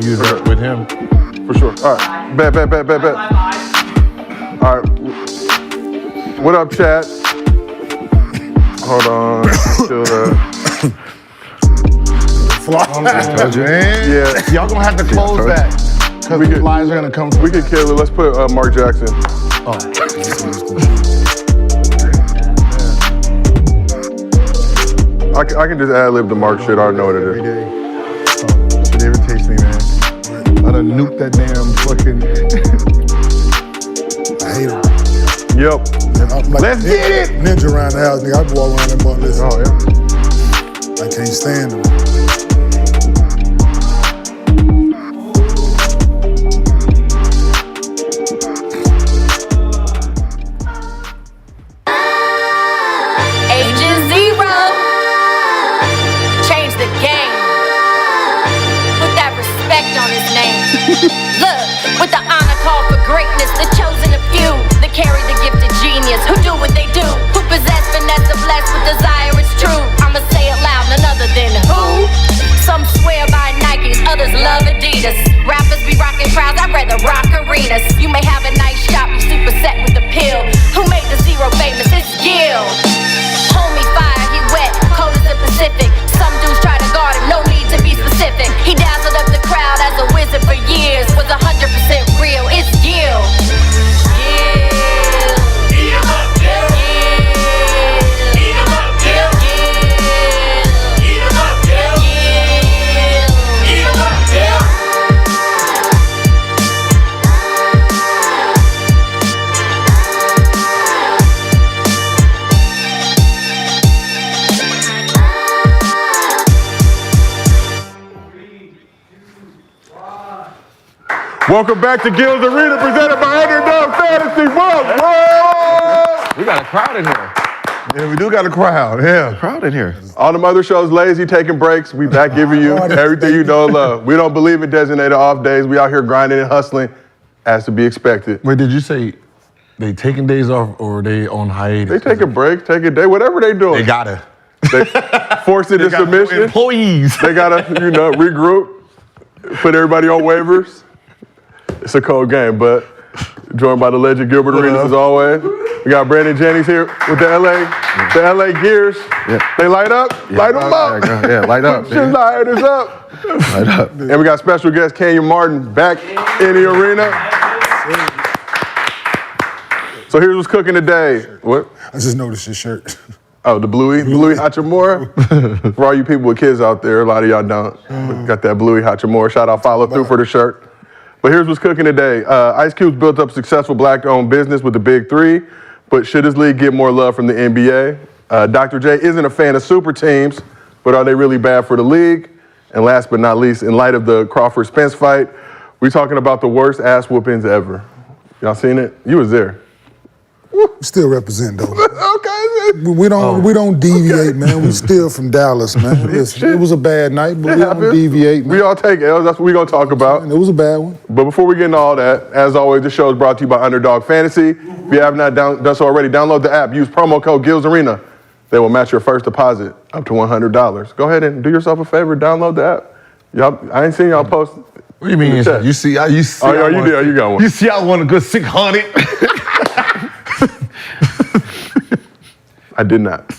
use that with him. For sure. All right. Bet. All right. What up, chat? Hold on. Still Man. Yeah. Y'all gonna have to close that. Because the flies are gonna come through. We could kill it. Let's put Mark Jackson. Oh. I can just ad-lib the Mark shit. I already know what it is. Every day. It irritates me, man. I done nuked that damn fucking... I hate him. Yep. Like Let's get it! Ninja around the house, nigga. I walk around that mother. Oh, yeah. I can't stand him. With the honor call for greatness, the chosen of few that carry the gift of genius, who do what they do, who possess finesse and blessed with desire is true. I'ma say it loud, none other than who? Some swear by Nikes, others love Adidas. Rappers be rocking crowds, I'd rather rock arenas. You may have a nice shop, you super set with the pill. Who made the zero famous? It's Gil. Homie fire, he wet, cold as the Pacific. Some dudes try to guard him, no need to be specific. He dazzled up the crowd as a wizard for years. Was 100% real, it's Gil. Gil. Eat 'em up, Gil. Eat 'em up, Gil. Eat 'em up, Gil. Eat 'em up, Gil. Welcome back to Gil's Arena, presented by Underdog Fantasy. Whoa! We got a crowd in here. Yeah, we do got a crowd, yeah. Crowd in here. All them other shows lazy, taking breaks. We back giving you everything you know and love. We don't believe in designated off days. We out here grinding and hustling, as to be expected. Wait, did you say they taking days off or they on hiatus? They take a break, take a day, whatever they doing. They gotta. They force it to submission. Employees. They gotta, regroup, put everybody on waivers. It's a cold game, but joined by the legend Gilbert Arenas as always. We got Brandon Jennings here with the LA Gears. Yeah. They light up? Yeah. Light them up. Yeah, light up. Just light us up. Light up. And we got special guest Kenyon Martin back in the arena. So here's what's cooking today. What? I just noticed your shirt. Oh, the Bluey Hachimura. For all you people with kids out there, a lot of y'all don't. Got that Bluey Hachimura. Shout out, follow through for the shirt. But here's what's cooking today. Ice Cube's built up a successful black-owned business with the Big Three, but should his league get more love from the NBA? Dr.J isn't a fan of super teams, but are they really bad for the league? And last but not least, in light of the Crawford Spence fight, we're talking about the worst ass whoopings ever. Y'all seen it? You was there. Still represent though. Okay. We don't deviate, man. We still from Dallas, man. Listen, it was a bad night, but we don't deviate, man. We all take L's. That's what we're gonna talk about. It was a bad one. But before we get into all that, as always, the show is brought to you by Underdog Fantasy. If you have not done so already, download the app. Use promo code GillsArena. They will match your first deposit up to $100. Go ahead and do yourself a favor. Download the app. Y'all, I ain't seen y'all post. What do you mean? You see? Oh, yeah, you did. You got one. You see, I want a good 600. I did not.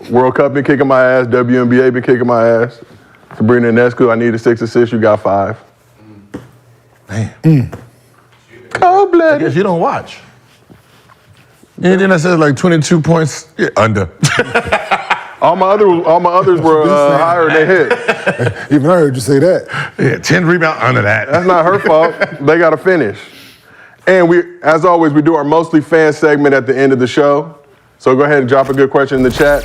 World Cup been kicking my ass. WNBA been kicking my ass. Sabrina Ionescu, I needed 6 assists. You got 5. Man. Cold-blooded. I guess you don't watch. And then I said like 22 points. Yeah, under. All my others were higher than they hit. Even I heard you say that. Yeah, 10 rebound under that. That's not her fault. They got to finish. And we, as always, we do our mostly fan segment at the end of the show. So go ahead and drop a good question in the chat.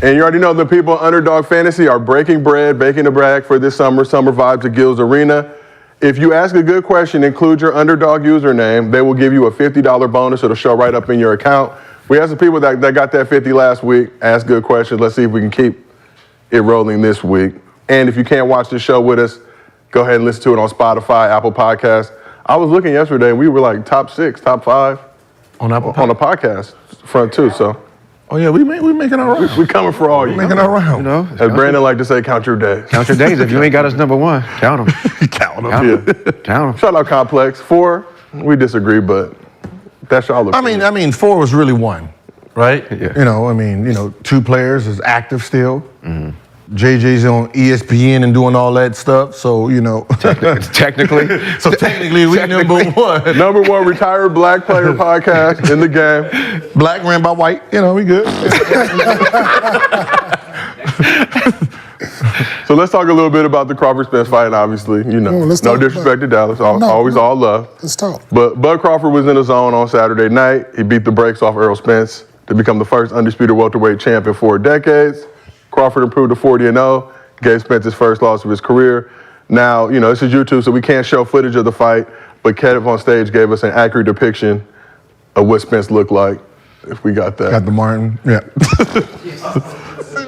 And you already know the people at Underdog Fantasy are breaking bread, baking the brag for this summer vibes at Gil's Arena. If you ask a good question, include your Underdog username. They will give you a $50 bonus. It'll show right up in your account. We had some people that got that 50 last week. Ask good questions. Let's see if we can keep it rolling this week. And if you can't watch the show with us, go ahead and listen to it on Spotify, Apple Podcasts. I was looking yesterday, we were like top 6, top 5 on Apple on the podcast front too. So, oh yeah, we making our round. We coming for all you. Making our round. You know, as Brandon like to say, count your days. Count your days. If you ain't got us number 1, count them. Count Count 'em. Shout out Complex. 4, we disagree, but that's y'all. I mean, 4 was really 1, right? Yeah. 2 players is active still. JJ's on ESPN and doing all that stuff, so Technically. So technically, we number 1. Number 1 retired black player podcast in the game. Black ran by white. We good. So let's talk a little bit about the Crawford Spence fight. Obviously, let's no talk disrespect to Dallas, No, always no. all love. Let's talk. But Bud Crawford was in the zone on Saturday night. He beat the brakes off Errol Spence to become the first undisputed welterweight champ in 4 decades. Crawford improved to 40-0, gave Spence his first loss of his career. Now, this is YouTube, so we can't show footage of the fight, but Kev on stage gave us an accurate depiction of what Spence looked like, if we got that. Got the Martin. Yeah.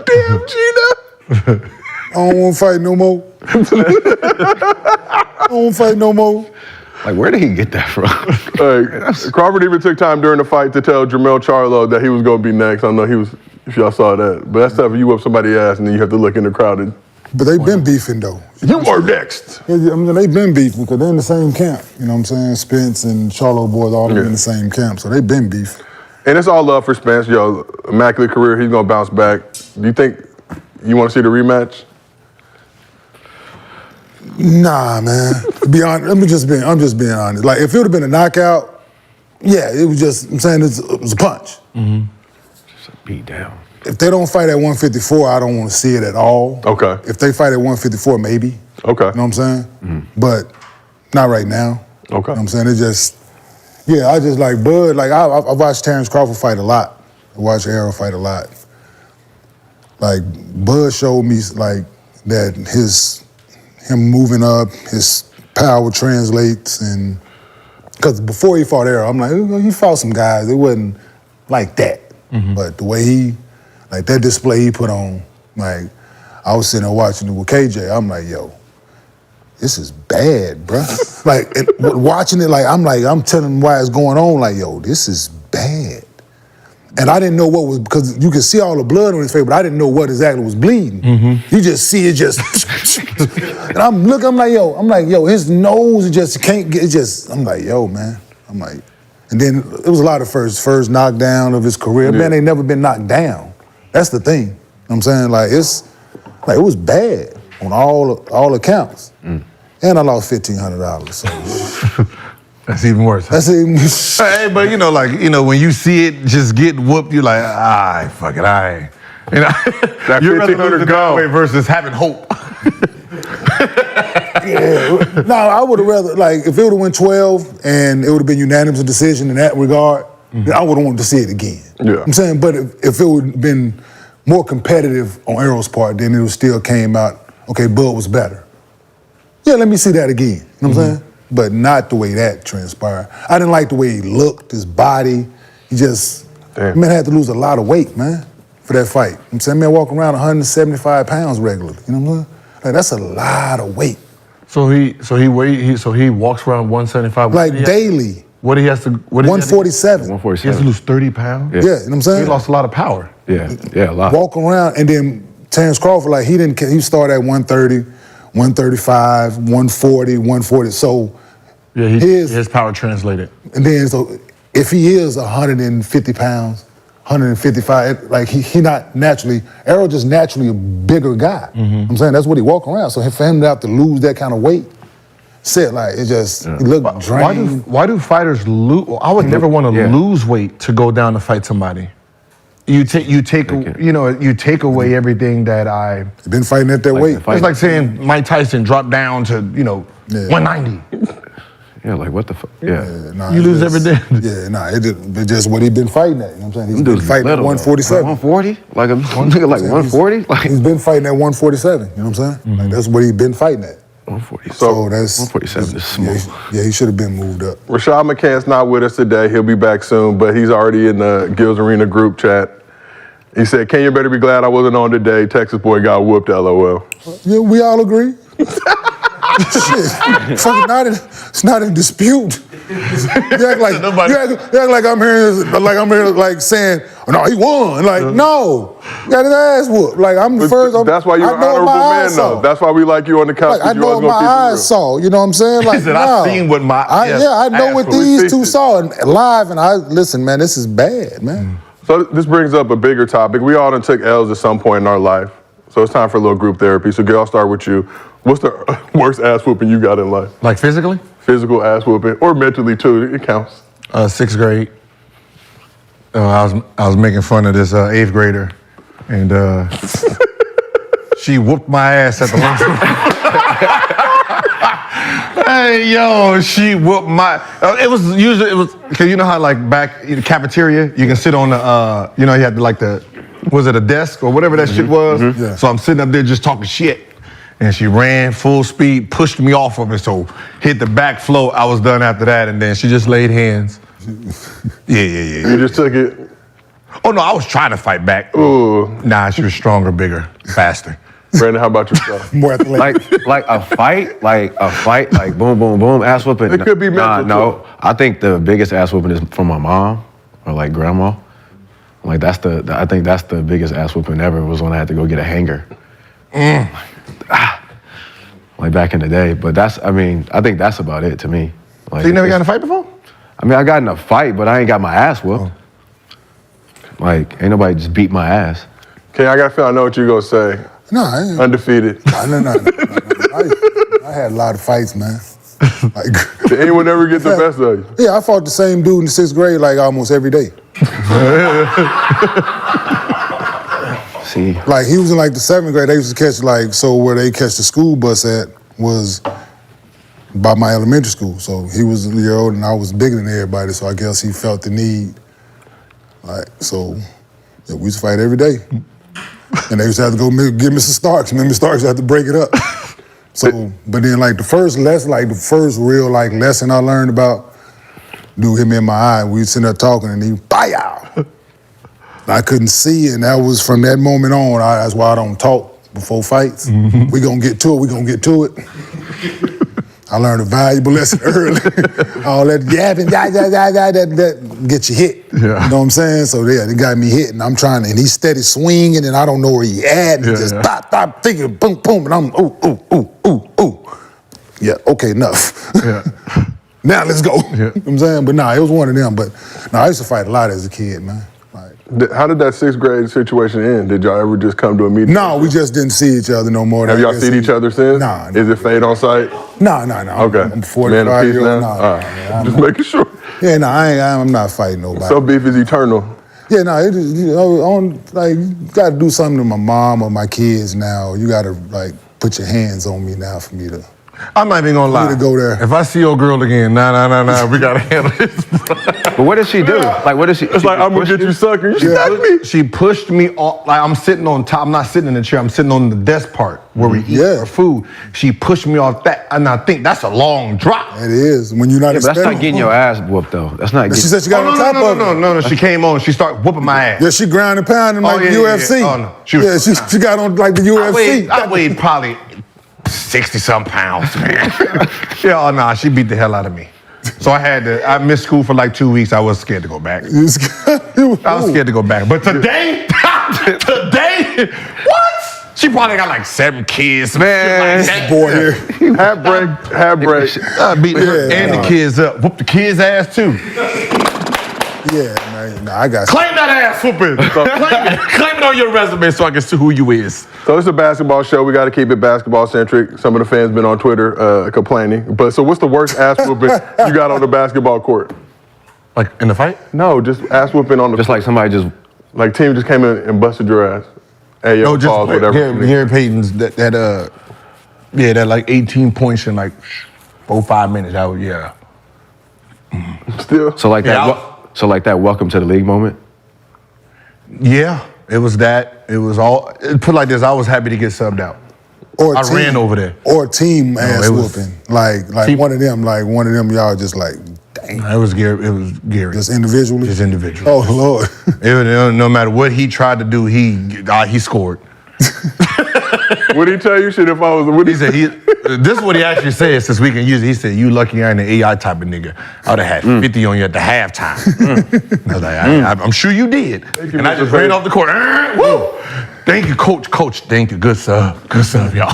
Damn, Gina! I don't want to fight no more. I don't want to fight no more. Like, where did he get that from? Crawford even took time during the fight to tell Jermell Charlo that he was going to be next. I don't know if y'all saw that. But that's tough if you whip somebody's ass and then you have to look in the crowd and... But they've been beefing, though. You are next. They've been beefing because they're in the same camp. You know what I'm saying? Spence and Charlo boys all in the same camp, so they've been beefing. And it's all love for Spence. Immaculate career. He's going to bounce back. Do you think you want to see the rematch? Nah, man. To be honest, I'm just being honest. Like, if it would have been a knockout, yeah, it was just, I'm saying it was a punch. Just a beat down. If they don't fight at 154, I don't want to see it at all. Okay. If they fight at 154, maybe. Okay. You know what I'm saying? But not right now. Okay. You know what I'm saying? It just, I just like Bud. Like, I watched Terrence Crawford fight a lot. I watched Errol fight a lot. Like, Bud showed me, like, that him moving up, his power translates, and because before he fought Errol, I'm like, he fought some guys. It wasn't like that. But the way like that display he put on, like, I was sitting there watching it with KJ. I'm like, yo, this is bad, bruh. Like, watching it, I'm telling him why it's going on. Like, yo, this is bad. And I didn't know what was, because you could see all the blood on his face, but I didn't know what exactly was bleeding. You just see it just, and I'm like, yo, his nose just can't get, I'm like, yo, man. I'm like, and then it was a lot of first knockdown of his career. Man, ain't never been knocked down. That's the thing. You know what I'm saying? Like, it was bad on all accounts. And I lost $1,500, so. That's even worse. That's even. Hey, but when you see it just get whooped, you're like, fuck it, That you're rather $1,500 losing that way versus having hope. No, I would have rather, like, if it would have went 12 and it would have been unanimous decision in that regard, then I would have wanted to see it again. Yeah. I'm saying, but if it would have been more competitive on Errol's part, then it would still came out, okay, Bud was better. Yeah, let me see that again. You know what I'm saying? But not the way that transpired. I didn't like the way he looked, his body. He just, man had to lose a lot of weight, man, for that fight. You know what I'm saying, man, walking around 175 pounds regularly. You know what I'm saying? Like, that's a lot of weight. So he walks around 175. Like, daily. What he has to? 147. 147. He has to lose 30 pounds. Yeah, you know what I'm saying? He lost a lot of power. Yeah, a lot. Walk around, and then Terrence Crawford, like, he started at 130, 135, 140, 140. So yeah, his power translated. And then, so if he is 150 pounds, 155, like, he not naturally, Errol just naturally a bigger guy. I'm saying that's what he walk around. So for him to have to lose that kind of weight, it just, he looked drained. Why do fighters lose? I would never want to lose weight to go down to fight somebody. You take away everything that You've been fighting at that weight. It's like saying Mike Tyson dropped down to 190. Yeah, like what the fuck? Yeah. You lose everything. Yeah, it's just what he been fighting at. You know what I'm saying? He's been fighting at 147. 140? Like a nigga like 140? He's been fighting at 147. You know what I'm saying? Like, that's what he's been fighting at. 147. So that's 147 is small. Yeah, he should have been moved up. Rashad McCann's not with us today. He'll be back soon, but he's already in the Gills Arena group chat. He said, "Ken, you better be glad I wasn't on today. Texas boy got whooped, LOL." Yeah, we all agree. Shit, it's not in dispute. You act like I'm here, like saying, no, he won. Like, no, he got his ass whooped. Like, I'm the first. That's why you're an honorable man, though. That's why we like you on the couch. Like, I know what my eyes saw. You know what I'm saying? Like, He said, I seen what my I know what these two saw and live. And listen, man, this is bad, man. So this brings up a bigger topic. We all done took L's at some point in our life. So it's time for a little group therapy. So Gail, I'll start with you. What's the worst ass whooping you got in life? Like physically? Physical ass whooping, or mentally too. It counts. 6th grade. I was making fun of this 8th grader, and she whooped my ass at the lunchroom. Hey yo, she whooped my. It was because you know how like back in the cafeteria you can sit on the you had to like was it a desk or whatever that shit was? Yeah. So I'm sitting up there just talking shit. And she ran full speed, pushed me off of it, so hit the back float. I was done after that, and then she just laid hands. Yeah. You just took it. Oh no, I was trying to fight back. Ooh. Nah, she was stronger, bigger, faster. Brandon, how about yourself? More athletic. like a fight, like boom, boom, boom, ass whooping. It could be mental, No, I think the biggest ass whooping is from my mom or like grandma. Like I think that's the biggest ass whooping ever was when I had to go get a hanger. Like back in the day, but I think that's about it to me. Like, So you never got in a fight before? I mean, I got in a fight, but I ain't got my ass whooped. Oh. Like, ain't nobody just beat my ass. Okay, I got to feel I know what you're going to say. No, I ain't. Undefeated. No. I had a lot of fights, man. Like, Did anyone ever get the best of you? yeah, I fought the same dude in the 6th grade like almost every day. See, Like he was in like the 7th grade. They used to catch where they catch the school bus at was by my elementary school. So he was a year older and I was bigger than everybody. So I guess he felt the need. We used to fight every day. And they used to have to go get Mr. Starks. And Mr. Starks had to break it up. So, but then like the first real like lesson I learned about, dude hit me in my eye. We was sitting there talking and he, "Bye-yow." I couldn't see, and that was from that moment on. That's why I don't talk before fights. Mm-hmm. We gonna get to it. I learned a valuable lesson early. All that yapping, that get you hit. Yeah. You know what I'm saying? So yeah, they got me hit, and I'm trying to, and he's steady swinging, and I don't know where he at, and just pop, thinking, boom, boom, and I'm ooh. Yeah, okay, enough. Yeah. Now let's go. Yeah. You know what I'm saying? But it was one of them. But I used to fight a lot as a kid, man. How did that 6th grade situation end? Did y'all ever just come to a meeting? No, we just didn't see each other no more. Have y'all seen each other since? Nah. Is it fade on sight? No. Okay. I'm 45 Man of peace years old. now? No, All right. Just making sure. Yeah, no, I'm not fighting nobody. Some beef is eternal. Yeah, no, you got to do something to my mom or my kids now. You got to put your hands on me now for me to. I'm not even gonna lie. to go there. If I see your girl again, nah, we gotta handle this. but what did she do? Like, what did she? It's like, I'm gonna get you sucker. You touched me. She pushed me off, like I'm sitting on top. I'm not sitting in the chair. I'm sitting on the desk part where we eat our food. She pushed me off that, and I think that's a long drop. It is when you're not But that's expecting. not getting your ass whooped though. That's not. She said she got on top of it. No. She came on. She started whooping my ass. Yeah, she ground and pounding like yeah, UFC. yeah. Oh, no. She got on like the UFC. I weighed probably 60-something pounds, man. She beat the hell out of me. So I missed school for like 2 weeks. I was scared to go back. I was scared to go back. But today, what? She probably got like 7 kids, man. This boy here. Half break. Beat her and the kids up. Whoop the kids' ass too. Yeah, man. I got. Claim that ass whooping. Claim it on your resume so I can see who you is. So it's a basketball show. We got to keep it basketball centric. Some of the fans been on Twitter complaining. But so what's the worst ass whooping you got on the basketball court? Like in the fight? No, just ass whooping on the. Just like somebody just. Like team just came in and busted your ass. Hey, yo, pause, whatever. Gary Payton's that like 18 points in like 4-5 minutes. Still. So like that welcome to the league moment? Yeah, it was that. It was all, put like this, I was happy to get subbed out. I ran over there. Or team ass was- whooping. Like one of them y'all just like, dang. It was Gary. Just individually? Just individually. Oh, Lord. No matter what he tried to do, he scored. What did he tell you? Shit, if I was. He said, this is what he actually said since we can use it. He said, you lucky I ain't an AI type of nigga. I would have had 50 on you at the halftime. I was like, I'm sure you did. And I just ran off the court. Woo! Thank you, coach. Coach, thank you. Good sub, y'all.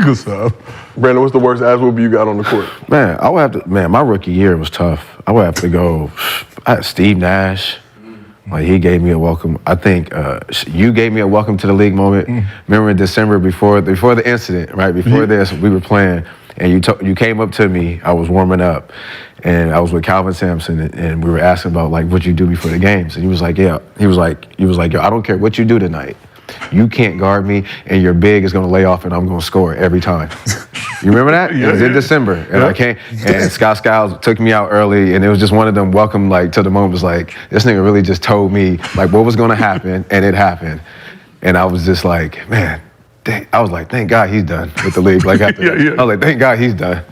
Good sub. Brandon, what's the worst ass whoop you got on the court? Man, I would have to. Man, my rookie year was tough. I would have to go. I had Steve Nash. Like he gave me a welcome. I think you gave me a welcome to the league moment. Remember in December before the incident, right before this, we were playing, and you came up to me. I was warming up, and I was with Calvin Sampson, and we were asking about like what you do before the games, and he was like, yeah. He was like, yo, I don't care what you do tonight. You can't guard me, and your big is gonna lay off, and I'm gonna score every time. You remember that? It was in December, and I came, and Scott Skiles took me out early, and it was just one of them welcome like to the moment. Was like, this nigga really just told me like what was gonna happen, and it happened, and I was just like, man, I was like, thank God he's done with the league. Like after that. I was like, thank God he's done.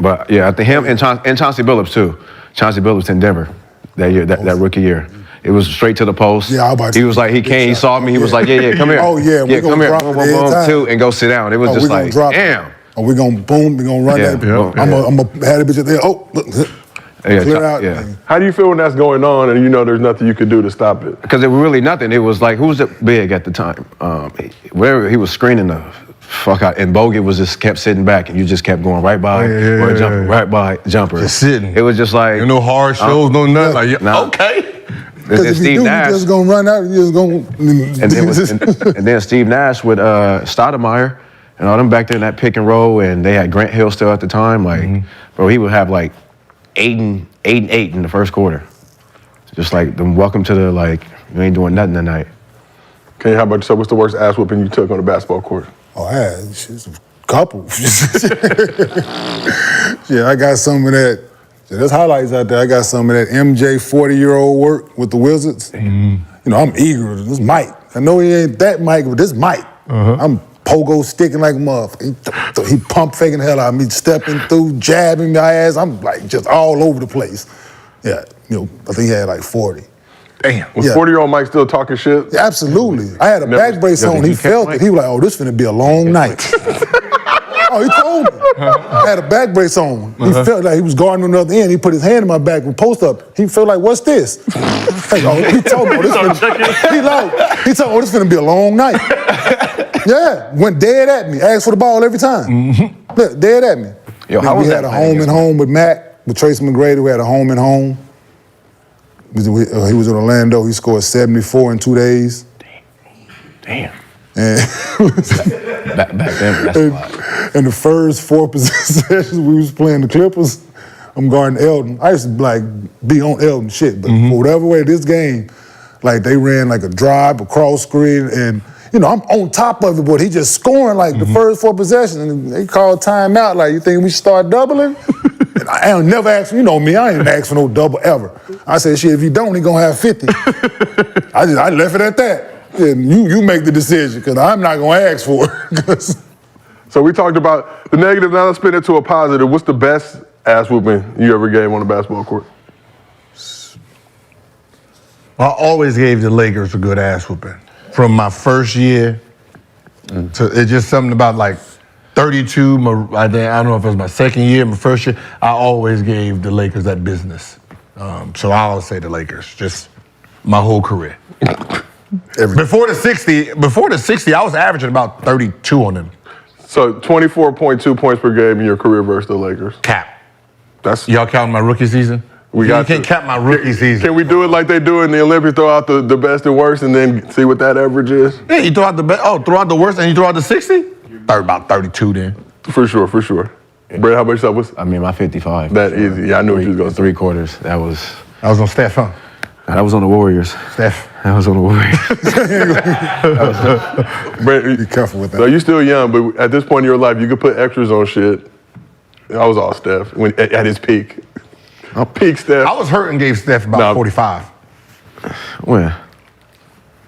But yeah, I think him and Chauncey Billups too. Chauncey Billups in Denver that year, that rookie year. It was straight to the post. Yeah, he was like, he came, he saw me, he was like, yeah, come here. Oh, yeah, yeah, come here, boom, boom, boom, two, and go sit down. It was just like, damn. Oh, we're gonna boom, we're gonna run that. I'm gonna have the bitch there. Oh, look, clear out. Yeah. How do you feel when that's going on and you know there's nothing you can do to stop it? Because it was really nothing. It was like, who was the big at the time? Where he was screening the fuck out, and Bogut was just kept sitting back, and you just kept going right by, jumping, right by, jumper. Just sitting. It was just like, no hard shows, no nothing. Like, okay. Because if you do, you're just gonna run out. You're just gonna. And then Steve Nash with Stoudemire and all them back there in that pick and roll, and they had Grant Hill still at the time. Like, bro, he would have like 8 and 8 in the first quarter. Just like them. Welcome to the like. You ain't doing nothing tonight. Okay, how about yourself? What's the worst ass whooping you took on a basketball court? Oh, I had a couple. Yeah, I got some of that. There's highlights out there. I got some of that MJ 40-year-old work with the Wizards. You know, I'm eager. This Mike. I know he ain't that Mike, but this Mike. I'm pogo sticking like a motherfucker. He pump faking the hell out of me, stepping through, jabbing my ass. I'm like just all over the place. Yeah, you know, I think he had like 40. Damn. Was 40-year-old Mike still talking shit? Yeah, absolutely. I had a back brace on. He felt it. He was like, oh, this finna be a long night. Oh, he told me. I had a back brace on. He felt like he was guarding on the other end. He put his hand in my back with post up. He felt like, what's this? Like, oh, he told me, this finna be a long night. Yeah, went dead at me. Asked for the ball every time. Look, dead at me. Yo, how we was had that a home and home with Mac, with Tracy McGrady. We had a home and home. He was in Orlando. He scored 74 in 2 days. Damn. And back then, that's a lot. In the first 4 possessions we was playing the Clippers, I'm guarding Elton. I used to like be on Elton shit, but for whatever way this game, like they ran like a drive, a cross screen, and you know I'm on top of it, but he just scoring like the first 4 possessions, and they called timeout. Like, you think we should start doubling? And I don't never ask. You know me, I ain't ask for no double ever. I said, shit, if you don't, he gonna have 50. I left it at that. And you make the decision, because I'm not gonna ask for it. So we talked about the negative, now let's spin it to a positive. What's the best ass whooping you ever gave on a basketball court? I always gave the Lakers a good ass whooping. From my first year to, it's just something about like 32, I don't know if it was my second year, my first year, I always gave the Lakers that business. So I always say the Lakers, just my whole career. Before the 60, I was averaging about 32 on them. So 24.2 points per game in your career versus the Lakers. Cap. That's y'all counting my rookie season? You can't cap my rookie season. Can we do it like they do in the Olympics? Throw out the best and worst, and then see what that average is. Yeah, you throw out the best. Oh, throw out the worst, and you throw out the 60. About 32 then. For sure. Brad, how about yourself? I mean, my 55. That easy. Yeah, I knew what you was going to say. 3 quarters. That was on Steph, huh? That was on the Warriors. Steph. That was on the Warriors. Brad, be careful with that. So you're still young, but at this point in your life, you could put extras on shit. I was all Steph at his peak. Peak Steph. I was hurt and gave Steph about 45. When?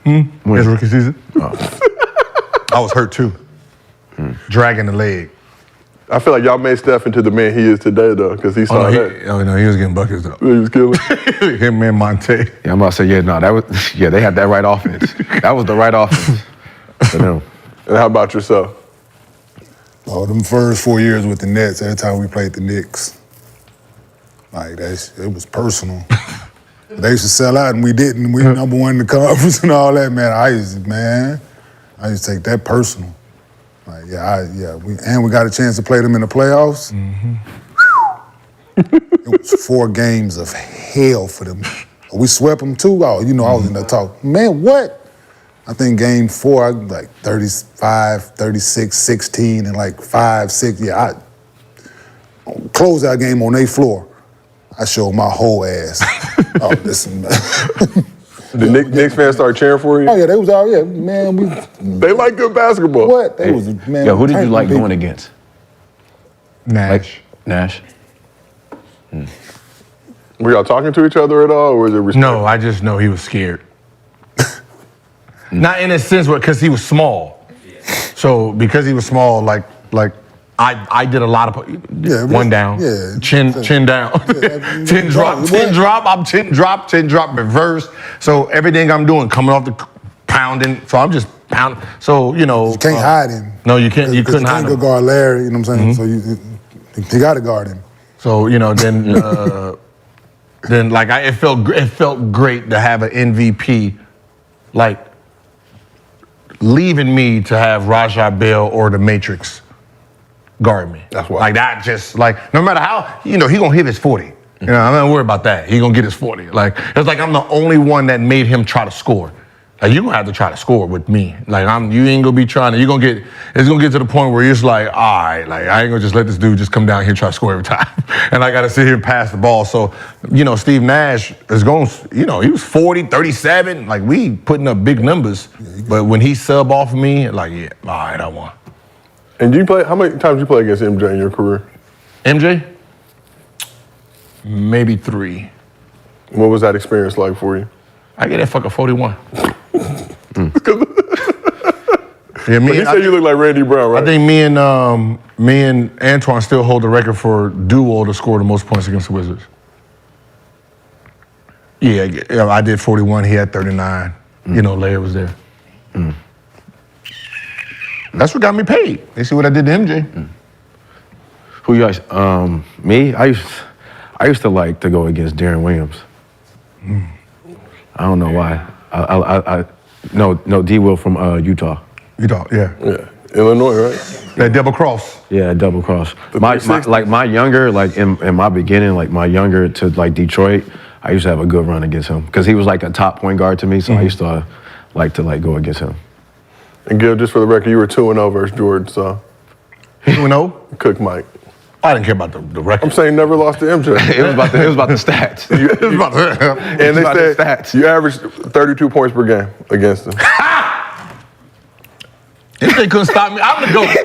His rookie season. I was hurt too. Dragging the leg. I feel like y'all made Steph into the man he is today, though, because he saw that. Oh, no, he was getting buckets, though. He was killing. Him and Monte. Yeah, I'm about to say, that was, they had that right offense. That was the right offense. for them. And how about yourself? Oh, them first 4 years with the Nets, every time we played the Knicks, like it was personal. They used to sell out and we didn't. We were number one in the conference and all that, man. I used to take that personal. Like, we got a chance to play them in the playoffs. Mm-hmm. It was 4 games of hell for them. We swept them too. Oh, I was in the talk. Man, what? I think game 4, I like 35, 36, 16, and like 5, 6. Yeah, I closed that game on their floor. I showed my whole ass. Oh, listen, man. The Knicks fans start cheering for you? Oh, yeah, they was all, man. They like good basketball. What? They was, man. Yo, who did you like going against? Nash. Nash? Were y'all talking to each other at all, or was it respect? No, I just know he was scared. Not in a sense, because he was small. So because he was small, like I did a lot of one down, chin down, 10 drop, I'm 10 drop reverse. So everything I'm doing coming off the pounding. So I'm just pounding. So you can't hide him. No, you can't. You couldn't hide him. You can't go guard Larry. You know what I'm saying? Mm-hmm. So you got to guard him. So then like it felt great to have an MVP like leaving me to have Rajah Bell or the Matrix guard me. That's why. Like that just like no matter how he gonna hit his 40. I'm not worried about that. He gonna get his 40. Like it's like I'm the only one that made him try to score. Like you gonna have to try to score with me. Like you ain't gonna be trying to. It's gonna get to the point where you're just like, all right, like I ain't gonna just let this dude just come down here and try to score every time, and I gotta sit here and pass the ball. So, Steve Nash is going. He was 40, 37. Like we putting up big numbers, but when he sub off of me, like all right, I won. And how many times you play against MJ in your career? MJ? Maybe 3. What was that experience like for you? I get that fucker 41. Yeah, He said you look like Randy Brown, right? I think me and Antoine still hold the record for duo to score the most points against the Wizards. Yeah, I did 41. He had 39. Larry was there. That's what got me paid. They see what I did to MJ. Who you guys? Me? I used to like to go against Deron Williams. I don't know why. I no D Will from Utah. Utah, yeah. Yeah, Illinois, right? That double cross. Yeah, double cross. My younger, like in my beginning, like my younger to like Detroit, I used to have a good run against him because he was like a top point guard to me. So I used to like to go against him. And Gil, just for the record, you were 2-0 versus Jordan, so 2-0? Cook Mike. I didn't care about the record. I'm saying never lost to MJ. It was about the stats. And they said you averaged 32 points per game against him. If they couldn't stop me, I'm gonna go. He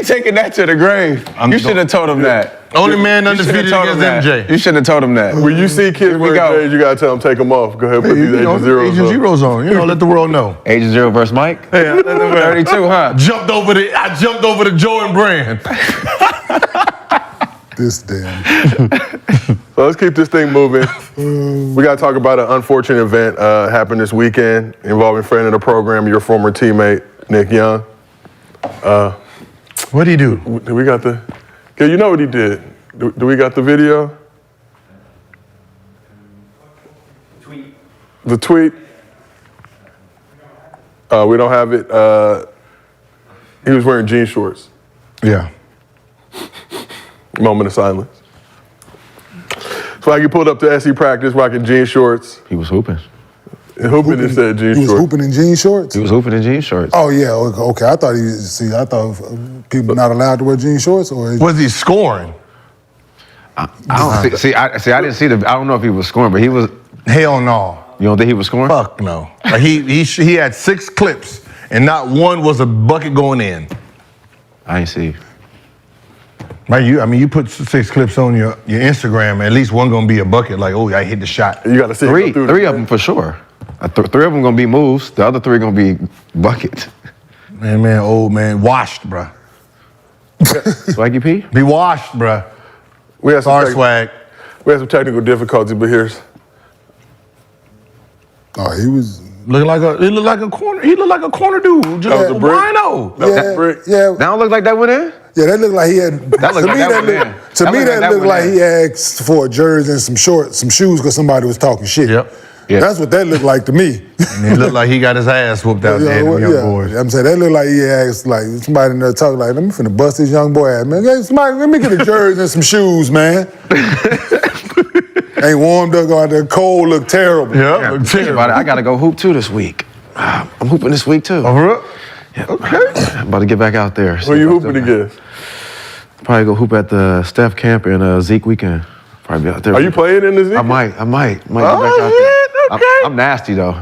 taking that to the grave. You should have told him that. Only man undefeated against MJ. You shouldn't have told him that. When you see kids wearing J's, you gotta tell them take them off. Go ahead, put these Agent Zeros Agent Zeros on. Let the world know. Agent Zero versus Mike. Yeah, 32, huh? I jumped over the Jordan brand. This damn. So let's keep this thing moving. We got to talk about an unfortunate event happened this weekend involving a friend of the program, your former teammate, Nick Young. What'd he do? We got the... Okay, you know what he did. Do we got the video? Tweet. The tweet? We don't have it. He was wearing jean shorts. Yeah. Moment of silence. So like he pulled up to SC practice rocking jean shorts. He was hooping. Hooping and said jean shorts. He was hooping in jean shorts? He was hooping in jean shorts. Oh, yeah, okay. I thought people not allowed to wear jean shorts? Or Was he scoring? I don't see. I didn't see I don't know if he was scoring, but he was. Hell no. You don't think he was scoring? Fuck no. Like he had 6 clips, and not one was a bucket going in. I ain't see. Right, you put 6 clips on your Instagram, at least one gonna be a bucket. Like, oh, I hit the shot. You got to see three of them for sure. 3 of them gonna be moves. The other 3 gonna be buckets. Man, old man, washed, bruh. Swaggy P? Be washed, bruh. We had some swag. We had some technical difficulties, but here's. Oh, he was Looking like he looked like a corner. He looked like a corner dude. Just was a brick? Rhino. That was a brick. Yeah. That don't look like that went in? Yeah, that looked like he had. That looked like that went in. To me, that looked went like in. he asked for a jersey and some shorts, some shoes, because somebody was talking shit. Yep. Yeah. That's what that looked like to me. And he looked like he got his ass whooped out there, them young boys. I'm saying that looked like he asked like somebody in there talking like, "Let me finna bust this young boy ass, man. Hey, somebody, let me get a jersey and some shoes, man." Ain't warmed up, go out there cold, look terrible. Yeah, look Think about it. I gotta go hoop too this week. I'm hooping this week too. Oh, for real? Yeah. Okay. I'm about to get back out there. Who you hooping against? Probably go hoop at the Steph camp and Zeke weekend. Probably be out there. Are you playing in the Zeke? I might get back out Oh, there. shit, okay. I'm nasty though.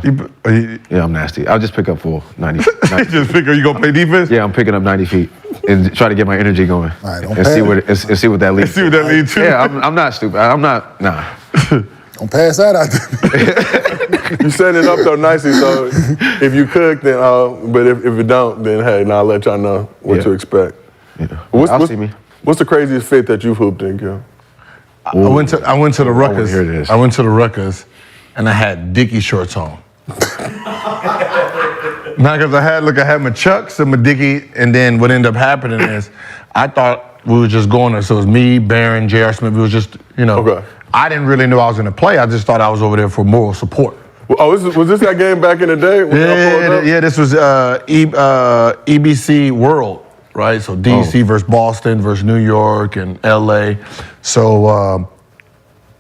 Yeah, I'm nasty. I'll just pick up full 90. Just figure you gonna play defense? Yeah, I'm picking up 90 feet and try to get my energy going. All right, don't and see pass. what see what that leads. See what that leads to? Yeah, I'm not stupid. I'm not. Nah. Don't pass that out there. You setting it up though nicely, so if you cook, then but if it don't, then hey, now I'll let y'all know what to expect. Yeah. I'll see me. What's the craziest fit that you've hooped in, Gil? I went to the Ruckers. hear this. I went to the Ruckers, and I had Dickie shorts on. Not because I had my Chucks and my Dickie, and then what ended up happening is, I thought we were just going there. So it was me, Barron, J.R. Smith. We was just, Okay. I didn't really know I was going to play. I just thought I was over there for moral support. Oh, was this that game back in the day? When y'all pulled up? Yeah. This was EBC World, right? So DC versus Boston versus New York and LA. So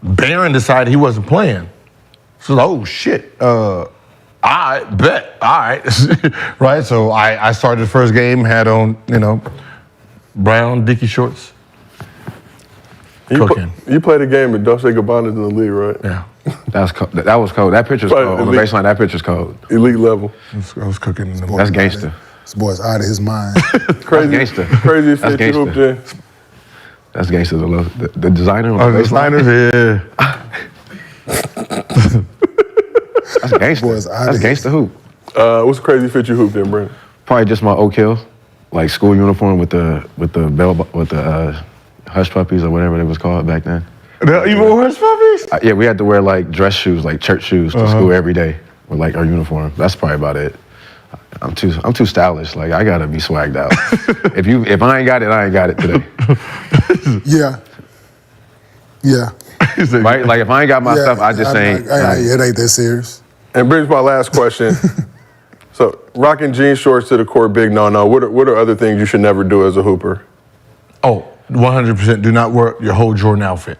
Barron decided he wasn't playing. So oh shit. I bet. All right. Right. So I started the first game, had on, brown Dickie shorts. Cooking. You played a game with Dolce Gabbana's in the league, right? Yeah. That was cold. That was cold. That picture's Right, cold. On the elite. baseline, that picture's cold. Elite level. I was cooking in the morning. That's gangster. This boy's out of his mind. Crazy, gangster. craziest That's fit you hooped in. That's gangster. The designer. On Oh, the the baseline. Liners, yeah. That's gangster. Boys out That's of gangster hoop. What's the crazy fit you hooped in, Brent? Probably just my Oak Hill, like school uniform with the hush puppies or whatever it was called back then. You wore hush puppies? Yeah, we had to wear like dress shoes, like church shoes, to school every day with like our uniform. That's probably about it. I'm too stylish. Like I gotta be swagged out. If I ain't got it, I ain't got it today. Yeah. Right? Like if I ain't got my stuff, I just ain't. It ain't that serious. And brings my last question. So, rocking jean shorts to the court, big no-no. What are other things you should never do as a hooper? Oh, 100%. Do not wear your whole Jordan outfit.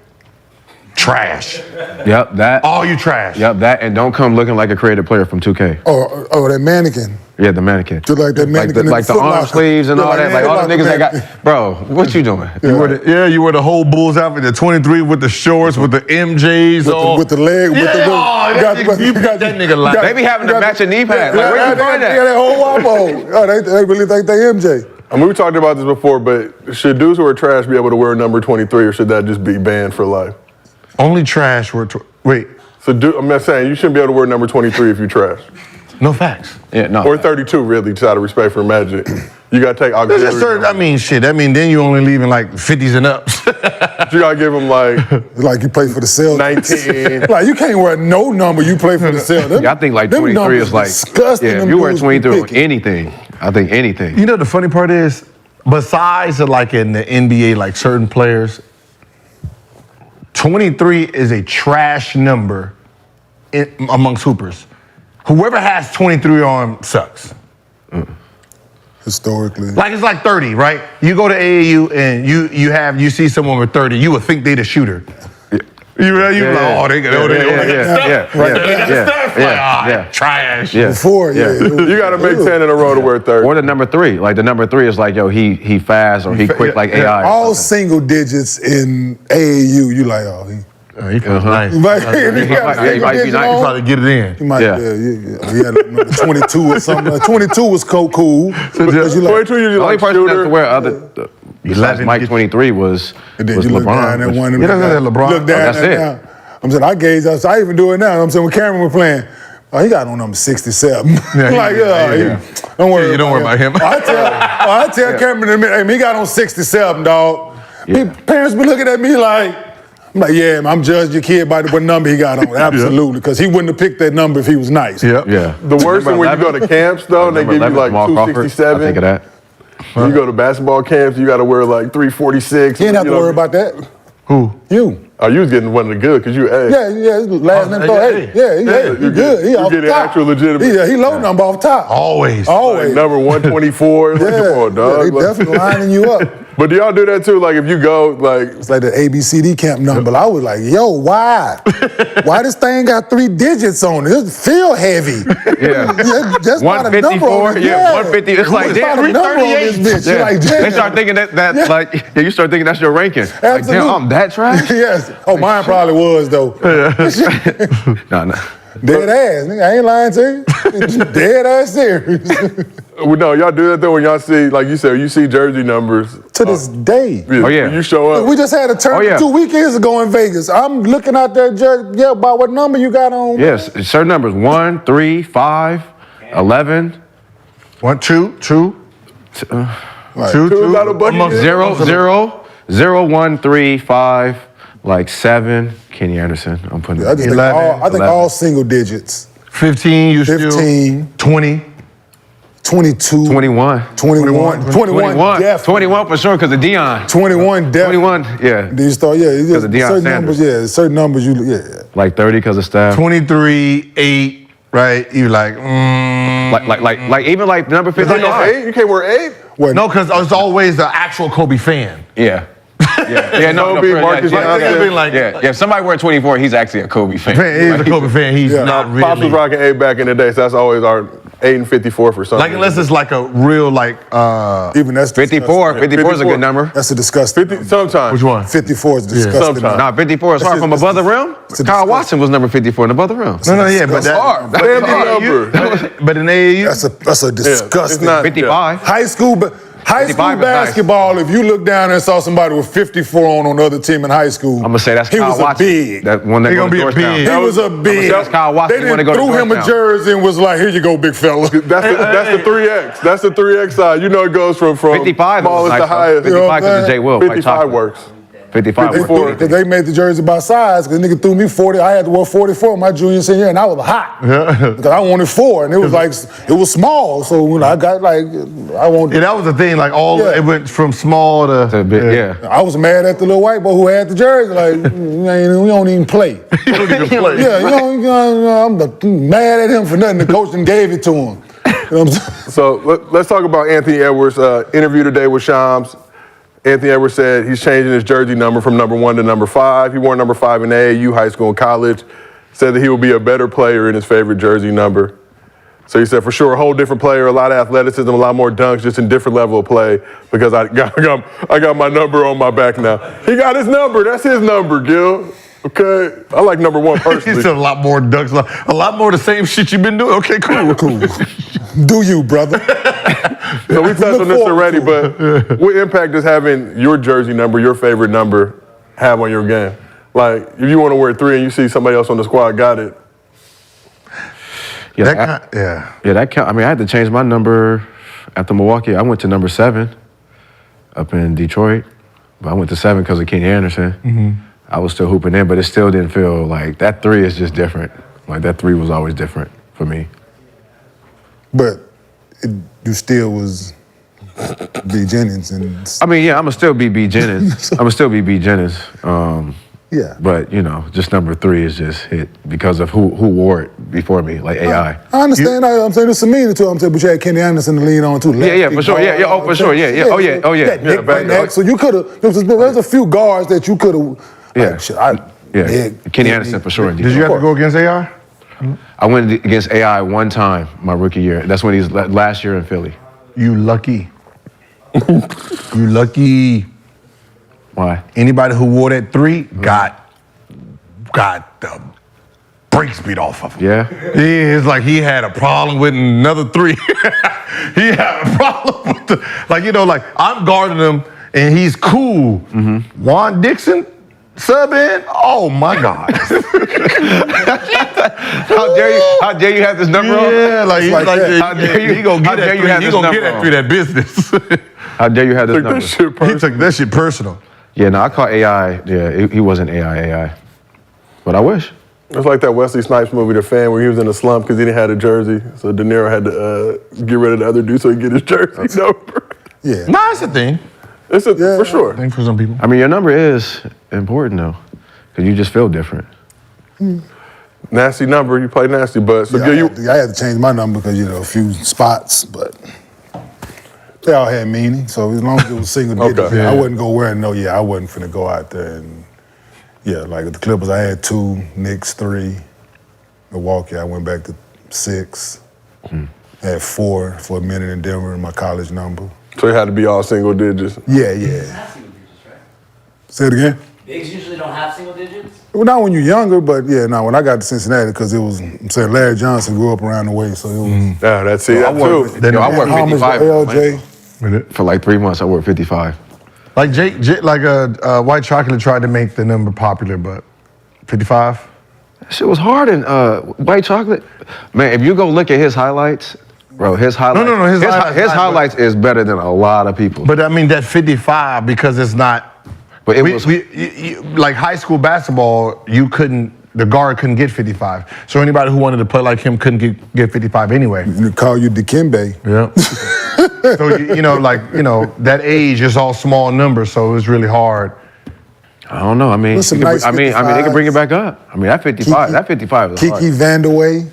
Trash. Yep, that. All you trash. Yep, that, and don't come looking like a creative player from 2K. Oh, that mannequin. Yeah, the mannequin. Just like that mannequin in Like the Foot arm Locker. sleeves and Yeah, all like that. Like all the Foot niggas Locker that got. Bro, what you doing? You wear the whole Bulls outfit, the 23 with the shorts, with the MJs on. With the leg, with the you got that nigga like. They be having to match a knee pad. Like, where you find Yeah, that? that whole wobble. Oh, they really think they MJ. I mean, we talked about this before, but should dudes who are trash be able to wear number 23, or should that just be banned for life? Only trash wear. Wait. So, I'm not saying you shouldn't be able to wear number 23 if you trash. No facts. Yeah, no. Or 32, really, just out of respect for Magic. You got to take There's a auxiliary. certain, then you only leaving like 50s and ups. You got to give them like Like you play for the Celtics. 19. Like you can't wear no number you play for the Celtics. Yeah, I think like Them 23 numbers is like. disgusting. Yeah, if them you wear dudes be 23 on picking. anything, I think anything. You know the funny part is, besides like in the NBA, like certain players, 23 is a trash number amongst hoopers. Whoever has 23 on sucks. Historically. Like it's like 30, right? You go to AAU and you see someone with 30, you would think they the shooter. You like, oh, they got trash. Yeah. Before, You got to make 10 in a row to wear 30. Or the number 3. Like the number 3 is like, yo, he fast or he quick like AI. All single digits in AAU, you like, oh, he He feels nice. He might be He probably get it in. He might, Yeah. He had number 22 or something. 22 was cool. Because you like, 22 usually The only like person that shooter. could wear other. Besides Mike 23 was and then you look down LeBron. at one of Yeah, them. that's LeBron. Look down That's at it. now. I'm saying, I gauge us. I even do it now. I'm saying, when Cameron was playing, oh, he got on number 67. Don't worry. You don't worry about him. I tell Cameron in a minute, hey, he got on 67, dog. Yeah. Parents be looking at me like, I'm like, yeah, man, I'm judging your kid by what number he got on. Absolutely, because he wouldn't have picked that number if he was nice. Yep. Yeah. The worst thing when you go to camps, though, and they give you like 267. I think of that. When you go to basketball camps, you got to wear like 346. He didn't have to worry about that. Who? You. Oh, you was getting one of the good because you A. Yeah, last name throw A. Yeah, he good. He You're off getting top. actual legitimate. Yeah, he low number off top. Always. Like number 124. Like, come on, dog. they definitely lining you up. But do y'all do that too? Like if you go, like It's like the ABCD camp number. I was like, yo, why? Why this thing got 3 digits on it? It feel heavy. Yeah. Just not a number 154. on it. Yeah, 150. It's like, Just not a number on this bitch. Yeah. You're like, damn. They start thinking that like, yeah, you start thinking that's your ranking. Like, Absolutely. damn, I'm that trash? Yes. Oh, mine probably was though. No. Dead ass, nigga. I ain't lying to you. Dead ass serious. well, no, y'all do that though when y'all see, like you said, you see jersey numbers. To this day. Yeah, Oh, yeah. when you show up. We just had a tournament 2 weekends ago in Vegas. I'm looking out there, Judge. Yeah, about what number you got on? Yes, certain numbers. 1, 3, 5, 11. 1, 2, 2. Right. 2, 2. Not a bucket. 0, 0, 0, 1, 3, 5, like 7. Kenny Anderson. I'm putting I just think 11, all, I think all single digits. 15, you 15. still. 20. 22. 21. 21. 21. Definitely. 21 for sure because of Dion. 21 definitely. 21, yeah. Then you start, Because of Deion certain Sanders. numbers, certain numbers yeah. Like 30 because of Steph. 23, 8, right? You like, Like even like number 55. No, 8? You can't wear 8? What? No, because it's always the actual Kobe fan. Yeah. Yeah, Kobe, Marcus Johnson. Yeah, if somebody wear 24, he's actually a Kobe fan. He's a Kobe fan. He's not really. Pops was rocking 8 back in the day, so that's always our 8 and 54 for something. Like, unless it's like a real, like, Even that's 54. 54 is a good number. That's a disgusting. 50, sometimes. which one? 54 is disgusting. Sometimes. Nah, 54 is hard from above the rim. Kyle Watson was number 54 and above the rim. No, yeah, but That's hard. That's Family hard. number. But in AAU, That's a disgusting. it's not- 55. High school 55 is nice. basketball, if you look down and saw somebody with 54 on the other team in high school, I'm gonna say that's he Kyle was Watson. a big. That one that He goes gonna be to a Georgetown. big. He was a big. That's Kyle Watson. They You wanna didn't go to threw him a Georgetown. jersey and was like, here you go, big fella. That's the 3X. That's the 3X side. You know it goes from 55 was smallest nice, to though. highest. 55 because of Jay Will. 55 works. 55 54. Because they made the jersey by size, because nigga threw me 40. I had to wear 44 my junior senior, and I was hot. Because I wanted 4, and it was like, it was small. So when I got like, I wanted. yeah, that was the thing. Like, Yeah. it went from small to. Yeah. I was mad at the little white boy who had the jersey. Like, we don't even play. You don't even play. Yeah, I'm mad at him for nothing. The coach done gave it to him. You know what I'm saying? So let's talk about Anthony Edwards' interview today with Shams. Anthony Edwards said he's changing his jersey number from number 1 to number 5. He wore number 5 in AAU, high school, and college. Said that he will be a better player in his favorite jersey number. So he said, for sure, a whole different player, a lot of athleticism, a lot more dunks, just in different level of play because I got my number on my back now. He got his number. That's his number, Gil. Okay? I like number 1 He personally. said a lot more ducks, a lot more of the same shit you've been doing. Okay, cool. Do you, brother? So we touched on this already, but what impact does having your jersey number, your favorite number, have on your game? Like, if you want to wear 3 and you see somebody else on the squad got it. Yeah, that count. I mean, I had to change my number after Milwaukee. I went to number 7 up in Detroit, but I went to 7 because of Kenny Anderson. Mm-hmm. I was still hooping in, but it still didn't feel like that 3 is just different. Like that 3 was always different for me. But you still was B. Jennings. And I mean, yeah, I'm gonna still be B. Jennings. I'm gonna still be B. Jennings. yeah. But you know, just number 3 is just hit because of who wore it before me, like AI. I understand. I'm saying it's a meaning to it. I'm saying, but you had Kenny Anderson to lean on too. Yeah, for sure. Yeah, oh, for sure. Yeah. Oh, yeah. Oh, yeah. Nick back Van Eck, so you could have. There's a few guards that you could have. Yeah. Nick, Kenny Anderson for sure. Did you have to go against AI? I went against AI one time my rookie year. That's when he's last year in Philly. You lucky. You lucky. Why? Anybody who wore that 3 got the brakes beat off of him. Yeah. Yeah, it's like he had a problem with another 3. He had a problem with like I'm guarding him and he's cool. Mm-hmm. Juan Dixon sub in. Oh my God. How dare you have this number on? Yeah, How dare you? He gonna How get dare you have that 3. He this gonna number get that on? 3, that business. How dare you have this Took number? that shit He took that shit personal. Yeah, no, I call AI. Yeah, he wasn't AI, but I wish. It's like that Wesley Snipes movie, The Fan, where he was in a slump because he didn't have a jersey. So De Niro had to get rid of the other dude so he could get his jersey number. Yeah. Nah, it's a thing. It's for sure. I think for some people. I mean, your number is important though, because you just feel different. Nasty number, you play nasty, but so Yeah, good. I had to change my number because, a few spots, but they all had meaning. So as long as it was single digits, Okay. I wouldn't go wearing I wasn't finna go out there and, like at the Clippers, I had 2, Knicks 3. Milwaukee, I went back to 6. Had 4 for a minute in Denver in my college number. So it had to be all single digits. Yeah. Not single digits, right? Say it again? Bigs usually don't have single digits. Well, not when you're younger, but when I got to Cincinnati, because it was, Larry Johnson grew up around the way, so it was. Yeah, that's it. I worked too. with- I worked Thomas, 55 LJ. for like 3 months. I worked 55. Like White Chocolate tried to make the number popular, but 55. That shit was hard in White Chocolate. Man, if you go look at his highlights, bro, his highlights. No, his highlights- his highlights is better than a lot of people. But I mean that 55 because it's not. But it was. Like high school basketball, the guard couldn't get 55. So anybody who wanted to play like him couldn't get 55 anyway. They call you Dikembe. Yeah. So that age is all small numbers, so it was really hard. I don't know. I mean, What's a nice I mean, they can bring it back up. I mean, that 55. Kiki- That 55 is Kiki hard. Vandeweghe.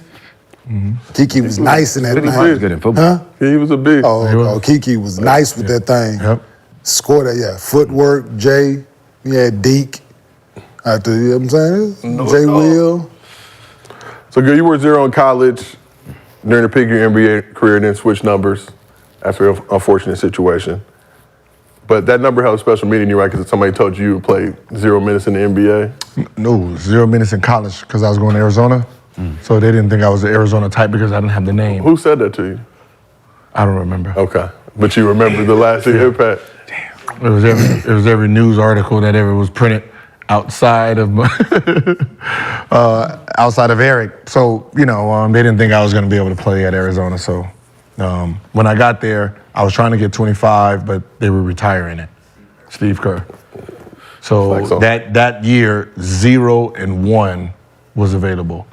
Kiki was nice in that 55 is thing. good in football. Huh? He was a big. Oh, Kiki was nice with that thing. Yep. Scored that, Footwork, Jay. He had Deke. After, you know what I'm saying? Jay Will. So good, you were 0 in college during the peak of your NBA career, then switched numbers after an unfortunate situation. But that number held a special meaning to you, right? Because somebody told you played 0 minutes in the NBA. No, 0 minutes in college because I was going to Arizona. So they didn't think I was an Arizona type because I didn't have the name. Who said that to you? I don't remember. Okay, but you remember the last impact. It was every news article that ever was printed outside of outside of Eric. So they didn't think I was going to be able to play at Arizona. So when I got there, I was trying to get 25, but they were retiring it. Steve Kerr. So Flex on. that year, 0 and 1 was available.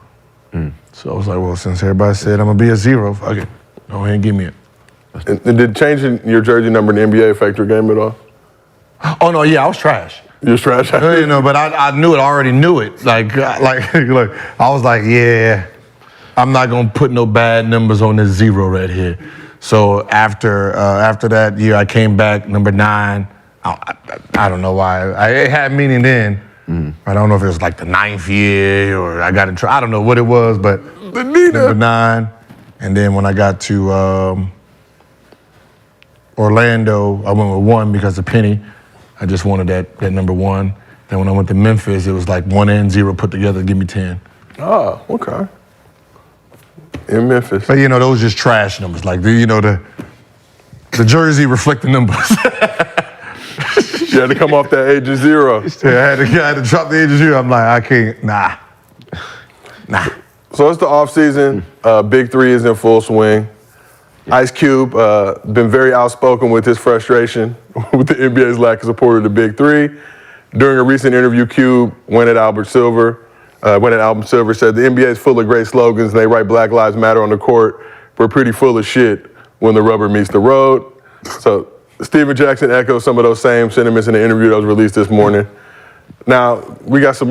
So I was like, well, since everybody said I'm gonna be a 0, fuck it. Go ahead and give me it. And did changing your jersey number in the NBA affect your game at all? Oh no, yeah, I was trash. You're trash. But I knew it. I already knew it. Like, look, I was like, yeah, I'm not gonna put no bad numbers on this 0 right here. So after that year, I came back number 9. I don't know why. It had meaning then. I don't know if it was like the 9th year or I got to try. I don't know what it was, but number 9. And then when I got to Orlando, I went with 1 because of Penny. I just wanted that number 1. Then when I went to Memphis, it was like 1 and 0 put together, give me 10. Oh, okay. In Memphis. But those just trash numbers. Like the jersey reflect the numbers. You had to come off that age of 0. Yeah, I had to drop the age of 0. I'm like, I can't. Nah. So it's the off season. Big 3 is in full swing. Ice Cube been very outspoken with his frustration with the NBA's lack of support of the Big 3. During a recent interview, Cube went at Albert Silver, said the NBA is full of great slogans and they write Black Lives Matter on the court, but pretty full of shit when the rubber meets the road. So Steven Jackson echoes some of those same sentiments in the interview that was released this morning. Now, we got some,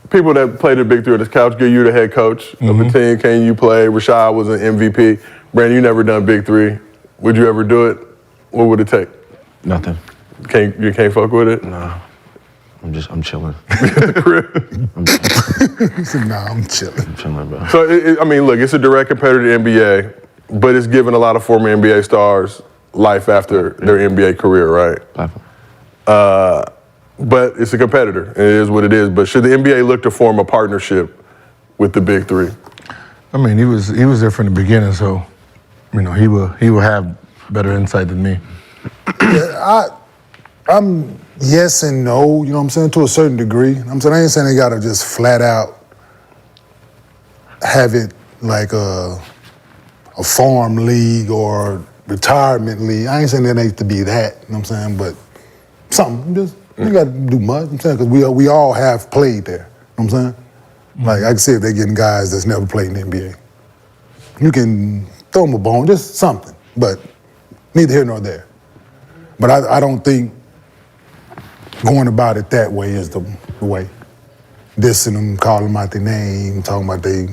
people that played the Big 3 on this couch. Give you the head coach of the team. Can you play? Rashad was an MVP. Brandon, you never done Big 3. Would you ever do it? What would it take? Nothing. You can't fuck with it? Nah. I'm chilling. He said, nah, I'm chilling. I'm chilling, bro. So, look, it's a direct competitor to the NBA, but it's given a lot of former NBA stars life after their NBA career, right? But it's a competitor, and it is what it is. But should the NBA look to form a partnership with the Big 3? I mean, he was there from the beginning, so he will have better insight than me. I'm yes and no, you know what I'm saying, to a certain degree. I ain't saying they gotta just flat out have it like a farm league or retirement league. I ain't saying there needs to be that, you know what I'm saying, but something. Just you got to do much. I'm saying because we all have played there. You know what I'm saying. Like I can see if they're getting guys that's never played in the NBA. You can throw them a bone, just something, but neither here nor there. But I don't think going about it that way is the way. Dissing them, calling them out their name, talking about they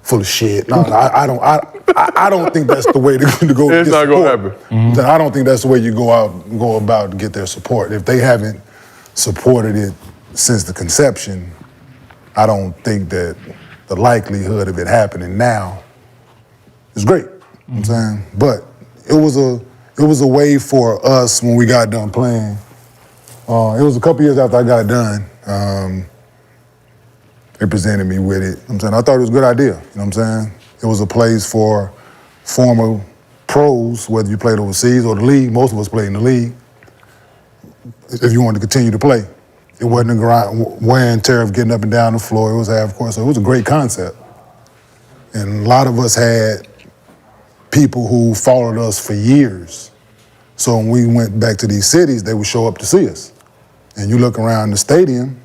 full of shit. No, I don't think that's the way to go. It's not gonna happen. Mm-hmm. I don't think that's the way you go about to get their support. If they haven't supported it since the conception, I don't think that the likelihood of it happening now is great. You know what I'm saying? But it was a way for us when we got done playing. It was a couple years after I got done. They presented me with it. I'm saying I thought it was a good idea. You know what I'm saying? It was a place for former pros, whether you played overseas or the league. Most of us played in the league. If you wanted to continue to play, it wasn't a wear and tear of getting up and down the floor. It was half court, so it was a great concept. And a lot of us had people who followed us for years. So when we went back to these cities, they would show up to see us. And you look around the stadium,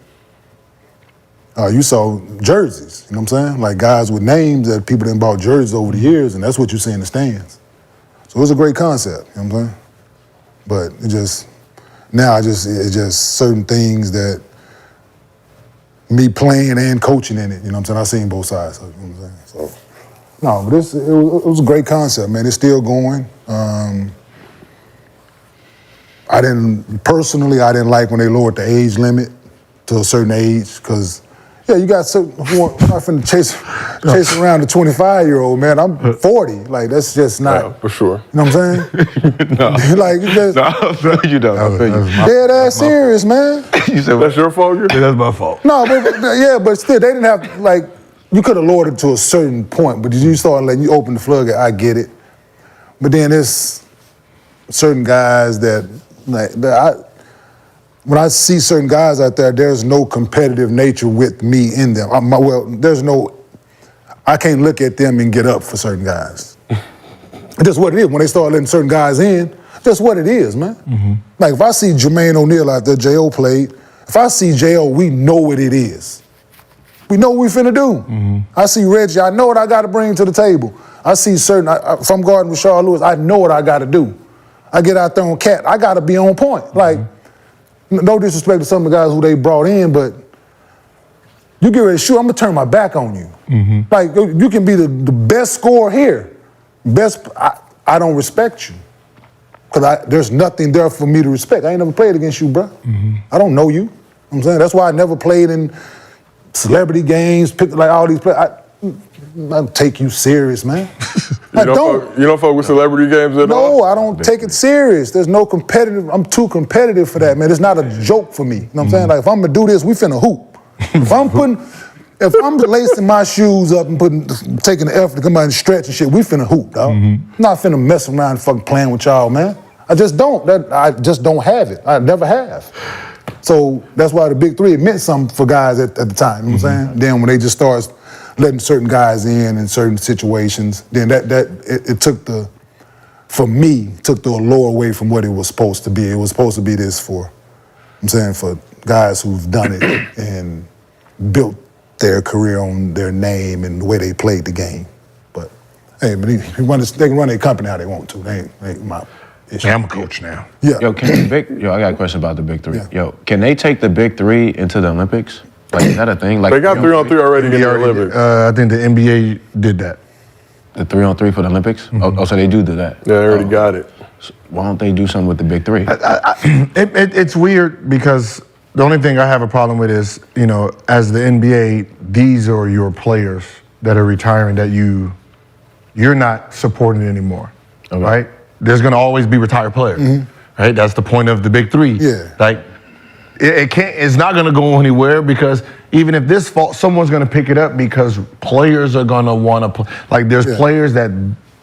you saw jerseys, you know what I'm saying? Like guys with names that people done bought jerseys over the years, and that's what you see in the stands. So it was a great concept, you know what I'm saying? But it's just certain things that me playing and coaching in it, you know what I'm saying? I've seen both sides of it, you know what I'm saying? So, no, but it was a great concept, man. It's still going. I didn't like when they lowered the age limit to a certain age, because you got certain who are not finna chase around the 25-year-old, man. I'm 40. Like, that's just not. Yeah, for sure. You know what I'm saying? No. Like, No, you don't. I feel you. Yeah, that's serious, man. You said That's your fault? Yeah, that's my fault. No, but still, they didn't have, like, you could have lowered it to a certain point, but you start letting you open the floodgate, I get it. But then there's certain guys that when I see certain guys out there, there's no competitive nature with me in them. I can't look at them and get up for certain guys. That's what it is. When they start letting certain guys in, that's what it is, man. Mm-hmm. Like if I see Jermaine O'Neal out there, J.O. played, if I see J.O., we know what it is. We know what we finna do. Mm-hmm. I see Reggie, I know what I gotta bring to the table. I see certain, if I'm guarding with Charles Lewis, I know what I gotta do. I get out there on Cat, I gotta be on point. Mm-hmm. Like, no disrespect to some of the guys who they brought in, but you get ready to shoot, I'm gonna turn my back on you. Mm-hmm. Like, you can be the best scorer here. I don't respect you. Because there's nothing there for me to respect. I ain't never played against you, bro. Mm-hmm. I don't know you. You know what I'm saying? That's why I never played in celebrity games, like all these players. I don't take you serious, man. You don't fuck with celebrity games at all? No, I don't take it serious. There's no competitive. I'm too competitive for that, man. It's not a joke for me. You know what I'm saying? Like, if I'm gonna do this, we finna hoop. If I'm lacing my shoes up and taking the effort to come out and stretch and shit, we finna hoop, dog. Mm-hmm. I'm not finna mess around and fucking playing with y'all, man. I just don't. I just don't have it. I never have. So that's why the big three, it meant something for guys at the time, you know what I'm saying? Then when they just start letting certain guys in certain situations, then it took the allure away from what it was supposed to be. It was supposed to be this for guys who've done it and built their career on their name and the way they played the game. But hey, they can run their company how they want to. They ain't my issue. I'm a coach now. Yeah. Yo, I got a question about the big three. Yeah. Yo, can they take the big three into the Olympics? Like, is that a thing? Like, They got 3-on-3 already in the Olympics. I think the NBA did that. The 3-on-3 for the Olympics? Mm-hmm. Oh, so they do that? Yeah, they already got it. So why don't they do something with the big three? It's weird because the only thing I have a problem with is, as the NBA, these are your players that are retiring that you're not supporting anymore, okay. Right? There's gonna always be retired players, right? That's the point of the big three. Yeah. Like, it's not gonna go anywhere because even if this falls, someone's gonna pick it up because players are gonna wanna play. Like, there's players that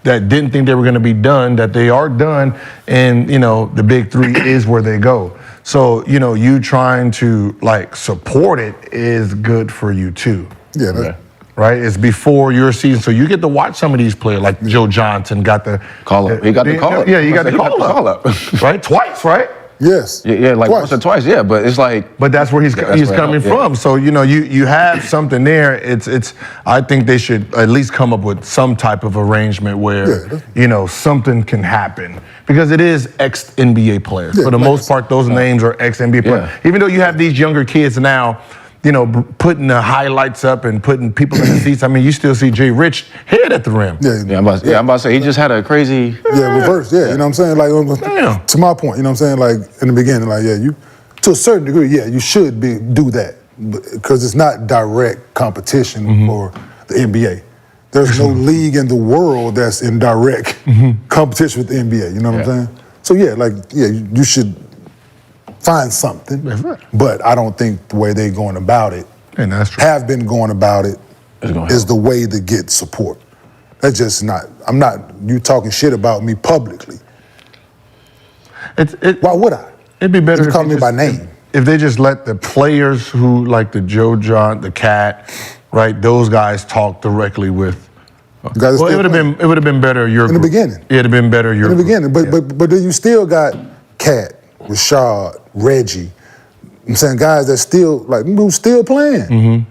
didn't think they were gonna be done, that they are done, and the big three is where they go. So, you trying to support it is good for you too. Yeah. Right? It's before your season. So you get to watch some of these players, like Joe Johnson got the call up. He got the call up. Yeah, he got the call up. Right? Twice, right? Yes. Yeah, like Twice. once or twice, yeah, but it's like... But that's where he's where coming from. So, you know, you have something there. It's. I think they should at least come up with some type of arrangement where, you know, something can happen. Because it is ex-NBA players. For the most part, those names are ex-NBA players. Even though you have these younger kids now, you know, putting the highlights up and putting people in the seats. I mean, you still see Jay Rich head at the rim. I'm about to say, he just had a crazy... reverse, you know what I'm saying? Like, to my point, you know what I'm saying? Like, in the beginning, like, you, to a certain degree, you should do that. Because it's not direct competition for the NBA. There's no league in the world that's in direct competition with the NBA, you know what I'm saying? So, you should find something, but I don't think the way they're going about it, and that's true. Have been going about it, is the way to get support. That's just not, you talking shit about me publicly. Why would I? It'd be better if you call me by name. If they just let the players who, like the Joe John, the Cat, right, those guys talk directly with. Well, it would have been better in the beginning. It'd have been better in the beginning, but then you still got Cat, Rashad, Reggie. I'm saying guys that still who's still playing.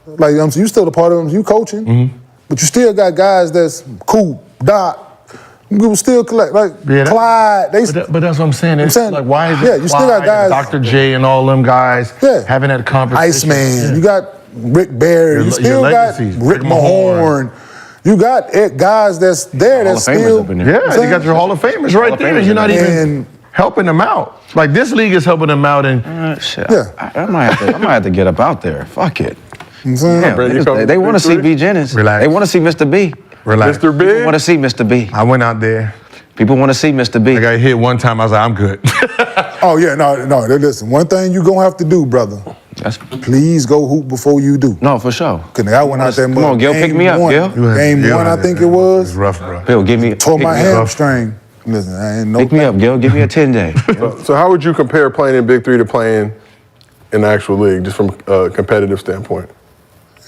Like you still a part of them. You coaching, but you still got guys that's cool. Doc, you still collect Clyde. But that's what I'm saying. Like why is you still got guys. Dr.J and all them guys having that conversation. Iceman. You got Rick Barry. You still got Rick Mahorn. You got guys that's there that's still. You got your Hall of Famers right there. You're not even helping them out. Like this league is helping them out, and I might have to get up out there. Fuck it. Damn, they want to see B. Jennings. Relax. They want to see Mr. B. Relax. Mr. B? People want to see Mr. B. I went out there. People want to see Mr. B. I got hit one time. I was like, I'm good. Oh yeah, no. Listen, one thing you gonna have to do, brother. Please go hoop before you do. No, for sure. Cause I went out there. Come on, Gil, pick me up, Gil. Game one, I think it was. It's rough, bro. Bill, give me. Tore my hamstring. Listen, I ain't no. Pick me up, Gil. Give me a 10-day. So how would you compare playing in Big Three to playing in the actual league, just from a competitive standpoint?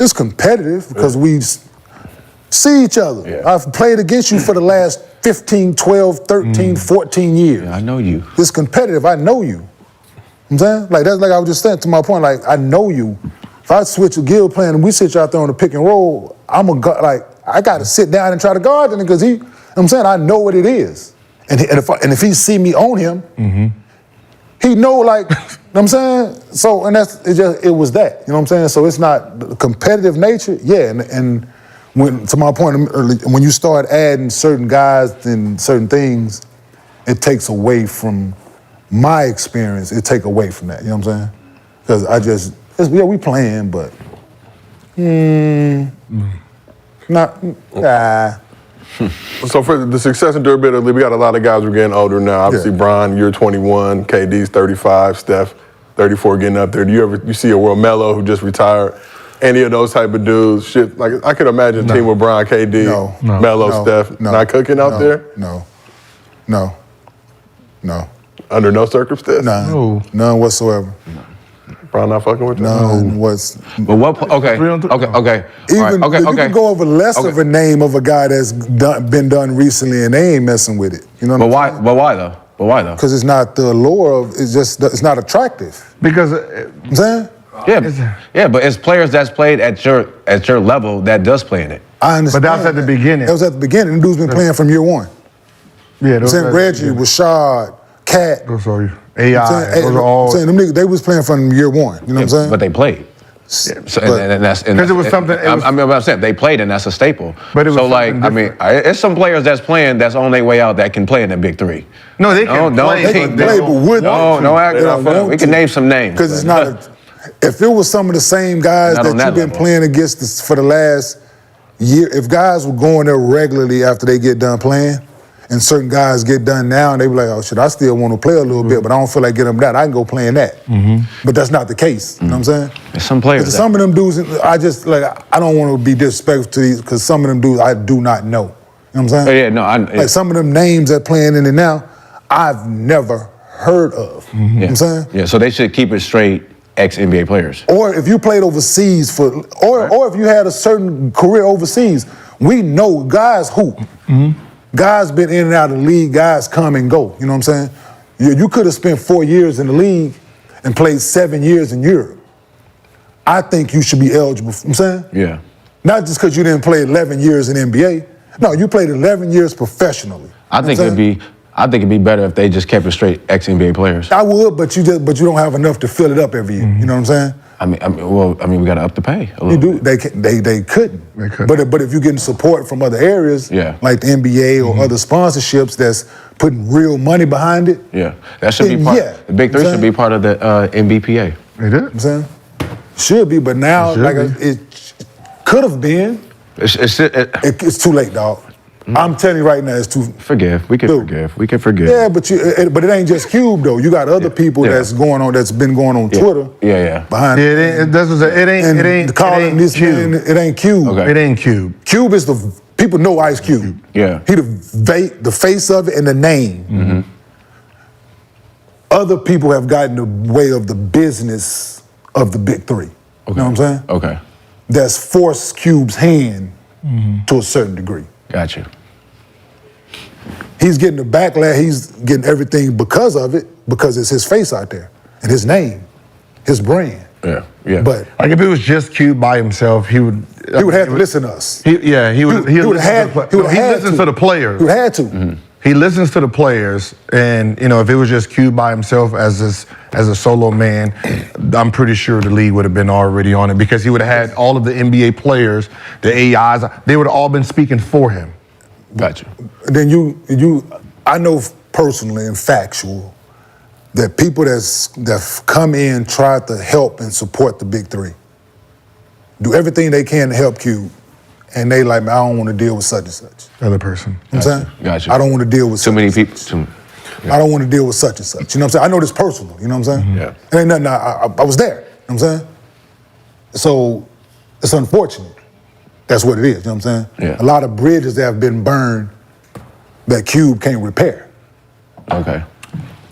It's competitive because we see each other. Yeah. I've played against you for the last 15, 12, 13, 14 years. Yeah, I know you. It's competitive. I know you. You know what I'm saying? Like, that's like I was just saying to my point, like, I know you. If I switch with Gil playing and we sit you out there on the pick and roll, I got to sit down and try to guard him because you know what I'm saying? I know what it is. And if he see me on him, he know, like, you know what I'm saying? So, and it was that, you know what I'm saying? So it's not the competitive nature, and when, to my point earlier, when you start adding certain guys and certain things, it takes away from my experience, it take away from that, you know what I'm saying? Because we playing, but, So for the success and durability, we got a lot of guys who are getting older now. Obviously, Bron, you're 21, KD's 35, Steph, 34, getting up there. Do you see a World Melo who just retired? Any of those type of dudes? Shit, like I could imagine a team with Bron, KD, Melo, Steph, not cooking out there? No. Under no circumstance? None whatsoever. Bron not fucking with you? None whatsoever. But what? Okay. Even you can go over less of a name of a guy that's been done recently, and they ain't messing with it. You know? But why though? Because it's not the allure of. It's not attractive. Because you know what I'm saying. Yeah, but it's players that's played at your level that does play in it. I understand. But that was at the beginning. That was at the beginning. Them dudes been playing from year one. Yeah, those saying Reggie, Rashad, Cat. Those are AI. Those are all. Saying them niggas, they was playing from year one. You know what I'm saying? But they played. So, and that's because it was something. I'm saying they played, and that's a staple. But it was so like, I mean, it's some players that's playing that's on their way out that can play in the Big Three. No, they can play. They can play, but would we can name some names. Because it's not. If it was some of the same guys that you've been playing against for the last year, if guys were going there regularly after they get done playing, and certain guys get done now, and they be like, oh shit, I still want to play a little bit, but I don't feel like getting them down. I can go play in that. But that's not the case. You know what I'm saying? There's some players. Some of them dudes, I don't want to be disrespectful to these, because some of them dudes I do not know. You know what I'm saying? Like some of them names that playing in it now, I've never heard of. You know what I'm saying? Yeah, so they should keep it straight. Ex-NBA players. Or if you played overseas or if you had a certain career overseas, we know guys hoop. Guys been in and out of the league, guys come and go. You know what I'm saying? You could have spent 4 years in the league and played 7 years in Europe. I think you should be eligible. I'm saying? Yeah. Not just because you didn't play 11 years in NBA. No, you played 11 years professionally. I think it'd be better if they just kept it straight ex-NBA players. I would, but you don't have enough to fill it up every year. You know what I'm saying? I mean, we got to up the pay a little. You do. They couldn't. They couldn't. But if you're getting support from other areas, Yeah. like the NBA or other sponsorships that's putting real money behind it, Yeah, that should be then part. yeah. The Big Three should be part of the MBPA. They did. I'm saying should be, but now Should like be. it could have been. It's too late, dog. I'm telling you right now, it's too. Forgive. We can Dude. forgive. We can forgive. Yeah, but it ain't just Cube though. You got other people Yeah. that's been going on Twitter. Yeah. Behind Yeah, it ain't Cube. It ain't Cube. Okay. It ain't Cube. Cube is people know Ice Cube. Yeah. He the face of it and the name. Other people have gotten in the way of the business of the Big Three. You know what I'm saying? Okay. That's forced Cube's hand to a certain degree. Got you. He's getting the backlash. He's getting everything because of it, because it's his face out there and his name, his brand. Yeah. But Like if it was just Cube by himself, he would have to listen to us. He would had to. listen to the players. He would have to. He listens to the players, and if it was just Cube by himself as a solo man, I'm pretty sure the league would have been already on it because he would have had all of the NBA players, the AIs, they would have all been speaking for him. Got you. Then I know personally and factual that people that come in try to help and support the Big Three, do everything they can to help Cube, and they like, man, I don't want to deal with such and such. Other person. You know what I'm saying? Gotcha. I don't want to deal with Too many people. I don't want to deal with such and such. You know what I'm saying? I know this personally. You know what I'm saying? Yeah. It ain't nothing. I was there. You know what I'm saying? So it's unfortunate. That's what it is. You know what I'm saying? Yeah. A lot of bridges that have been burned that Cube can't repair, Okay.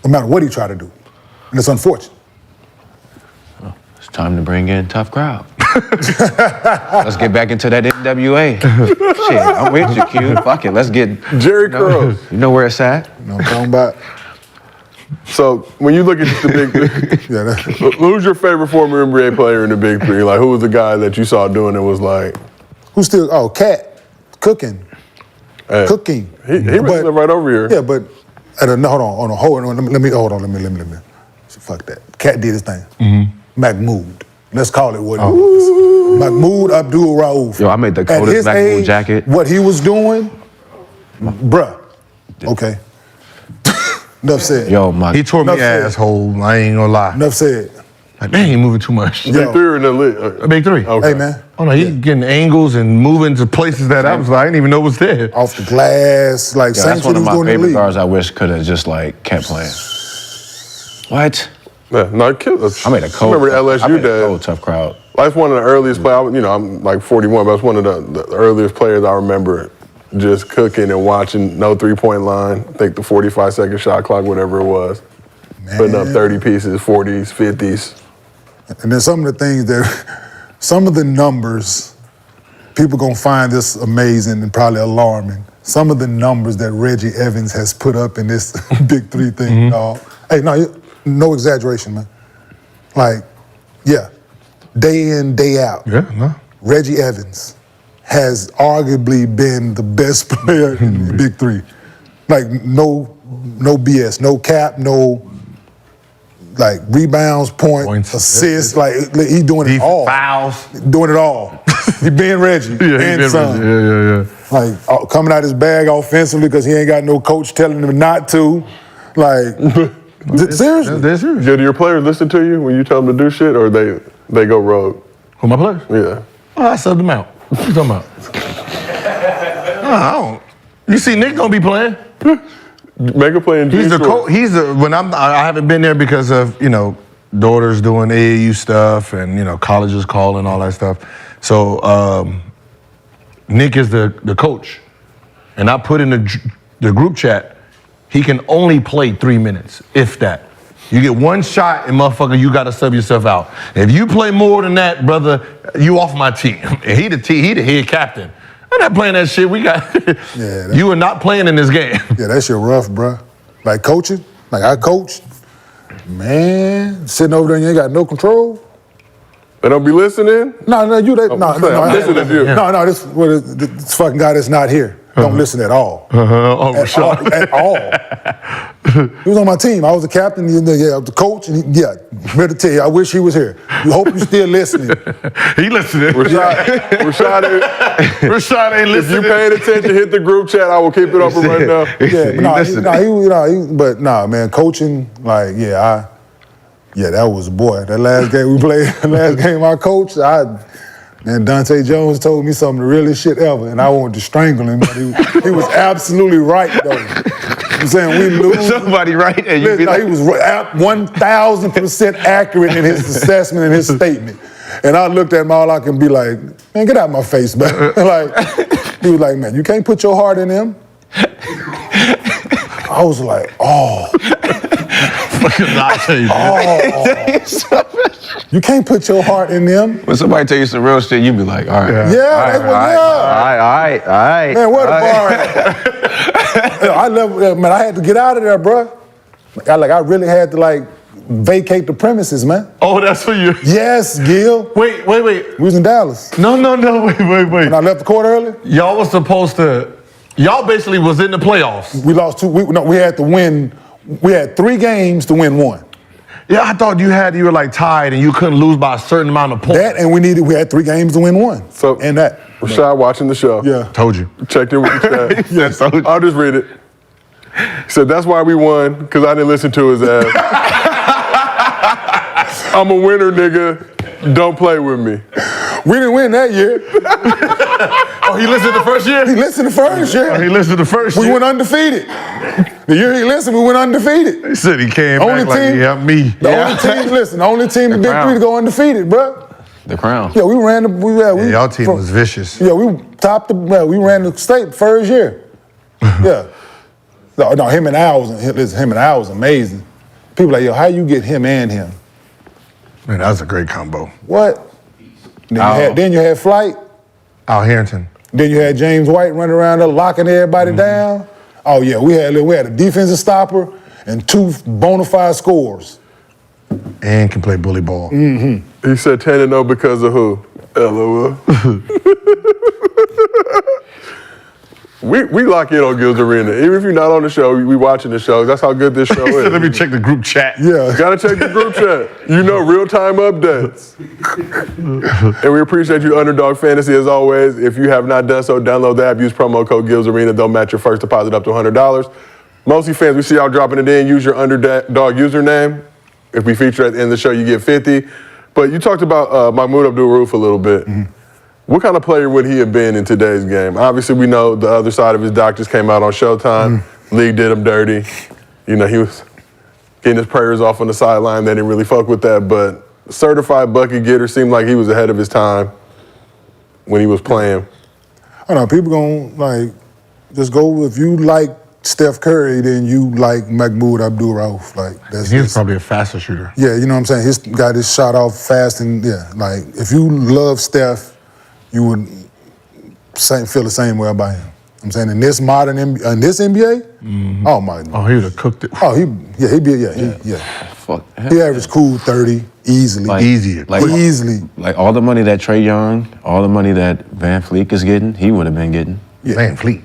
no matter what he tried to do, and it's unfortunate. It's time to bring in Tough Crowd. Let's get back into that NWA. Shit, I'm with you, Q. Fuck it. Let's get Jerry Curls. You know where it's at? You know what I'm talking about? So when you look at the Big Three, Yeah. who's your favorite former NBA player in the Big Three? Like, who was the guy that you saw doing it was like, Who's still? Oh, Cat, cooking. hey, Cooking. He was right over here. Yeah, but hold on. Let me. Fuck that. Cat did his thing. Mahmoud. Let's call it what it was. Mahmoud Abdul-Rauf. Yo, I made the At coldest his Mahmoud age, jacket. What he was doing, bruh. Okay. Enough said. Yo, my. He tore me Enough said. asshole. I ain't gonna lie. Enough said. Like, man, he moving too much. Yo. Big Three or in the league? Big Three. Okay. Hey, man. Oh no, he getting angles and moving to places that I was like, I didn't even know was there. Off the glass, like Yo, same that's shit one he of was my doing in the favorite league. guards I wish could have just like kept playing. What? Yeah, no, I made a cold. Remember the I LSU made a days? cold Tough Crowd. That's one of the earliest players. I'm like 41, but that's one of the earliest players I remember just cooking and watching. No 3-point line. I think the 45-second shot clock, whatever it was. Putting up 30 pieces, 40s, 50s. And then some of the things some of the numbers, people gonna find this amazing and probably alarming. Some of the numbers that Reggie Evans has put up in this Big Three thing, dog. Hey, no exaggeration, man. Like, yeah, day in, day out. Yeah, no. Reggie Evans has arguably been the best player in the Big Three. Like, no BS, no cap, no like rebounds, points, assists. Like he doing it all. Fouls. Doing it all. He being Reggie and son. Yeah. Like coming out his bag offensively because he ain't got no coach telling him not to. Like seriously. That's serious. Do your players listen to you when you tell them to do shit, or they go rogue? Who, my players? Yeah. Oh, I subbed them out. What you talking about? I don't. You see Nick gonna be playing. Make a play in He's the coach. I haven't been there because of, daughters doing AAU stuff and, colleges calling, all that stuff. So Nick is the coach. And I put in the group chat, he can only play 3 minutes, if that. You get one shot and motherfucker, you gotta sub yourself out. If you play more than that, brother, you off my team. And he the head captain. I'm not playing that shit. We got you are not playing in this game. Yeah, that shit rough, bruh. Like coaching, Like I coached, man, sitting over there and you ain't got no control. They don't be listening? No, you. I'm listening to you. No, this fucking guy that's not here. Don't listen at all. At all. He was on my team. I was the captain, I was the coach, and better tell you, I wish he was here. You hope you're still listening. He listening. Rashad ain't listening. If you paying attention, hit the group chat. I will keep it open right now. Man, coaching, that was that last game we played, the last game I coached, and Dante Jones told me some of the realest shit ever, and I wanted to strangle him, but he was absolutely right, though. I'm saying we lose. Somebody right, and you he was 1,000% accurate in his assessment and his statement. And I looked at him, all I can be like, man, get out of my face, man. He was like, man, you can't put your heart in him. I was like, oh. You can't put your heart in them. When somebody tell you some real shit, you be like, all right. Yeah, all right. Man, where the bar at? I had to get out of there, bro. I really had to vacate the premises, man. Oh, that's for you. Yes, Gil. Wait. We was in Dallas. No, wait. When I left the court early? Y'all was supposed to, y'all basically was in the playoffs. We lost two, we had to win. We had 3 games to win 1. Yeah, I thought you were tied and you couldn't lose by a certain amount of points. That and we had 3 games to win 1. So and that. Rashad watching the show. Yeah. Told you. Checked in with the chat. Yes, told you. I'll just read it. He said, that's why we won, because I didn't listen to his ass. I'm a winner, nigga. Don't play with me. We didn't win that year. Oh, he listened the first year? He listened the first year. Oh, he listened the first year? We went undefeated. The year he listened, we went undefeated. He said he came back me. The only team in Big 3 to go undefeated, bro. The crown. Yeah, we ran the. Y'all team was vicious. Yeah, we ran the state first year. Yeah. No, him and Al was amazing. People like, yo, how you get him and him? Man, that was a great combo. What? Then you had Flight. Al Harrington. Then you had James White running around there locking everybody down. Oh yeah, we had a defensive stopper and 2 bona fide scorers. And can play bully ball. Mm-hmm. He said 10-0 because of who? LOL. We lock in on Gil's Arena. Even if you're not on the show, we watching the show. That's how good this show is. Let me check the group chat. Yeah. Gotta check the group chat. You know, real-time updates. And we appreciate you, Underdog Fantasy, as always. If you have not done so, download the app, use promo code Gil's Arena. They'll match your first deposit up to $100. Mostly fans, we see y'all dropping it in. Use your Underdog username. If we feature at the end of the show, you get 50. But you talked about Mahmoud Abdul-Rauf a little bit. Mm-hmm. What kind of player would he have been in today's game? Obviously, we know the other side of his doctors came out on Showtime. League did him dirty. You know, he was getting his prayers off on the sideline. They didn't really fuck with that. But certified bucket getter seemed like he was ahead of his time when he was playing. I don't know, people gonna just go, if you like Steph Curry, then you like Mahmoud Abdul-Rauf. He was probably a faster shooter. Yeah, you know what I'm saying? He's got his shot off fast and if you love Steph, you would feel the same way about him. I'm saying in this modern in this NBA, oh my God. Oh, he would have cooked it. Oh, he'd be. Fuck. He averaged cool 30 easily. Easily. Like all the money that Trae Young, all the money that Van Fleet is getting, he would have been getting. Yeah. Van Fleet.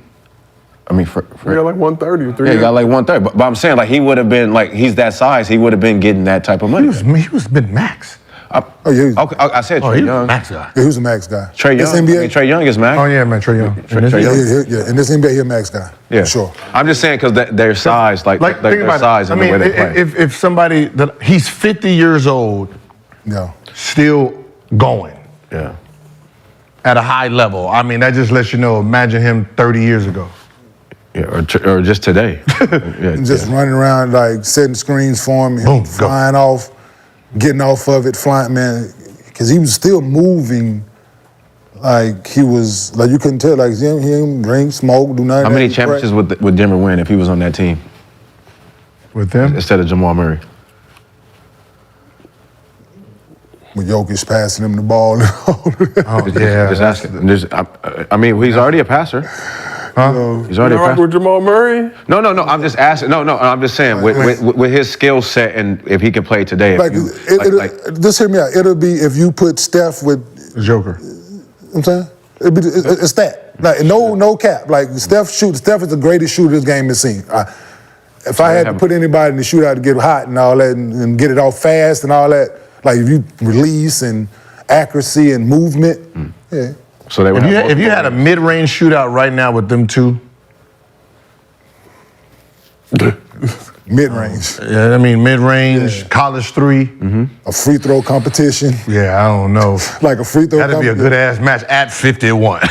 I mean, He got like 130 or 3. Yeah, he got like 130. But I'm saying, he would have been, he's that size, he would have been getting that type of money. He was mid-max. Okay, I said Trae Young. Max guy. Yeah, he was a max guy. Trae Young. NBA, Trae Young is max. Oh yeah, man, Trae Young. Yeah. In this NBA, he's a max guy. Yeah, for sure. I'm just saying because their size, their size and the way they play. If somebody he's 50 years old, still going, at a high level. I mean, that just lets you know. Imagine him 30 years ago. Yeah, or just today. Running around setting screens for him, boom, flying off. Getting off of it, flying, man, because he was still moving he was, you couldn't tell, he didn't drink, smoke, do nothing. How many championships would Denver win if he was on that team? With them? Instead of Jamal Murray. With Jokic passing him the ball and all of that. Oh, yeah. Just asking. I mean, he's already a passer. He's already rock with Jamal Murray? No. I'm just asking. No. I'm just saying with his skill set and if he can play today. Just hear me out. It'll be if you put Steph with Joker. You know what I'm saying? It'll be it's that. Like no cap. Like Steph is the greatest shooter this game has seen. If I had to put anybody in the shootout to get hot and all that and get it off fast and all that, like if you release and accuracy and movement, yeah. So they would if you had a mid-range shootout right now with them two. Mid-range. Yeah, I mean mid-range, college three. A free throw competition. Yeah, I don't know. Like a free throw That'd be a good-ass match at 51.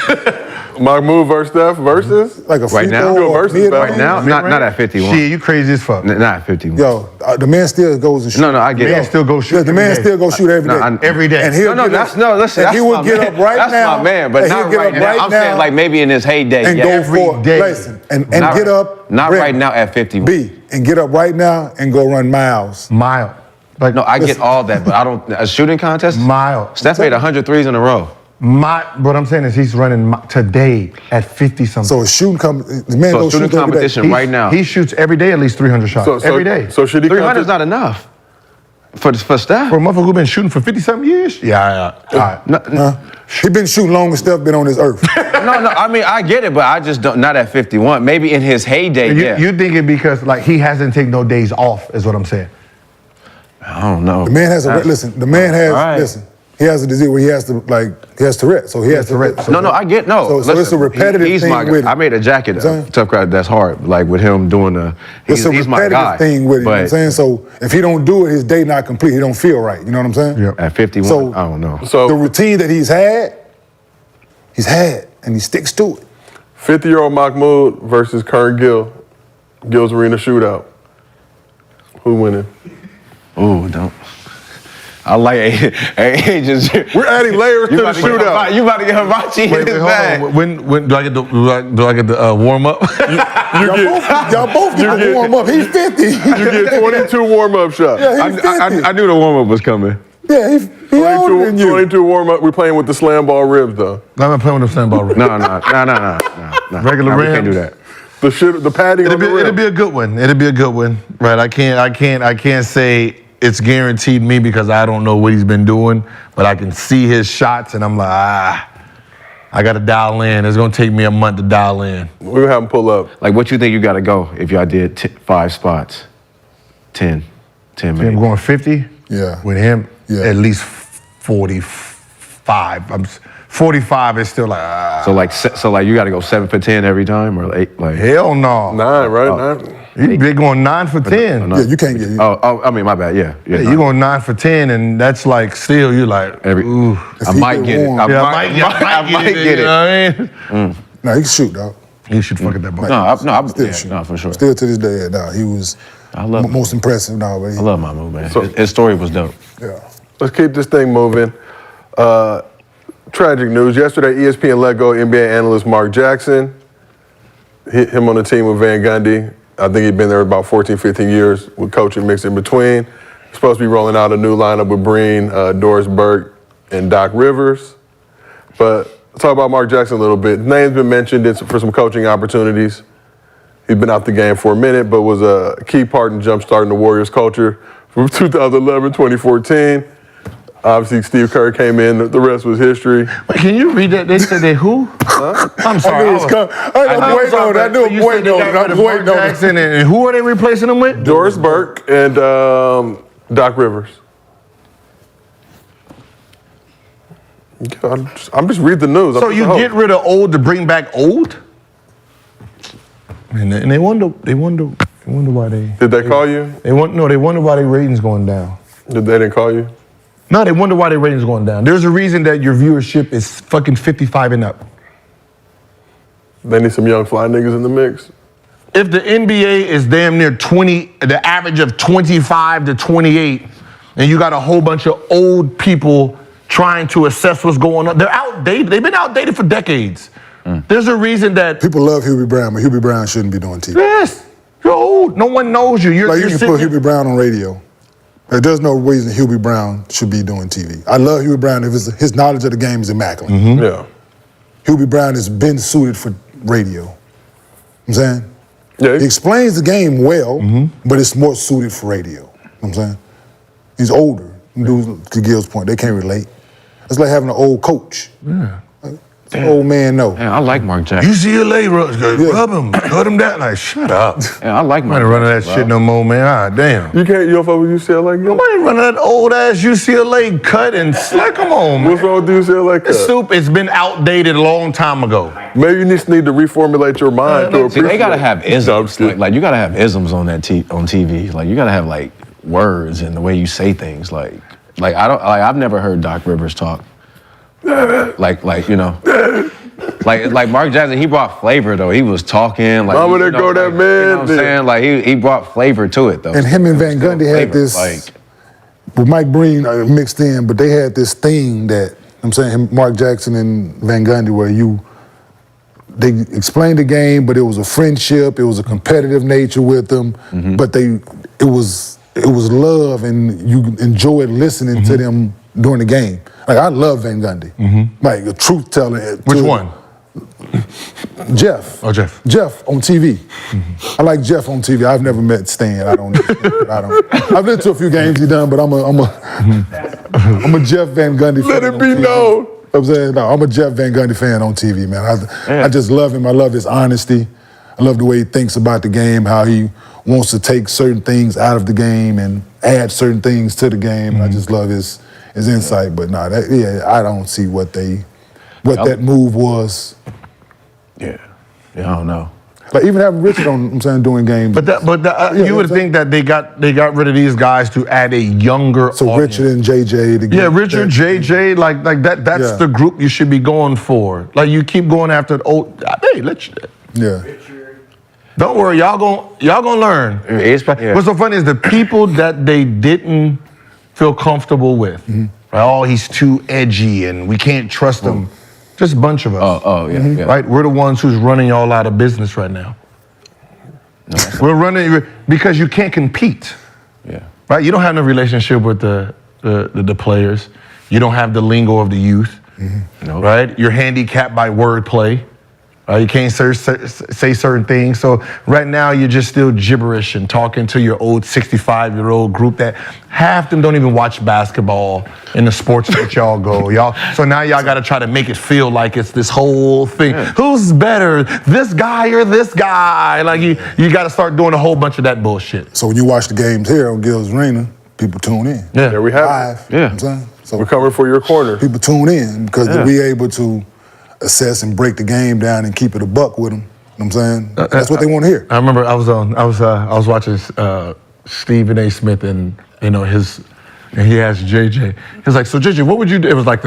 Mahmoud versus Steph versus? Like a free Right now? throw You go or versus mid-range? Right now, not at 51. Shit, you crazy as fuck. Not at 51. Yo, the man still goes and shoot. No, I get Man it. still go shoot. Yeah, the man still go shoot every day. Every day. And he'll Listen, and he that's will my get man. up right that's now. my man, but and not he'll get right up now. right I'm now saying like maybe in his heyday. and yeah. go every for day. Listen, and Not- get up. Not ready. right now at 51. And get up right now and go run miles. Mile. Like, No, I get all that, but I don't. A shooting contest? Mile. Steph made 100 threes in a row. What I'm saying is he's running today at 50-something. So a shooting the man So goes shooting shoot every day. competition right now. He shoots every day at least 300 shots. Every day. So should he 300 is not enough for Steph. For a motherfucker who been shooting for 50-something years? Yeah. All right. He been shooting long as Steph been on this earth. No, I mean I get it, but I just don't. Not at 51. Maybe in his heyday, yeah. You thinking because like he hasn't taken no days off is what I'm saying. I don't know. The man has the man has, All right. he has a disease where he has Tourette. So he has Tourette. So, No, I get no. So it's a repetitive he's thing my guy. with him. I made a jacket, saying? tough crowd. That's hard. Like with him doing the. It's a He's my repetitive guy. thing with him. You know what I'm But saying? So if he don't do it, his day not complete. He don't feel right. You know what I'm saying? Yeah. at 51, So- I don't know. So The routine that he's had, and he sticks to it. 50-year-old Mahmoud versus current Gil's Arena shootout. Who winning? Ooh, don't. I like agents. We're adding layers to the shootout. You about to get hibachi in his bag. When do I get the warm up? Y'all both get to warm up. He's 50. You get 22 warm-up shots. Yeah, he's 50. I knew the warm up was coming. Yeah, he older than you. 22 warm-up. We're playing with the slam ball ribs, though. I'm not playing with the sandball. No. Regular We can't rims. do that. The padding on the rim. It'll be a good one. It'll be a good one. Right. I can't say it's guaranteed me because I don't know what he's been doing, but I can see his shots and I'm like, I got to dial in. It's going to take me a month to dial in. We're going to have him pull up. Like, what you think you got to go if y'all did 5 spots? 10 I'm maybe. going 50. Yeah. With him, Yeah. at least 45. 45 is still like, So like you got to go 7 for 10 every time or 8 like. hell no. 9, right? 9. You're going 9 for 10. no. Yeah, you can't get it. Oh, I mean my bad. Yeah. Yeah, you're going 9 for 10, and that's like still you're like ooh. I he might get get it. warm. I Yeah, might get You it. know what I mean? No, he can shoot, dog. He should fuck at that ball. Still shoot. No, for sure. Still to this day, dog. He was I love him. most impressive now. But I love Mahmoud, man. So- His story was dope. yeah. Let's keep this thing moving. Tragic news. Yesterday, ESPN let go NBA analyst Mark Jackson. Him on the team with Van Gundy. I think he'd been there about 14, 15 years with coaching mixed in between. Supposed to be rolling out a new lineup with Breen, Doris Burke, and Doc Rivers. But let's talk about Mark Jackson a little bit. His name's been mentioned for some coaching opportunities. He's been out the game for a minute, but was a key part in jumpstarting the Warriors culture from 2011, 2014. Obviously, Steve Kerr came in. The rest was history. Wait, can you read that? They said they who? I'm sorry. I was waiting on it. I knew You said they got rid of Mark Jackson, and who are they replacing him with? Doris Burke and Doc Rivers. I'm just reading the news. So you get rid of old to bring back old? And they wonder why they. Did they call you? They wonder why their ratings going down. They didn't call you? No, they wonder why their ratings going down. There's a reason that your viewership is fucking 55 and up. They need some young fly niggas in the mix. If the NBA is damn near 20, the average of 25 to 28, and you got a whole bunch of old people trying to assess what's going on, they're outdated. They've been outdated for decades. There's a reason that People love Hubie Brown, but Hubie Brown shouldn't be doing TV. yes, you're old. No one knows you. Like you can put Hubie Brown on radio. Like, there's no reason Hubie Brown should be doing TV. I love Hubie Brown if his knowledge of the game is immaculate. Yeah. Hubie Brown has been suited for radio. I'm saying? Yeah. He explains the game well, but it's more suited for radio. You know what I'm saying? He's older. Dudes, to Gil's point, they can't relate. It's like having an old coach. Yeah. An old man know. Man, I like Mark Jackson. UCLA, rub him, cut him down. Like, shut up. Yeah, I like I'm Mark not running that Jackson, shit bro. no more, man. Ah, damn. You don't fuck with UCLA? Nobody running that old ass UCLA cut and like, come on, man. What's wrong with UCLA? This soup, it's been outdated a long time ago. Maybe you just need to reformulate your mind to See, appreciate. they gotta have isms. No, I'm Like you gotta have isms on that on TV. Like you gotta have like words and the way you say things. Like I've never heard Doc Rivers talk. Like you know. Like Mark Jackson, he brought flavor though. He was talking like. Mama, there go that like, man. You know what I'm saying? Like he brought flavor to it though. And him and Van Gundy had this, with Mike Breen mixed in, but they had this thing that, I'm saying, Mark Jackson and Van Gundy, where they explained the game, but it was a friendship, it was a competitive nature with them, but it was love, and you enjoyed listening to them during the game. Like, I love Van Gundy. Like, a truth teller. Which one? Jeff. Oh, Jeff. Jeff on TV. I like Jeff on TV. I've never met Stan. I don't. I've been to a few games he done, but I'm a Jeff Van Gundy fan. Let it be on TV. known. I'm saying, no, I'm a Jeff Van Gundy fan on TV, man. I just love him. I love his honesty. I love the way he thinks about the game, how he wants to take certain things out of the game and add certain things to the game. I just love his insight. But I don't see what that move was. Yeah, I don't know. Like even having Richard on, I'm saying, doing games. But you would think that they got rid of these guys to add a younger. So audience. Richard and JJ. Richard, JJ, like that. That's the group you should be going for. Like you keep going after the old. Hey, don't worry, y'all gonna learn. What's so funny is the people that they didn't feel comfortable with. Right? Oh, he's too edgy, and we can't trust him. Just a bunch of us. Yeah. Right? We're the ones who's running y'all out of business right now. We're running because you can't compete. Yeah. Right? You don't have no relationship with the players. You don't have the lingo of the youth. Right? You're handicapped by wordplay. You can't say certain things. So right now you're just still gibberish and talking to your old 65-year-old group that half them don't even watch basketball in the sports that y'all go. So now y'all got to try to make it feel like it's this whole thing. Yeah. Who's better, this guy or this guy? Like you got to start doing a whole bunch of that bullshit. So when you watch the games here on Gil's Arena, people tune in. Yeah, there we have live. it. Yeah, you know what I'm saying? So we're coming for your corner. People tune in because they'll be able to assess and break the game down and keep it a buck with them. You know what I'm saying? That's what they want to hear. I remember I was watching Stephen A. Smith and and he asked JJ. He was like, "So JJ, what would you do?" It was like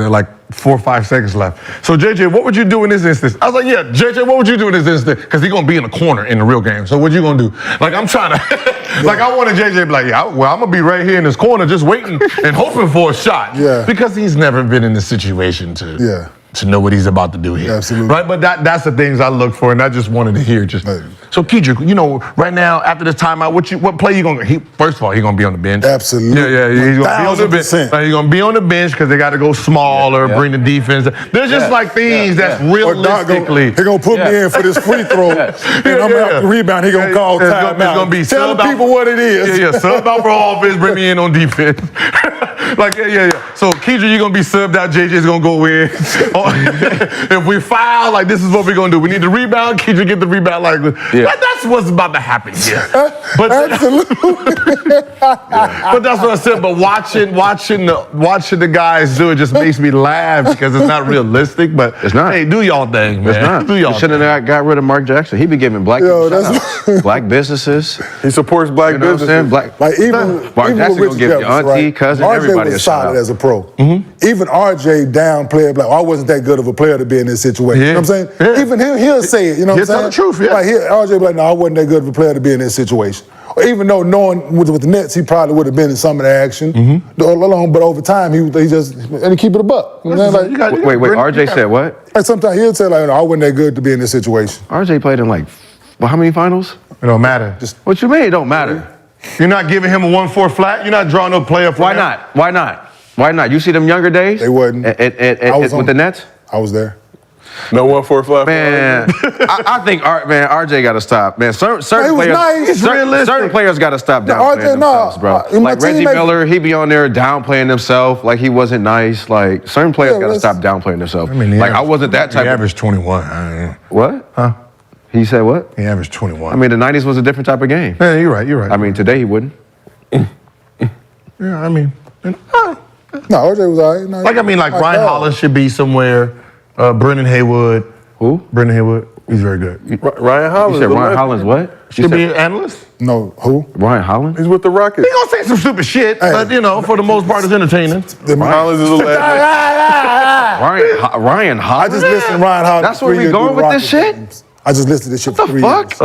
4 or 5 seconds left. "So JJ, what would you do in this instance?" I was like, "Yeah, JJ, what would you do in this instance?" Because he's gonna be in the corner in the real game. So what you gonna do? Like I'm trying to, like I wanted JJ to be like, "Yeah, well I'm gonna be right here in this corner just waiting and hoping for a shot." Yeah. Because he's never been in this situation to know what he's about to do here. Absolutely. Right, but that's the things I look for, and I just wanted to hear So Kedrick, right now after this timeout, what play you gonna? First of all, he's gonna be on the bench. Absolutely. Yeah, he's gonna be on the bench. 1000%. He's gonna be on the bench because they got to go smaller, bring the defense. There's just things that's realistically. They're gonna put me in for this free throw, and I'm gonna have to rebound. He gonna call timeout. It's gonna be tell the people what it is. Yeah, sub out for offense, bring me in on defense. So Kedrick, you're gonna be subbed out. JJ's gonna go in. If we foul, this is what we're gonna do. We need the rebound. Kedrick get the rebound. That's what's about to happen here. But Absolutely. But that's what I said. But watching the guys do it just makes me laugh because it's not realistic. But it's not. Hey, do y'all thing, man. It's not. Do y'all. You shouldn't have got rid of Mark Jackson. He be giving black businesses. He supports black businesses. Mark Even Jackson with gonna give your auntie, cousin, RJ everybody was a shout solid out. as a pro. Even RJ downplayed, I wasn't that good of a player to be in this situation. You know what I'm saying? Yeah. Even he'll say it. You know what I'm saying? He'll tell the truth. Yeah. RJ be like, no, I wasn't that good of a player to be in this situation. Or even though knowing with the Nets, he probably would have been in some of the action. But over time, he just keep it a buck. You know what I'm saying? Wait, RJ said what? Sometimes he'll say I wasn't that good to be in this situation. RJ played in how many finals? It don't matter. What you mean it don't matter? You're not giving him a 1-4 flat. You're not drawing no player for him. Why not? You see them younger days? They wasn't. With the Nets? I was there. No 1-4 flat. Man, I think RJ got to stop. Man, certain He was players, nice. It's certain players got to stop No, downplaying RJ, no. themselves, bro. My Like Reggie teammate- Miller, he be on there downplaying himself, like he wasn't nice. Like certain players got to stop downplaying themselves. Like I wasn't that type. He of... averaged 21. What? Huh? He said what? He averaged 21. I mean, the '90s was a different type of game. Yeah, you're right. I mean, today he wouldn't. Yeah, I mean, No, RJ was all right. No, like Ryan dog. Hollins should be somewhere. Brendan Haywood. Who? Brendan Haywood. He's very good. Ryan Hollins. You said the Ryan legend. Hollins what? Should be an analyst. No, who? Ryan Hollins? He's with the Rockets. He gonna say some stupid shit, but for the most part, it's entertaining. Hollins is a legend. Ryan Hollins? I just listened to Ryan Hollins. That's where we 3 years going through with the this Rockets shit? games. I just listened to this shit What for the 3 fuck? years.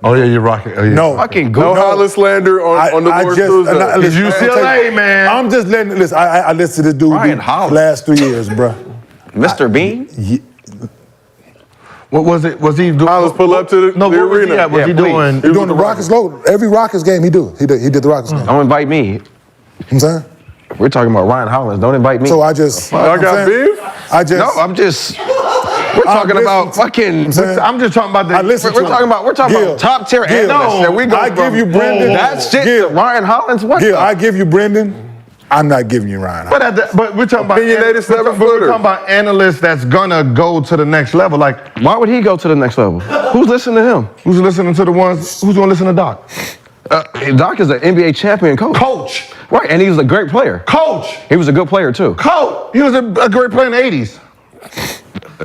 Oh yeah, you're rocking. Oh, yeah. No. Fucking No good. Hollins slander on the Lord's Tuesday. It's UCLA, man. I'm just letting. Listen, I listened to this dude Ryan the Hollins. last 3 years, bro. Mr. Bean? What was it? Was he doing? Hollins pull up to the what was arena. he at? Was Yeah, he please. doing? He doing the Rockets load. Every Rockets game he do. He did the Rockets game. Don't invite me. You know what I'm saying? We're talking about Ryan Hollins. Don't invite me. So I just. Y'all got beef? I just. No, I'm just. We're talking about fucking. I'm just talking about the. I listen We're to talking about. We're talking Gil, about top tier Gil, analysts. that we go I give from you Brendan. That shit Gil, to Ryan Hollins. What? Gil, the- I give you Brendan. I'm not giving you Ryan. But we're talking about Opinionated we're 7-footer. talking about analysts that's gonna go to the next level. Like, Why would he go to the next level? Who's listening to him? who's listening to the ones? Who's gonna listen to Doc? Doc is an NBA champion coach. Coach. Right, and he was a great player. Coach. He was a good player too. Coach. He was a great player in the 80s.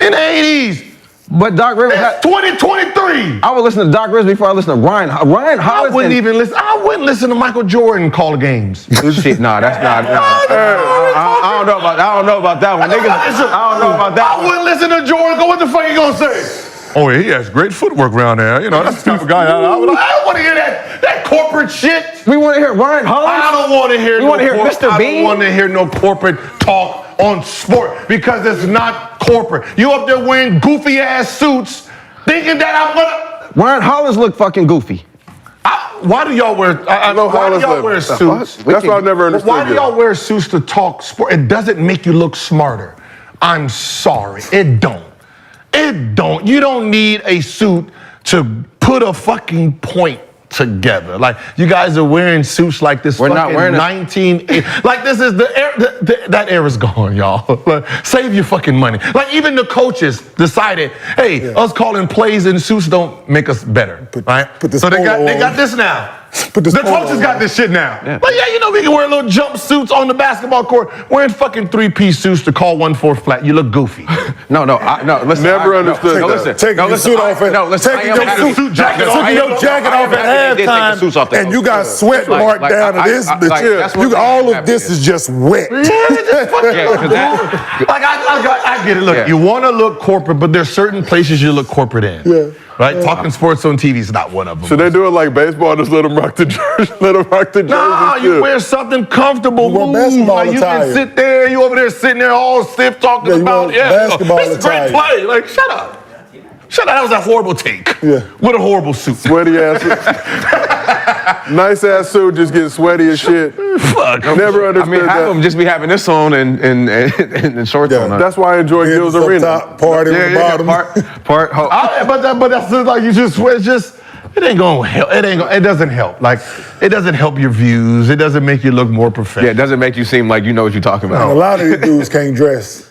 In the 80s. But Doc Rivers had. 2023. I would listen to Doc Rivers before I listen to Ryan. Ryan I Hollins. wouldn't even listen. I wouldn't listen to Michael Jordan call games. Shit, nah, that's not. I don't know about. I don't know about that one. Niggas, I don't know about that I one. wouldn't listen to Jordan. Go, what the fuck you gonna say? Oh, yeah, he has great footwork around there. You know, that's the type of guy. I don't want to hear that corporate shit. We want to hear Ryan Hollins. I don't want to hear. We want to hear Mr. I Bean. don't want to hear no corporate talk on sport because it's not corporate. You up there wearing goofy ass suits, thinking that I'm gonna. Ryan Hollins look fucking goofy. Why do y'all wear? Why do Hollins y'all look- wear the suits? That's what I've never understood. Why do yet. y'all wear suits to talk sport? It doesn't make you look smarter. I'm sorry, it don't. It don't. You don't need a suit to put a fucking point together. Like, you guys are wearing suits like this. We're not fucking wearing a- 1980. Like, this is the era. That era's gone, y'all. Like, save your fucking money. Like, even the coaches decided, hey, us calling plays in suits don't make us better, right? put this so they polo got on. this now. Put this The polo coaches on. got this shit now. Yeah. Like, yeah, we can wear little jumpsuits on the basketball court. Wearing fucking 3-piece suits to call 1-4 flat. You look goofy. No, listen. Never understood No, that. listen. Taking No, your listen. suit off at, No, listen. taking I your am happy. suit jacket off. taking your jacket off at They take the suits off halftime, the and you got coach. sweat Like- marked like, down to I- this. I- the like, chin. that's what You, they all have of this is. is just wet. Yeah, just fucking Yeah, 'cause that- like I get it. Look, Yeah. you want to look corporate, but there's certain places you look corporate in. Yeah. Right? Talking sports on TV is not one of them. Should they do it like baseball? Just let them rock the jersey. Let them rock the jersey. Nah, you too. wear something comfortable. You wear move. basketball Like, you attire. can sit there, you over there sitting there all stiff talking Yeah, you about, wear basketball this is a great attire. play. Like, shut up. Shut up. That was a horrible take. Yeah. What a horrible suit. Sweaty ass suit. Nice ass suit, just getting sweaty as shit. Fuck. Never I understood mean, half of them that. just be having this on and shorts Yeah, on. That's why I enjoy Heads Gil's up Arena. top, party on the bottom. But that's just like you just swear. It's just it ain't gonna help. It doesn't help. Like it doesn't help your views. It doesn't make you look more professional. Yeah, it doesn't make you seem like you know what you're talking And a about. lot of these dudes can't dress.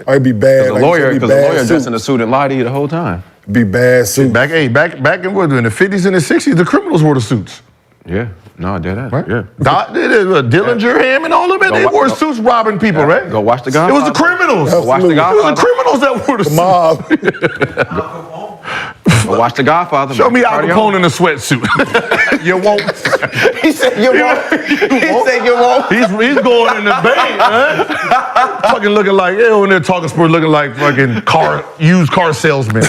Or it'd be bad. The like you lawyer, said, because be the bad lawyer suit. dressed in a suit and lied to you the whole time. Be bad suit. Back in what, in the 50s and the 60s, the criminals wore the suits. Yeah, no, I did that. Right? Yeah. Dillinger, Hammond, all of it. They wore suits robbing people, right? Go watch The It was the Godfather. criminals. Go watch The It was Godfather. the criminals that wore the The suits. mob. Go watch The Godfather. Show me Al Cardio. Capone in a sweatsuit. You won't. He said you won't. He said you won't. He's going in the bank, man. Fucking looking like, on there talking sports, looking like fucking used car salesman.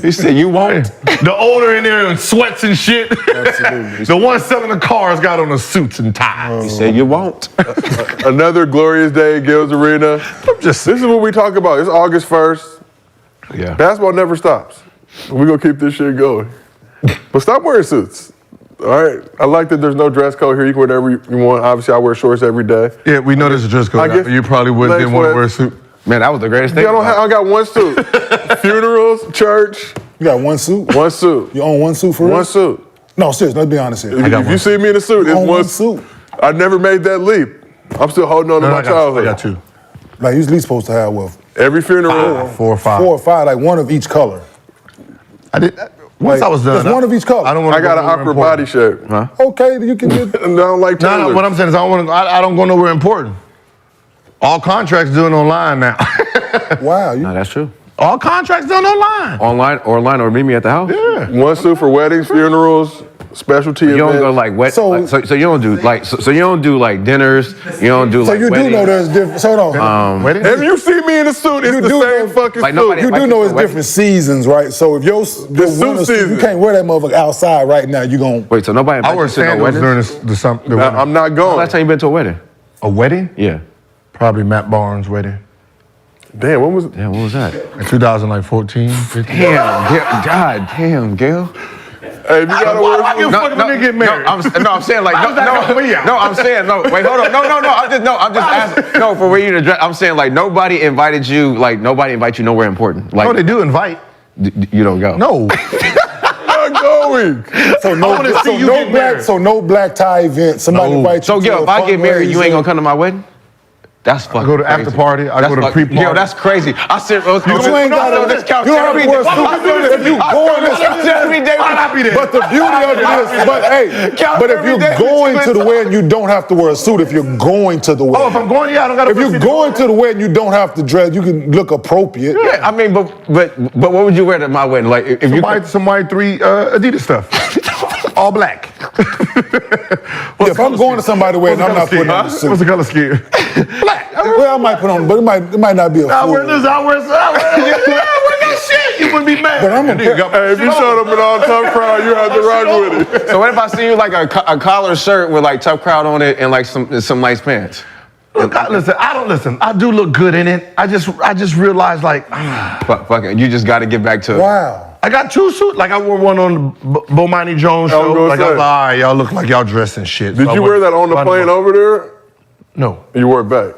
He said you won't. The owner in there in sweats and shit. Absolutely. The one selling the cars got on the suits and ties. He said you won't. Another glorious day at Gil's Arena. This is what we talk about. It's August 1st. Yeah. Basketball never stops. We're going to keep this shit going. But stop wearing suits. All right? I like that there's no dress code here. You can wear whatever you want. Obviously, I wear shorts every day. Yeah, we know there's a dress I code. guess You probably legs didn't want to wet. wear a suit. Man, that was the greatest thing. I got one suit. Funerals, church. You got one suit? One suit. You own one suit for real? One suit. No, seriously, let's be honest here. If you see me in a suit, it's one suit. I never made that leap. I'm still holding on to my childhood. I got 2. Like, you're at least supposed to have what? Every funeral. 4 or 5. 4 or 5, like one of each color. I did. Once I was done. There's one of each color. I don't want. I got an awkward body shape. Huh? Okay, you can get. I don't like Taylor. No, what I'm saying is I don't go nowhere important. All contracts doing online now. Wow. No, that's true. All contracts done online. Online or meet me at the house? Yeah. One suit for weddings, funerals, specialty You events. don't go like So- so you don't do like so you don't do like dinners. You don't do So like you do weddings. know there's different. So hold on. Wedding? If you see me in a suit, it's You the do same know- fucking Like suit. nobody- You do know it's different seasons, right? So if your suit winter suit, you season. can't wear that motherfucker outside right now. You gon' Wait, so nobody I invited wear you to no sandals weddings? during the wedding. I'm not going. Last time you been to a wedding? A wedding? Yeah. Probably Matt Barnes' wedding Damn, what was it? Yeah, what was that? in 2014, 15. Damn, God damn, Gil. Hey, if you gotta wear Why you fucking nigga get married? I'm saying like How's that helping me out? I'm saying no. Wait, hold on. I'm just asking. No, for where you to dress. I'm saying like nobody invited you. Like nobody invite you nowhere important. Like No, they do invite. you don't go. No. not going. So no black tie event. Somebody invite you. So to yo, a if I get married, you ain't fundraiser. gonna come to my wedding? That's fucking go to crazy. after party, I go to pre-party. Yo, that's crazy. I sit. You ain't gotta. this couch You don't have every to wear a day. suit. If you going to every day. Why not be there? But the beauty of it is, but if you're going to the wedding, you don't have to wear a suit. If you're going to the wedding, Oh, if I'm going, I don't got to. if you're going to the wedding, you don't have to dress. You can look appropriate. Yeah, I mean, but what would you wear to my wedding? Like if you some white 3 Adidas stuff, all black. If I'm going to somebody's wedding, I'm not putting on a What's suit. the color scheme? Black. Well, I might put on, but it might not be a I full. wear this. I wear that shit. You wouldn't be mad. But I'm a Hey, if you showed up in all tough crowd, you have to rock with it. So what if I see you like a collar shirt with like Tough Crowd on it and like some nice pants? Look, listen. I do look good in it. I just realized like Fuck it. You just got to get back to. Wow. I got 2 suits. Like I wore one on the Bomani Jones I was show. gonna Like I say. was like, all right, y'all look like y'all dressed in shit. Did So I you went wear that on the Bonnie plane Jones. over there? No. You wore it back.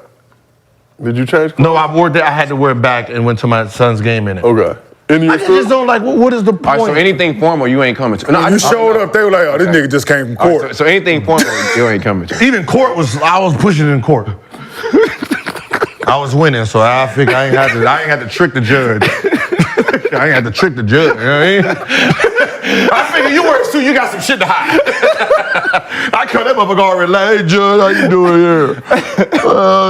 Did you change? No, I wore that. I had to wear it back and went to my son's game in it. Okay. In your I just suit? don't like. What is the All right, point? so anything formal you ain't coming to. No, When you showed up, they were like, "Oh, this nigga just came from All right, court." so anything formal you ain't coming to. Even court I was pushing in court. I was winning, so I figured I ain't had to trick the judge. I ain't had to trick the judge. You know what I mean? I figured you wear a suit, you got some shit to hide. I cut that motherfucker already like, hey, Judge, how you doing here?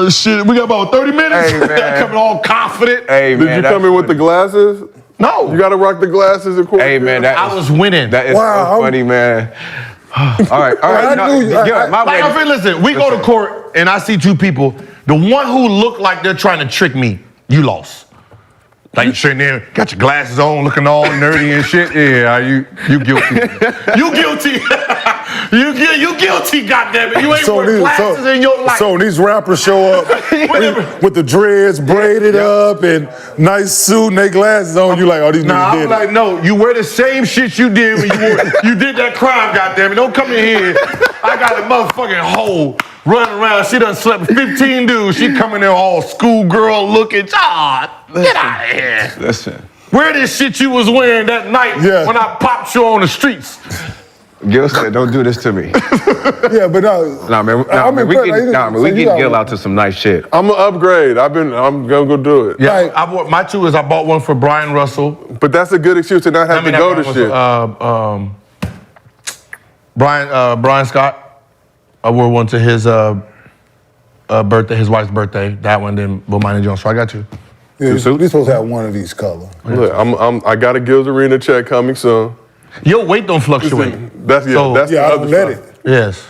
Shit, we got about 30 minutes. Hey, man. Coming all confident. Hey man, Did you that's come in with the funny. glasses? No. You gotta rock the glasses in court. Hey man, I was winning. That is Wow. so funny, man. All right. I No, knew you- yeah, my Like, wedding- listen, we go to court and I see 2 people. The one who looked like they're trying to trick me, you lost. Like you sitting there, got your glasses on, looking all nerdy and shit. Yeah, you guilty. You guilty. you guilty, goddammit. You ain't wear glasses in your life. So these rappers show up with the dreads braided up and nice suit and they glasses on. You like, oh, these Nah, niggas I'm did like, it. no, you wear the same shit you did when you did that crime, goddammit. Don't come in here. I got a motherfucking hoe running around. She done slept with 15 dudes. She coming there all schoolgirl looking. Ah, get out of here. Listen, Wear this shit you was wearing that night Yeah. when I popped you on the streets. Gil said, "Don't do this to me." Yeah, but no. Nah, man. I'm We impressed. can. Nah, man. We So you get got Gil one. out to some nice shit. I'm gonna upgrade. I'm gonna go do it. Yeah, Like- I bought my 2 is I bought one for Brian Russell. But that's a good excuse to not have to not go to Brian shit. Russell, Brian Scott. I wore one to his birthday, his wife's birthday. That one, then Bomani Jones. So I got 2. Yeah, you're suits? supposed to have one of these colors. Look, I got a Gills Arena check coming soon. Your weight don't fluctuate. That's So- that's Yeah, the I other don't let side. it. Yes.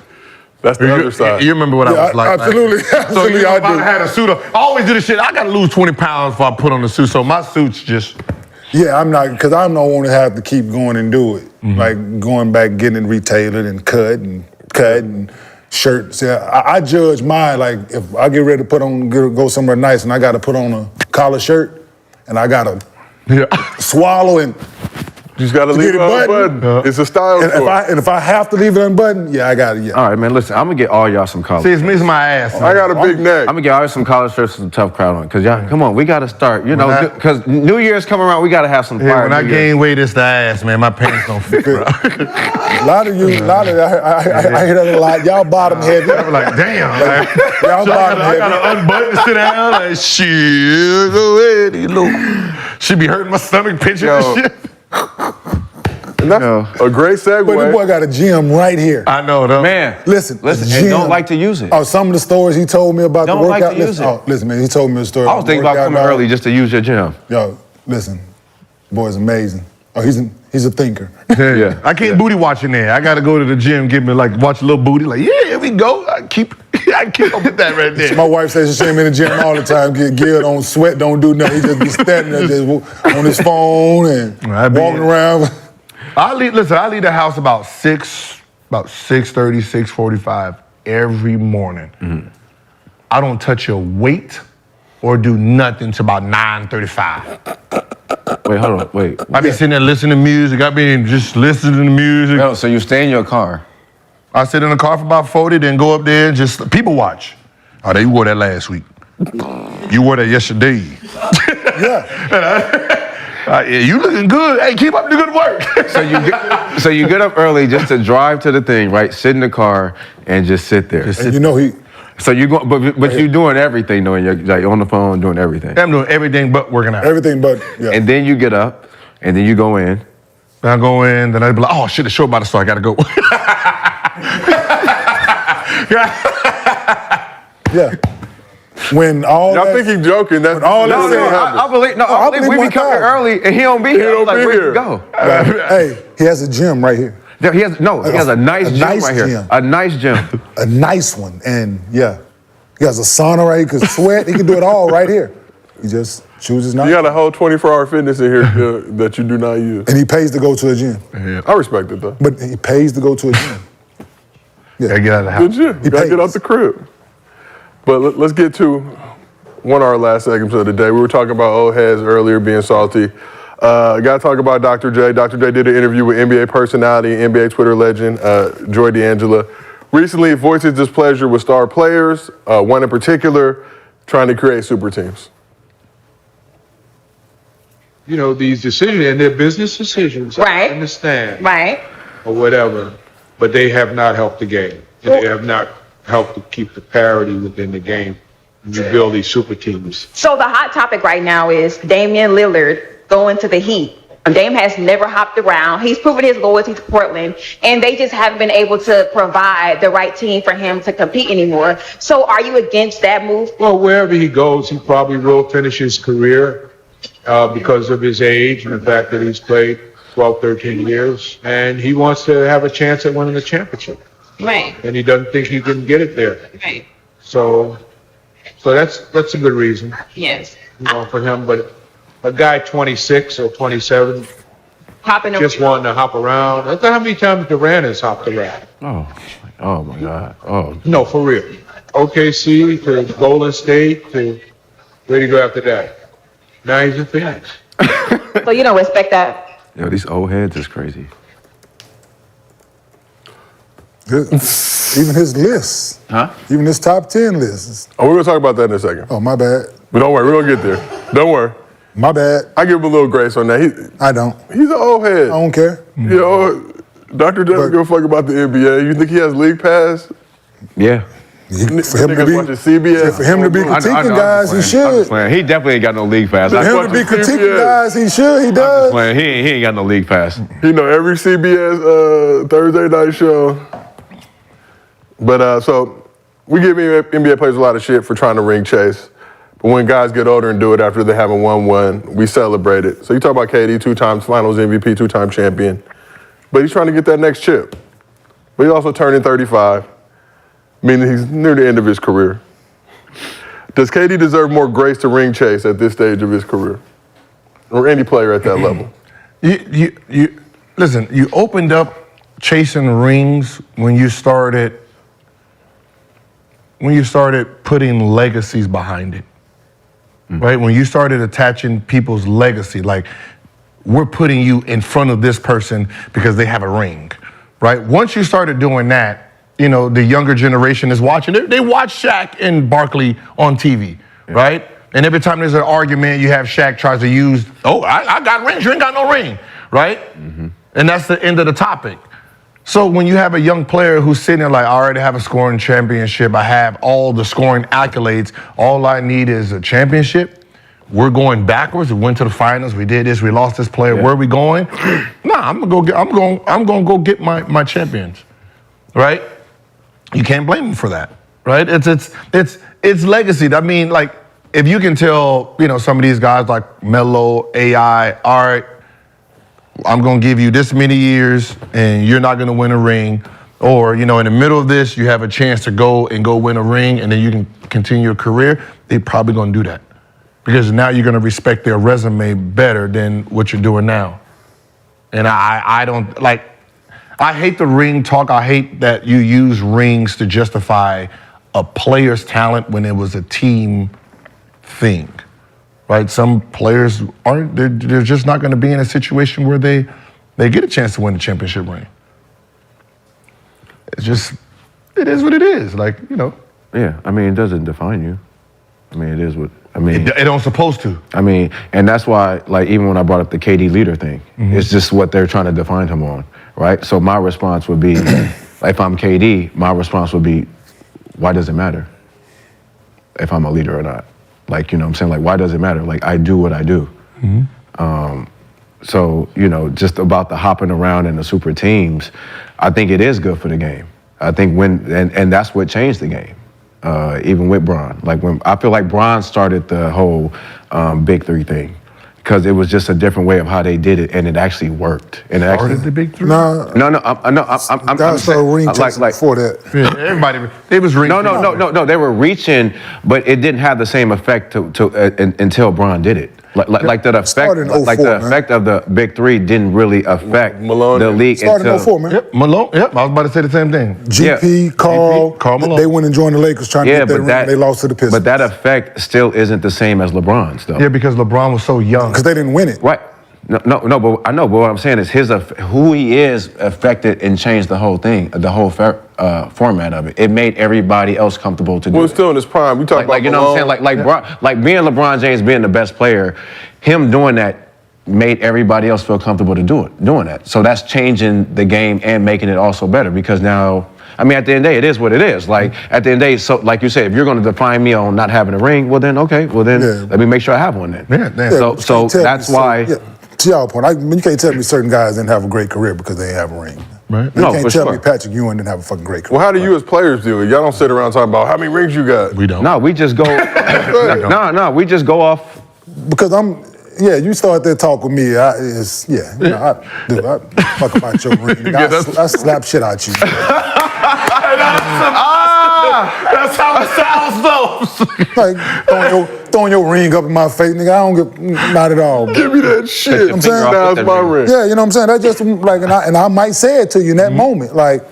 That's the other side. You remember what I Yeah, was like? absolutely, So absolutely, you know, I if I do. had a suit on, I always do this shit. I gotta lose 20 pounds before I put on the suit. So my suit's just. Yeah, I'm not, because I don't want to have to keep going and do it. Like going back, getting it retailored and cut and shirts. Yeah, I judge mine, like if I get ready to put on, go somewhere nice and I got to put on a collar shirt and I got to Yeah. swallow and You just got to leave it unbuttoned. It's a style choice. And if I have to leave it unbuttoned, yeah, I got it. Yeah. All right, man. Listen, I'm gonna get all y'all some college. See, it's me, it's my ass. I got a big neck. I'm gonna get all y'all some college shirts and some tough crowd on. Cause y'all, come on, we gotta start. You know, because New Year's coming around, we gotta have some fire. Yeah, when I gain weight, it's the ass, man. My pants don't fit, bro. A lot of I hear that a lot. Y'all bottom heavy. I'm like, damn. Y'all bottom I heavy. gotta unbutton, sit down, like, shit, go ahead, you know. She be hurting my stomach, pinching and shit. And that's a great segue. But the boy got a gym right here. I know, though. Man, Listen, and don't like to use it. Oh, some of the stories he told me about Don't the like workout. to use it. Oh, listen, man, he told me a story. I was thinking about coming early just to use your gym. Yo, listen, the boy's amazing. Oh, he's a thinker. Yeah. I can't booty watch in there. I gotta go to the gym, give me like watch a little booty. Like, yeah, here we go. I keep up with that right there. My wife says she see him in the gym all the time. Gil don't sweat, don't do nothing. He just be standing there just on his phone and walking around. I leave the house about 6:30, 6:45 every morning. Mm-hmm. I don't touch a weight or do nothing till about 9:35. Wait, hold on, wait. I be sitting there listening to music. I be just listening to music. No, so you stay in your car? I sit in the car for about 40, then go up there and just people watch. Oh, you wore that last week. You wore that yesterday. Yeah. Yeah, you looking good. Hey, keep up the good work. So you get up early just to drive to the thing, right? Sit in the car and just sit there. And you know he. So you go, but you're doing everything though. You're like on the phone doing everything. I'm doing everything but working out. Everything but. Yeah. And then you get up, and then you go in. Then I go in, then I be like, oh shit, the show about to start. I gotta go. Yeah. When all Y'all that, think he's joking? That's all that really said, happened. I believe we be coming early, and he don't be here. don't Like, be where'd here. you go? Hey, he has a gym right here. He has a nice gym nice right here. gym. A nice gym. A nice one. And yeah, he has a sauna right here. He can sweat. He can do it all right here. He just chooses not. You got a whole 24-hour fitness in here that you do not use. And he pays to go to a gym. Yeah. I respect it though. But he pays to go to a gym. Gotta get out of the house. Good gym. You gotta get out the crib. But let's get to one of our last segments of the day. We were talking about old heads earlier being salty. Gotta talk about Dr.J. Dr.J did an interview with NBA personality, NBA Twitter legend, Joy D'Angela. Recently voiced his displeasure with star players, one in particular, trying to create super teams. You know, these decisions, and they're business decisions. Right. I understand. Right. Or whatever, but they have not helped the game. And they have not helped to keep the parity within the game when you build these super teams. So the hot topic right now is Damian Lillard going to the Heat. Dame has never hopped around. He's proven his loyalty to Portland, and they just haven't been able to provide the right team for him to compete anymore. So are you against that move? Well, wherever he goes, he probably will finish his career because of his age and the fact that he's played 12, 13 years. And he wants to have a chance at winning the championship. Right. And he doesn't think he can get it there. Right. So that's a good reason, Yes. for him. But a guy 26 or 27 Hopping just wanting to hop around. Look at how many times Durant has hopped around. Oh my God. Oh. No, for real. OKC to Golden State to where do you go after that? Now he's in Phoenix. So you don't respect that? Yo, these old heads is crazy. Even his list. Huh? Even his top 10 lists. Oh, we're gonna talk about that in a second. Oh, my bad. But don't worry, we're gonna get there. Don't worry. My bad. I give him a little grace on that. I don't. He's an old head. I don't care. You know, Dr. J doesn't give a fuck about the NBA. You think he has league pass? Yeah. For him to Niggas be, watching CBS. for him to be critiquing guys, he should. He definitely ain't got no league pass. For him to be critiquing guys, he should. He does. He ain't got no league pass. You know, every CBS Thursday night show. But so we give NBA players a lot of shit for trying to ring chase. But when guys get older and do it after they haven't won one, we celebrate it. So you talk about KD, 2 times finals MVP, 2-time champion. But he's trying to get that next chip. But he's also turning 35, meaning he's near the end of his career. Does KD deserve more grace to ring chase at this stage of his career? Or any player at that level? You listen, you opened up chasing rings when you started putting legacies behind it. Right? When you started attaching people's legacy, like we're putting you in front of this person because they have a ring, right? Once you started doing that, you know, the younger generation is watching. They watch Shaq and Barkley on TV, right? And every time there's an argument, you have Shaq tries to use, I got rings, you ain't got no ring, right? And that's the end of the topic. So when you have a young player who's sitting there like, I already have a scoring championship, I have all the scoring accolades, all I need is a championship. We're going backwards. We went to the finals. We did this. We lost this player. Where are we going? Nah, I'm gonna go get my champions, right? You can't blame him for that, right? It's legacy. I mean, like, if you can tell, you know, some of these guys like Melo, AI, all right, I'm gonna give you this many years and you're not gonna win a ring. Or, you know, in the middle of this, you have a chance to go win a ring and then you can continue your career, they're probably gonna do that. Because now you're gonna respect their resume better than what you're doing now. And I don't, like, I hate the ring talk. I hate that you use rings to justify a player's talent when it was a team thing, right? Some players aren't, they're just not gonna be in a situation where they get a chance to win a championship ring. It's just, it is what it is, like, you know. Yeah, I mean, it doesn't define you. I mean, it is what, I mean. It don't supposed to. I mean, and that's why, like, even when I brought up the KD leader thing, it's just what they're trying to define him on, right? So my response would be, if I'm KD, my response would be, why does it matter if I'm a leader or not? Like, you know what I'm saying? Like, why does it matter? Like, I do what I do. So, you know, just about the hopping around in the super teams, I think it is good for the game. I think and that's what changed the game, even with Bron. Like, when I feel like Bron started the whole Big Three thing, because it was just a different way of how they did it, and it actually worked. And it actually, the Big Three? No, I'm saying, ring like before that. Yeah, everybody, they was ring. No, they were reaching, but it didn't have the same effect until Bron did it. Like the effect of the Big Three didn't really affect the league Started in 04, man. Yep, Malone. Yep, I was about to say the same thing. GP, Carl Malone. They went and joined the Lakers trying to get that ring. They lost to the Pistons. But that effect still isn't the same as LeBron's, though. Yeah, because LeBron was so young. Because they didn't win it. Right. No, but I know. But what I'm saying is who he is affected and changed the whole thing, the whole format of it. It made everybody else comfortable to do it. Well, still in his prime. We talk about you know what I'm saying? Like being LeBron James being the best player, him doing that made everybody else feel comfortable to doing that. So that's changing the game and making it also better, because now, I mean, at the end of the day, it is what it is. Like, at the end of the day, so like you said, if you're going to define me on not having a ring, well then, okay, let me make sure I have one then. Yeah. So that's why. To y'all point, you can't tell me certain guys didn't have a great career because they didn't have a ring. Right. You can't tell me Patrick Ewing didn't have a fucking great career. Well, how do you as players do it? Y'all don't sit around talking about how many rings you got. We don't. No, we just go. we just go off. Because you start that talk with me, I fuck about your ring. I slap shit out you. That's how it sounds, though. Like throwing your ring up in my face, nigga. I don't get, not at all. Give me that shit. I'm saying, that's my ring. Yeah, you know what I'm saying? That's just like, and I might say it to you in that moment, like.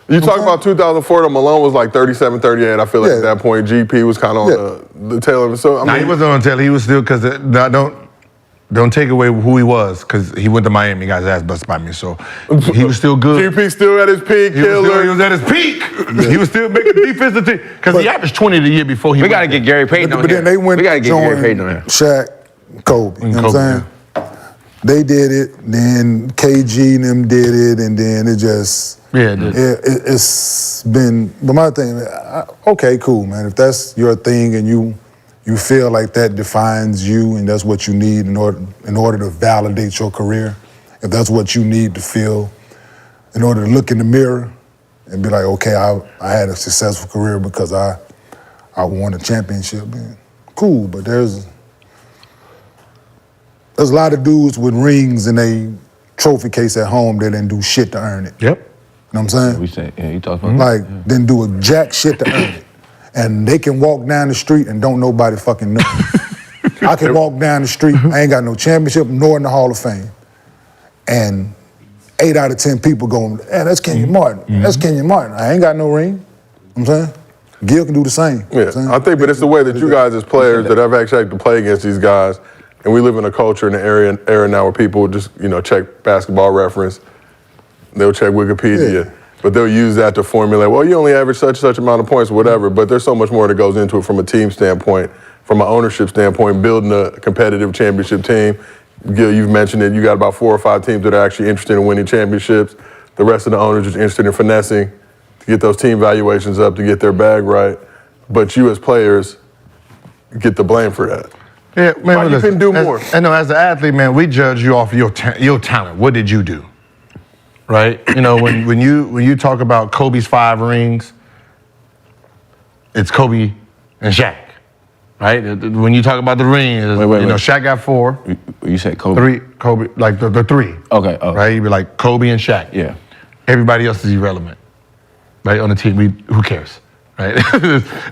You talk about 2004, Malone was like 37, 38. I feel like at that point, GP was kind of on the tail of it. So, I mean, he wasn't on the tail. He was still, because don't take away who he was, because he went to Miami, got his ass busted by me, so he was still good. GP still at his peak, He was at his peak. Yeah. He was still making defensive team, because he averaged 20 the year before he. We got to get Gary Payton on here. But then they went we got to get Gary Payton on here. Shaq, Kobe. You know what I'm saying? They did it, then KG and them did it, and then it just. Yeah, it did. It's been. But my thing, okay, cool, man. If that's your thing and you feel like that defines you and that's what you need in order to validate your career, if that's what you need to feel in order to look in the mirror and be like, okay, I had a successful career because I won a championship, man. Cool, but there's a lot of dudes with rings in a trophy case at home that didn't do shit to earn it. Yep. You know what I'm saying? We say, you talk about didn't do a jack shit to earn it. And they can walk down the street and don't nobody fucking know. I can walk down the street, I ain't got no championship nor in the Hall of Fame. And 8 out of 10 people go, hey, that's Kenyon Martin. That's Kenyon Martin. I ain't got no ring. You know what I'm saying? Gil can do the same. Yeah, I think, but it's the way that you guys as players that have actually had to play against these guys, And we live in a culture in an era now where people just, check basketball reference. They'll check Wikipedia. But they'll use that to formulate, well, you only average such amount of points, whatever. But there's so much more that goes into it from a team standpoint, from an ownership standpoint, building a competitive championship team. Gil, you've mentioned it. You got about 4 or 5 teams that are actually interested in winning championships. The rest of the owners are interested in finessing to get those team valuations up, to get their bag right. But you as players get the blame for that. Yeah, man. Why you couldn't do more? I know, as an athlete, man, we judge you off your talent. What did you do? Right? When you talk about Kobe's 5 rings, it's Kobe and Shaq. Right? When you talk about the rings, wait. Shaq got 4. You said Kobe? 3, Kobe, like the 3. Okay. Right? You'd be like Kobe and Shaq. Yeah. Everybody else is irrelevant. Right? On the team, who cares? Right?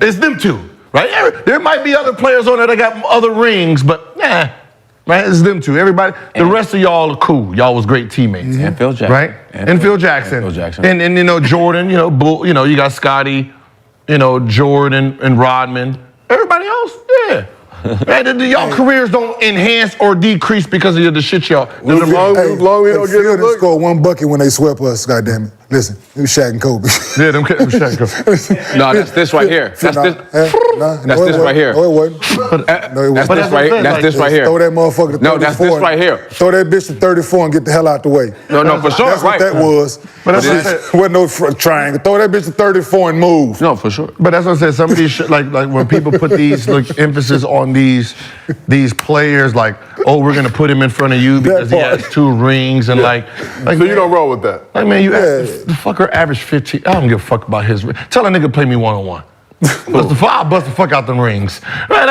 It's them 2. Right? There might be other players on there that got other rings, but nah. Right? It's them 2. Everybody, the rest of y'all are cool. Y'all was great teammates. And Phil Jackson. Right? And Phil Jackson. And Phil Jackson. And Jordan, Bull, you got Scotty, Jordan and Rodman. Everybody else, yeah. Right? Y'all careers don't enhance or decrease because of the shit y'all. As long we don't get Phil it. didn't score 1 bucket when they swept us, goddammit. Listen, it was Shaq and Kobe. Yeah, them Shaq and Kobe. No, that's this right here. That's this. That's this right here. No, it wasn't. That's this right here. That's this right here. Throw that motherfucker to 34. No, that's this right here. Throw that bitch to 34 and get the hell out the way. No, for sure. That's what Right. that was. But that's Wasn't no triangle. Throw that bitch to 34 and move. No, for sure. But that's what I said. Some of these shit, like when people put these emphasis on these players, like, oh, we're gonna put him in front of you because he has 2 rings, and like So you don't roll with that? Like, man, the fucker averaged 15. I don't give a fuck about his ring. Tell a nigga to play me one-on-one. I'll bust the fuck out them rings. Right?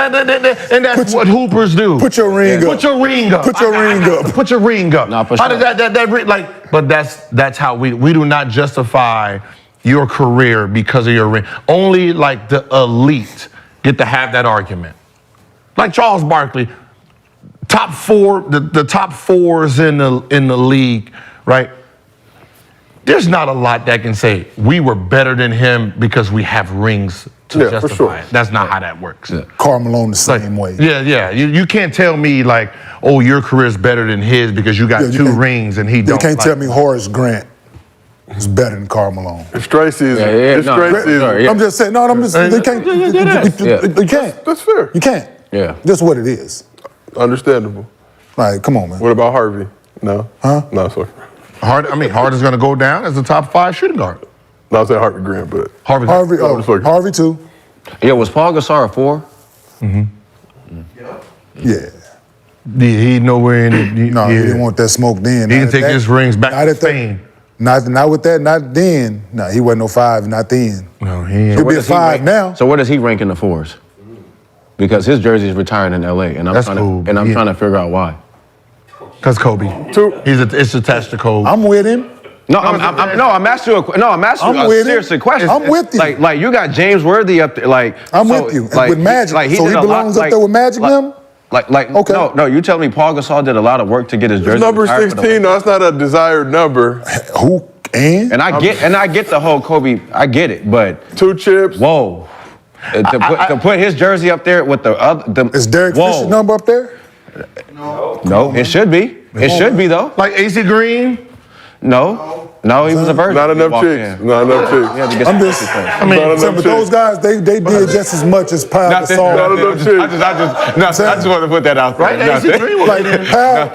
And that's what hoopers do. Put your ring up. Put your ring up. Put your ring up. Put your ring up. Nah, for How sure. did that ring, but that's how we do not justify your career because of your ring. Only like the elite get to have that argument. Like Charles Barkley, top 4, the top 4s in the league, right? There's not a lot that can say we were better than him because we have rings to justify for sure. it. That's not how that works. Karl Malone the same way. Yeah. You can't tell me like, oh, your career's better than his because you got 2 rings and he don't. You can't tell me Horace Grant is better than Karl Malone. It's straight season. Yeah, It's no, straight for season. sure, yeah. I'm just saying, they can't. You can't. That's fair. You can't. Yeah. That's what it is. Understandable. Like, come on, man. What about Harvey? No? Huh? No, sorry. Harden's going to go down as the top 5 shooting guard. No, I said Harvey Grant, but Harvey, Harvey too. Yeah, was Paul Gasol a 4? Yeah. He nowhere in it. No, he didn't want that smoke then. He can take his rings back not to at that- Spain. Not with that, not then. No, he wasn't no 5, not then. No, he ain't. He'll be a 5 now. So where does he rank in the 4s? Because his jersey's retiring in LA, and I'm That's trying cool. to trying to figure out why. Because Kobe. It's attached to Kobe. I'm with him. No, I'm asking you a serious question. I'm with you. Like you got James Worthy up there. Like I'm with you. And with Magic. So he belongs up there with Magic now? Okay. No, you tell me Paul Gasol did a lot of work to get his jersey. number retired for the 16, no, that's not a desired number. Who? And I get the whole Kobe. I get it, but 2 chips. whoa, to put his jersey up there with the other. Is Derek Fisher's number up there? No, it should be. It should be though. Like AC Green? No, he was a virgin. Not He enough walked chicks. in. Not enough He chicks. had to get I'm some just- pussy first. I mean, Not enough But those guys, they did just as much as Pau Nothing. Gasol. Not enough chicks. I just wanted to put that out there. Right? AC Nothing. Green was Like, Pau,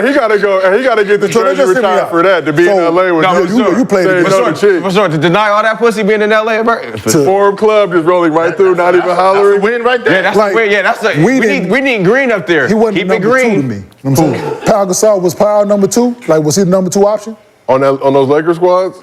Hey, he gotta go. Hey, he gotta get the So jersey just hit me retired out. for that to be in So- LA with No, you played saying against- no to chicks. For sure, to deny all that pussy being in LA, bro. Forum Club just rolling right through, not even hollering. Win right there. Yeah, that's Like, weird. Yeah, that's the, we need green up there. he wasn't Keep it number green. 2 to me. You know what I'm saying? Pau Gasol was Pau number 2? Like, was he the number 2 option? On those Lakers squads.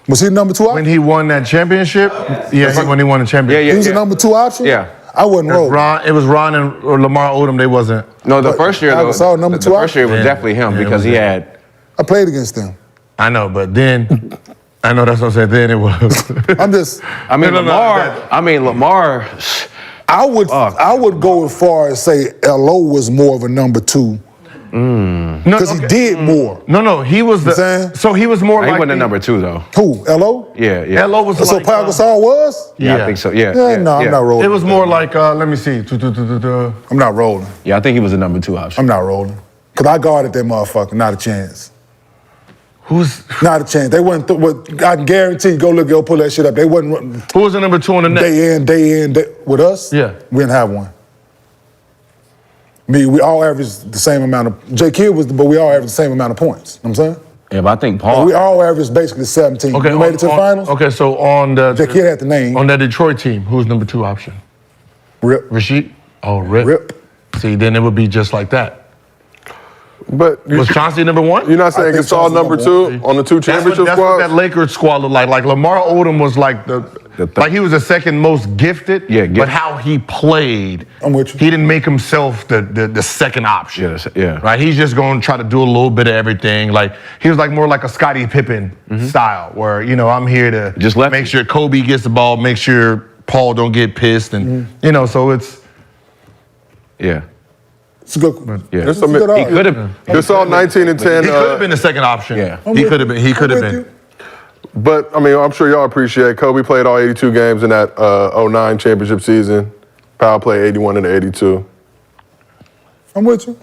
Was he the number 2 When option? he won that championship? Yeah, when he won the championship. Yeah, He was the number 2 option? Yeah. I wasn't rolling. It was Ron and or Lamar Odom. They wasn't. No, the first year Pau though. Gasol number The 2 first year was Yeah. definitely him Yeah, it because was he him. had. I played against them. I know, but then I know that's what I said. Then it was. I'm just. I mean, No, Lamar. I would go as far as say LO was more of a number 2 No, Because he did more. No, he was You saying? the. So he was more He like wasn't a the- number 2 though. Who? Lo? Yeah. Lo was So like. Pau Gasol was? Yeah, I think so. Yeah. No, I'm not rolling. It was more like. Let me see. I'm not rolling. Yeah, I think he was a number 2 option. I'm not rolling. Because I guarded that motherfucker. Not a chance. Who's Not a chance. They wasn't. I can guarantee. Go pull that shit up. They wasn't. who was the number 2 on the net? Day in. With us? Yeah. We didn't have one. We all averaged the same amount of. J. Kidd was, but we all averaged the same amount of points. You know what I'm saying? Yeah, but I think Paul. We all averaged basically 17. Okay, We made it to the finals. Okay, so on the J. Kidd had the name. on that Detroit team, who's number 2 option? Rip. Rasheed. Oh, Rip. Rip. See, then it would be just like that. But Was Chauncey number 1? you're not saying think Gasol Chauncey number number 2 on the 2 championship That's what that squads? Lakers squad looked like. Like Lamar Odom was like like he was the second most gifted. Yeah, but how he played, I'm with you. he didn't make himself the second option. Yeah. Right. He's just going to try to do a little bit of everything. Like he was like more like a Scottie Pippen style, where I'm here to Just let make sure Kobe gets the ball, make sure Paul don't get pissed, and so it's. Yeah. It's a good. Yeah. It's a good He could have. Gasol 19 and 10. He could have been the second option. Yeah. He could have been. He could have been. But, I mean, I'm sure y'all appreciate Kobe played all 82 games in that 09 championship season. Powell played 81 in the 82. I'm with you.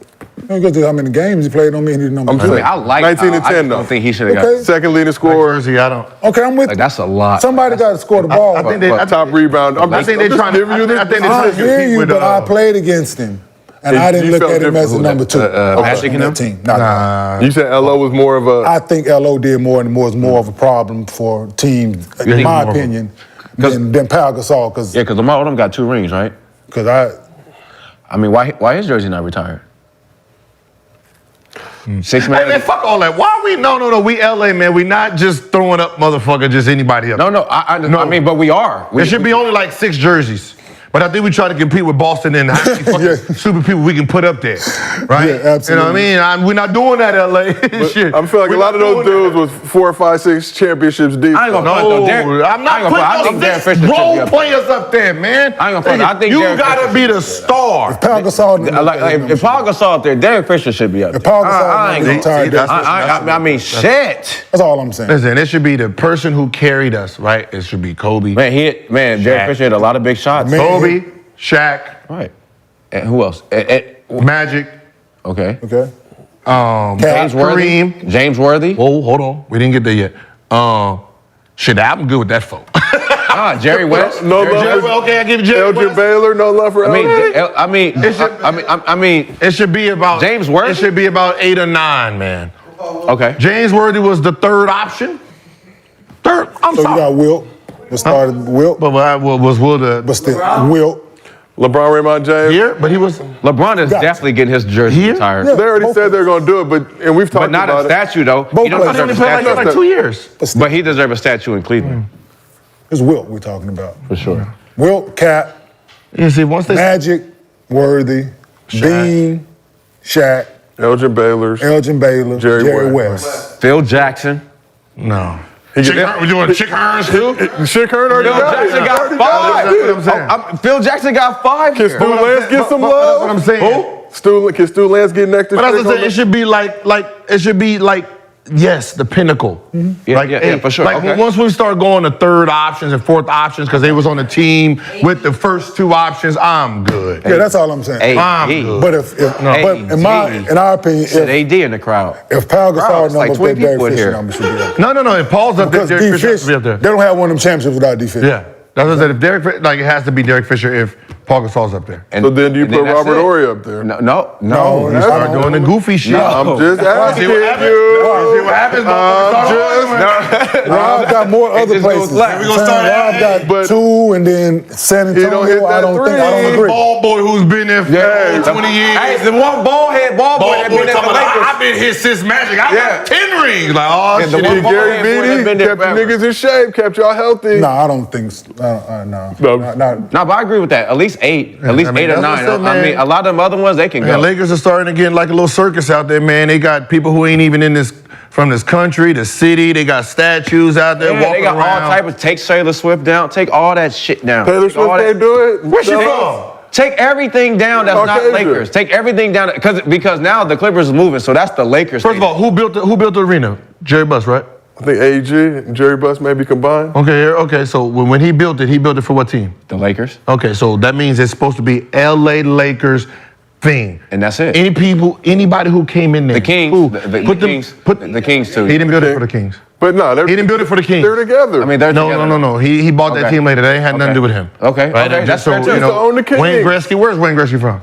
Don't go to how many games he played. Don't mean he's number I'm 2. saying- I like 19 and Powell. 10 I though. don't think he should have Okay. got. Second leading scorer, Jersey, I don't. Okay, I'm with Like you. that's a lot. Somebody got to score the ball. I think they. I top rebound. I think they're trying to. giving you this. I think they're I trying to hear compete you, with. but I played against him. And He- I didn't he look felt at him as a different. number 2. Magic on and that them? team. Nah. You said LO was more of a. I think Lo did more and was more of a problem for teams, in think my more of a- opinion, than Pau Gasol. Yeah, because Lamar Odom got 2 rings, right? I I mean, why is Jersey not retired? 6 Hey man, man. fuck all that. Why we? No. We LA man. We not just throwing up motherfucker. Just anybody up. No. I mean, but we are. There should be only like 6 jerseys. But I think we try to compete with Boston and how many fucking super people we can put up there, right? Yeah, absolutely. You know what I mean? We're not doing that, LA. Shit. I feel like We're a lot of not those doing dudes was 4 or 5, 6 championships deep. I ain't gonna No, front, though. Derek- I'm not I ain't gonna front. I putting think Derek those Fisher 6 should be role up there. players up there, man. I ain't gonna front. I think you Derek gotta Fisher be should the star. Pau Gasol. Like, if Paul Gasol up there, Derek Fisher should be up there. If Paul Gasol I ain't not gonna. retired, I mean, shit. that's all I'm saying. Listen, it should be the person who carried us, right? It should be Kobe. Man, Derek Shaq. Fisher had a lot of big shots. Man. Kobe, Shaq, Right. And who else? Magic, Okay. Okay. James Worthy. Kareem. James Worthy. Whoa, hold on. We didn't get there yet. Shit, I'm good with that folk. Jerry West. No love Jerry, for okay, I give you Jerry Elgin West. Baylor. No love for LA. I mean, It should be about James Worthy? It should be about 8 or 9, man. okay. James Worthy was the 3rd option. Third. I'm So you sorry. got Wilt. Let's start with Wilt. But was Will the But still, Wilt. LeBron, Raymond James. here? But he was LeBron is Got definitely getting his jersey Here? retired. Yeah. They already Both said they're going to do it, and we've talked But not about a it. statue, though. Both He don't players. he only deserve a played statue. like 2 years. But he deserves a statue in Cleveland, It's Wilt we're talking about. for sure. Wilt, Cap, You see, once they Magic, Worthy, Bean, Shaq, Elgin Baylor's. Elgin Baylor, Jerry Jerry West. West. Phil Jackson. no. He Chick, get- we doing Chick Hearns too? Shit, Kurt already Phil got it. Jackson got Already 5. That's what I'm saying. Phil Jackson got 5 Can here. Stu Lance get some but love? that's what I'm saying. Can Stu Lance get next to But that's Shaq what I'm on saying. It should be like yes, the pinnacle. Yeah, for sure. Like Okay. once we start going to 3rd options and 4th options, because they was on the team with the first 2 options, I'm good. Yeah, that's all I'm saying. I'm AD. good. But in our opinion, Said AD in the crowd. if Pau Gasol it's like number, 20 then Derek people in Fisher here. number should be up. No. If Paul's up there, Because Derek D. Fisher has to be Fisher, up there. they don't have one of them championships without D. Fisher. Yeah. That's what I said. If Derek Fisher, like it has to be Derek Fisher if Paul Gasol's up there. And, So then do you and put that's Robert it. Horry up there? No. No, You start doing the goofy shit. I'm just asking See what happens? you. See what happens? Rob got more other just goes places. left. We gonna start Rob at- got 2, and then San He don't hit Antonio. I that don't agree. Ball boy who's been there for Yeah. 20 years. Hey, the one ball boy Ball that been boy there talking for about, Lakers. I've been here since Magic. I Yeah. got 10 rings. Like, oh, Yeah, the shit. one And ball Gary head boy that been Beatty there kept the forever. niggas in shape, kept y'all healthy. No, I don't think so. No. No. No, but I agree with that. At least 8. At least I mean, 8 or that's 9. what's up, I mean, man. a lot of them other ones, they can Man, go. Lakers are starting to get like a little circus out there, man. They got people who ain't even from this country, the city. They got statues out there Yeah, walking they got around. all type of, take Taylor Swift down, take all that shit down. Taylor Take all Swift that- can't do it. Where she No. from? Take everything down that's not Caucasian. Lakers. Take everything down because now the Clippers is moving, so that's the Lakers. First of all, who built the arena? Jerry Buss, right? I think AG and Jerry Buss maybe combined. Okay. So when he built it for what team? The Lakers. Okay, so that means it's supposed to be LA Lakers thing. And that's it. Anybody who came in there. The Kings. Who, The Kings too. He didn't build it for the Kings. But no, He didn't build it for the Kings. They're together. I mean, they're together. No. He bought that Okay. team later. That ain't had nothing to do with him. Okay. Right? Okay. That's fair too. Just to own the Kings. Wayne Gretzky. Where's Wayne Gretzky from?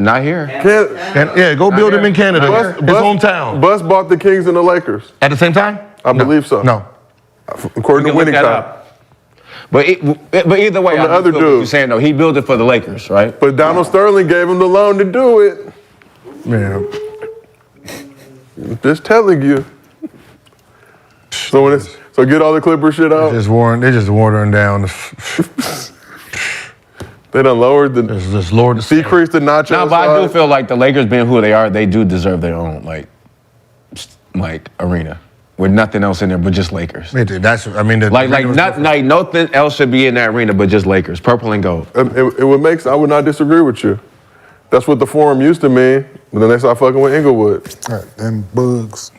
Not here. Yeah, go build him in Canada. His hometown. Buss bought the Kings and the Lakers. At the same time? I believe so. No. According to You can look winning that time. up. But either way, From the I other feel what dude. you're saying though. He built it for the Lakers, right? But Donald Sterling gave him the loan to do it. Yeah. Just telling you. So get all the Clipper shit out. They're just watering down. They done lowered the, Just lowered the decreased the nacho No, but I do size. feel like the Lakers being who they are, they do deserve their own like arena with nothing else in there but just Lakers. That's nothing Nothing else should be in that arena but just Lakers, purple and gold. It would make. I would not disagree with you. That's what the Forum used to mean. But then they started fucking with Inglewood. All right, them bugs.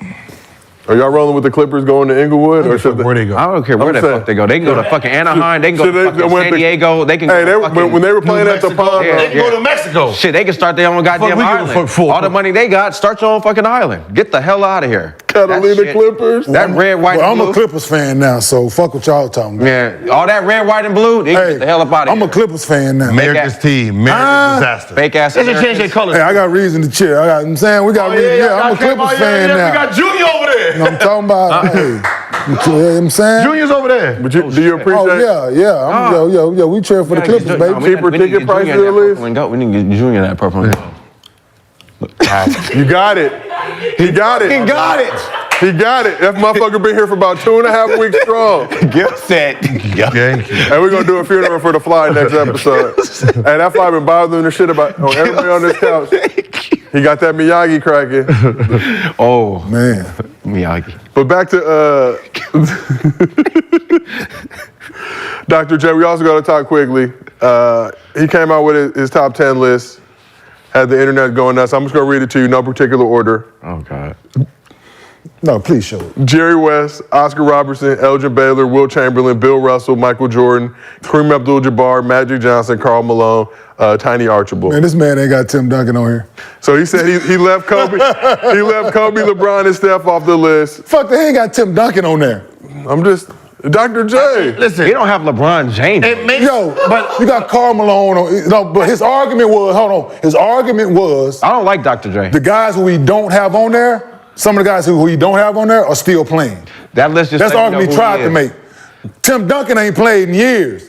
Are y'all rolling with the Clippers going to Inglewood, or should Where they go? I don't care where I'm the saying- fuck they go. They can go to fucking Anaheim. They can go Should to they- fucking went San to- Diego. They can Hey, go to fucking when they were playing at the Palm, Yeah. They can go to Mexico. Shit, they can start their own goddamn Fuck, we give a island. fuck for. All the money they got, start your own fucking island. Get the hell out of here. Catalina That shit- Clippers. That red, white, Well, and I'm blue. a Clippers fan now, so fuck what y'all talking about. Man, all that red, white, and blue, they can Hey, get the hell up out of I'm here. a Clippers fan now. America's team. America's disaster. Fake ass They should change their Americans. colors. Hey, I got reason to cheer. I'm saying we got reason. Yeah, I'm a Clippers fan now. We got Junior over there. You know what I'm talking about? Hey, you know what I'm saying? Junior's over there. But do you appreciate? Oh yeah. Yo, we cheer for the Clippers, baby. Cheaper ticket prices at least? We need to get Junior that purple and gold. You got it. He got it. He got it. He got it. That motherfucker been here for about 2.5 weeks strong. Gil said. Thank you. And we're gonna do a funeral for the fly next episode. And that fly been bothering the shit about everybody on this couch. He got that Miyagi cracking. Oh, Man. Miyagi. But back to Dr. J, we also got to talk quickly. He came out with his top 10 list, had the internet going nuts. I'm just going to read it to you, no particular order. Oh, God. No, please show it. Jerry West, Oscar Robertson, Elgin Baylor, Will Chamberlain, Bill Russell, Michael Jordan, Kareem Abdul-Jabbar, Magic Johnson, Karl Malone, Tiny Archibald. Man, this man ain't got Tim Duncan on here. So he said he left Kobe, LeBron, and Steph off the list. Fuck, they ain't got Tim Duncan on there. I'm just, Dr. J. Listen, He don't have LeBron James. it makes Yo, but you got Karl Malone on. No, but his argument was, hold on. His argument was I don't like Dr. J. the guys who we don't have on there. Some of the guys who we don't have on there are still playing. That list just That's the let you know argument he who tried he to is. make. Tim Duncan ain't played in years.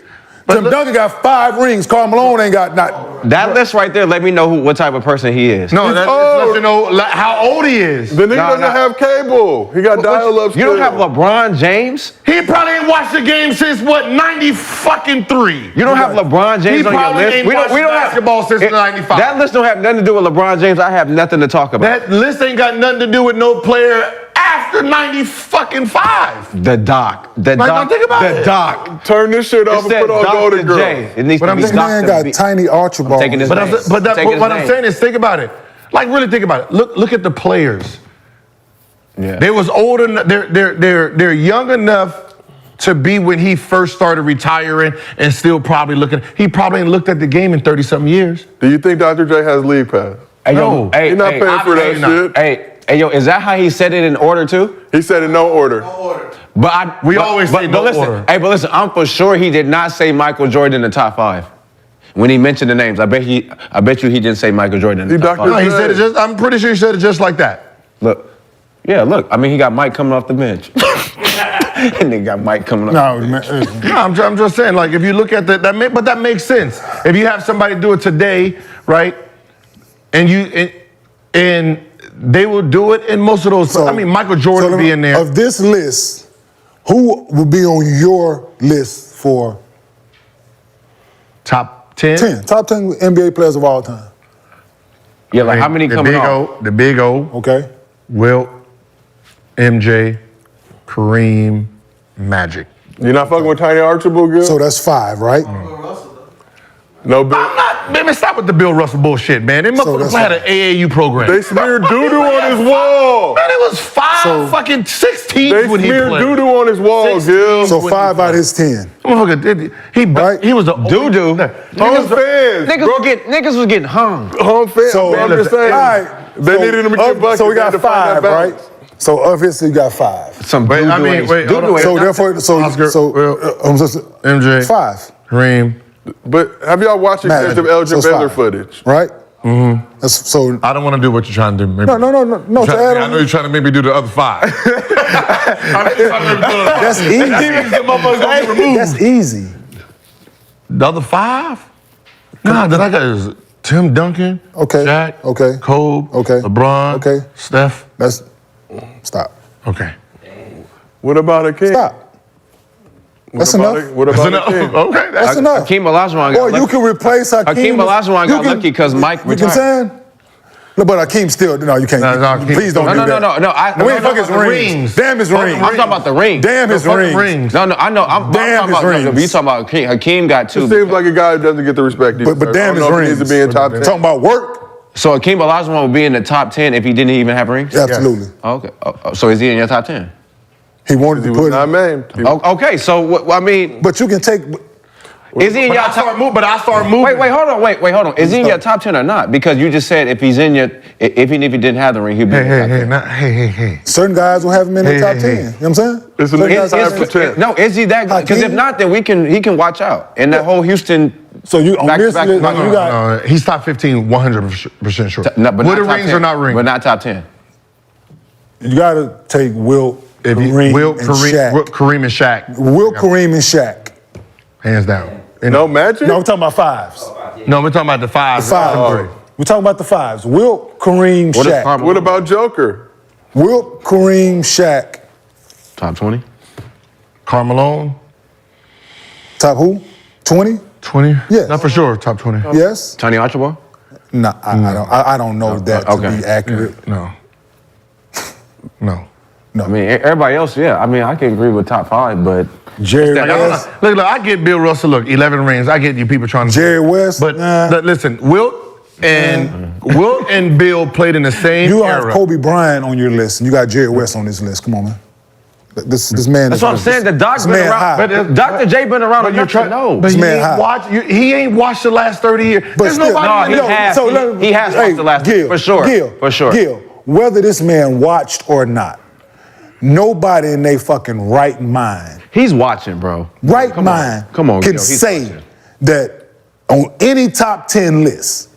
Tim Duncan got 5 rings. Karl Malone ain't got not. That list right there let me know what type of person he is. no, that lets you know how old he is. The nigga doesn't have cable. He got dial-up. You don't have LeBron James? He probably ain't watched the game since what 93. You don't have LeBron James He on your probably list? ain't watched basketball since 95. That list don't have nothing to do with LeBron James. I have nothing to talk about. That list ain't got nothing to do with no player after 95. The doc. The Like, doc. don't think about the it. doc. Turn this shit off It and said put on Dr. Golden Girl. J. It needs But to I'm be This saying, man Dr. got Tiny Archibald. taking his But name. Taking his what I'm name. saying is, think about it. Like, really think about it. Look at the players. Yeah. They was old enough. They're young enough to be when he first started retiring, and still probably looking. He probably ain't looked at the game in 30-something years. Do you think Dr. J has league pass? Hey, No. yo, hey, He's not hey, paying for that obviously shit. Hey, yo, is that how he said it in order too? He said in no order. But We always say no listen, order. Hey, but listen, I'm for sure he did not say Michael Jordan in the top 5. When he mentioned the names, I bet you he didn't say Michael Jordan in the He top Dr. 5. No, he said it just. I'm pretty sure he said it just like that. Look. Yeah, look. I mean, he got Mike coming off the bench. And they got Mike coming off No, the bench. man. No, I'm just saying. Like, if you look at but that makes sense. If you have somebody do it today, right, and they will do it in most of those. I mean, Michael Jordan so be in there. Of this list, who would be on your list for Top 10. 10? Top 10 NBA players of all time. Yeah, like how many the coming big off? O, the big O, Okay. Wilt, MJ, Kareem, Magic. You're not fucking with Tiny Archibald, good? So that's 5, right? No big. I'm not stop with the Bill Russell bullshit, man. They motherfuckers had an AAU program. They smeared doo-doo on his wall. Man, it was fucking 6 teams They when he smeared played. doo-doo on his wall, Gil. So 5 out of his 10. Motherfucker, he was a Doo-doo. Home fans. Niggas was getting hung. Home fans. So I'm just saying. all right. They needed him to get buckets. So we They had got to find 5, that right? balance. So obviously you got 5. Some Wait, I mean, wait, hold on. So therefore, MJ, 5. Kareem. But have y'all watched extensive Elgin Baylor footage? Right? Mm-hmm. So I don't want to do what you're trying to do. Maybe. No. I know you're trying to maybe do the other 5. That's easy. That's easy. The other 5? Nah, then I got is Tim Duncan, Okay. Shaq, Okay. Kobe, Okay. LeBron, Okay. Steph. Stop. Okay. What about a king? Stop. That's enough. What about a king? Okay, That's enough. Hakeem Olajuwon got Or you lucky. can replace Hakeem. Hakeem Olajuwon You got lucky because Mike You can retired. saying? No, but Hakeem still, no, you can't. No, Hakeem- Please don't No, do no, that. no. We ain't fuck his rings. Damn his rings. I'm talking about the ring. Damn his rings. No, I know. I'm Damn talking his about. rings. You talking about Hakeem? Hakeem got It 2. seems like a guy who doesn't get the respect he But deserves. damn I his don't know if he rings. needs to be in top 10. Talking about work? So Hakeem Olajuwon would be in the top 10 if he didn't even have rings. Absolutely. Okay. So is he in your top 10? He wanted He to was put not it. named. Okay. So I mean, But you can take. is he in your top? But I start moving. Wait, hold on. Is he in your top 10 or not? Because you just said if he's in your, even if he didn't have the ring, he'd be in your top 10. Hey. Certain guys will have him in the top 10. You know what I'm saying? It's a Certain nigga guys have him- top 10. No, is he that good? Because if Hakeem? not, then he can watch out. And that whole Houston. So you on Back- this back- list, no, you got. No, he's top 15, 100% sure. No, but Were not the top rings 10. or not rings? But not top 10. You got to take Wilt, If you- Kareem, Wilt, and Kareem, Shaq. Kareem and Shaq, Wilt, Kareem, and Shaq. hands down. No Magic? No, we're talking about 5s. No, we're talking about the 5. The 5. We're talking about the 5s. Wilt, Kareem, What is Shaq. Carmelo? What about Joker? Wilt, Kareem, Shaq. Top 20? Carmelo, Top who? 20? 20? Yes. Not for sure, top 20. Yes? Tony Archibald? Nah, I don't know that to okay. be accurate. No. I mean, everybody else, yeah. I mean, I can agree with top 5, but Jerry Look, West. I get Bill Russell, 11 rings. I get you people trying to. Jerry West. But nah. listen, Wilt and Bill played in the same You era. have Kobe Bryant on your list, and you got Jerry West on this list. Come on, man. This man. that's what I'm saying. The doc's this been man around. high. But Dr. J been around enough to know. But This he man ain't, high. he ain't watched the last 30 years. But There's still, nobody. No, he has. He has watched the last Gil, for sure. Gil, For sure. Gil, whether this man watched or not, nobody in their fucking right mind, He's watching, bro. right mind, Come on, can Gil, he's say watching. that on any top 10 list,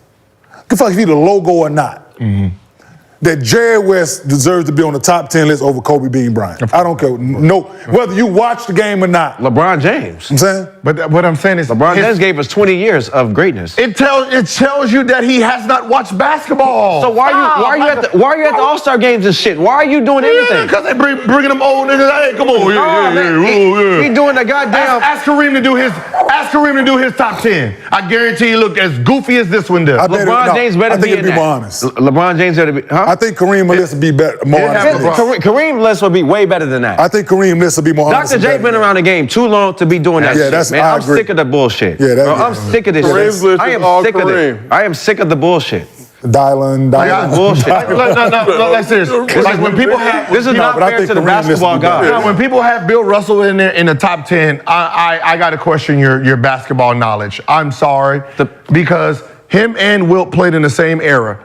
give a fuck if he the logo or not, that Jerry West deserves to be on the top 10 list over Kobe Bean Bryant. I don't care. No, whether you watch the game or not. LeBron James. I'm saying? But what I'm saying is, LeBron James gave us 20 years of greatness. it tells you that he has not watched basketball. So why are you at the All-Star games and shit? Why are you doing anything? Because they bringing them old niggas. Hey, come on, He doing the goddamn. Ask Kareem to do his top 10. I guarantee you look as goofy as this one does. LeBron James better I think be it'd in be more that. honest. LeBron James better be. Huh? I think Kareem list would be better, more Yeah, honest. than LeBron. this. Kareem list would be way better than that. I think Kareem list would be more honest. Dr. J than been that. around the game too long to be doing that Yeah, shit, that's- man. I I'm agree. sick of the bullshit. Yeah, Bro, I'm sick of this Kareem's shit. list I is am all sick of it. Kareem. I am sick of the bullshit. Dylan. Bullshit. No, like this. Like when people have This is not but I fair think to the Kareem list basketball would be better. guys. when people have Bill Russell in there in the top 10, I got to question your basketball knowledge. I'm sorry. Because him and Wilt played in the same era.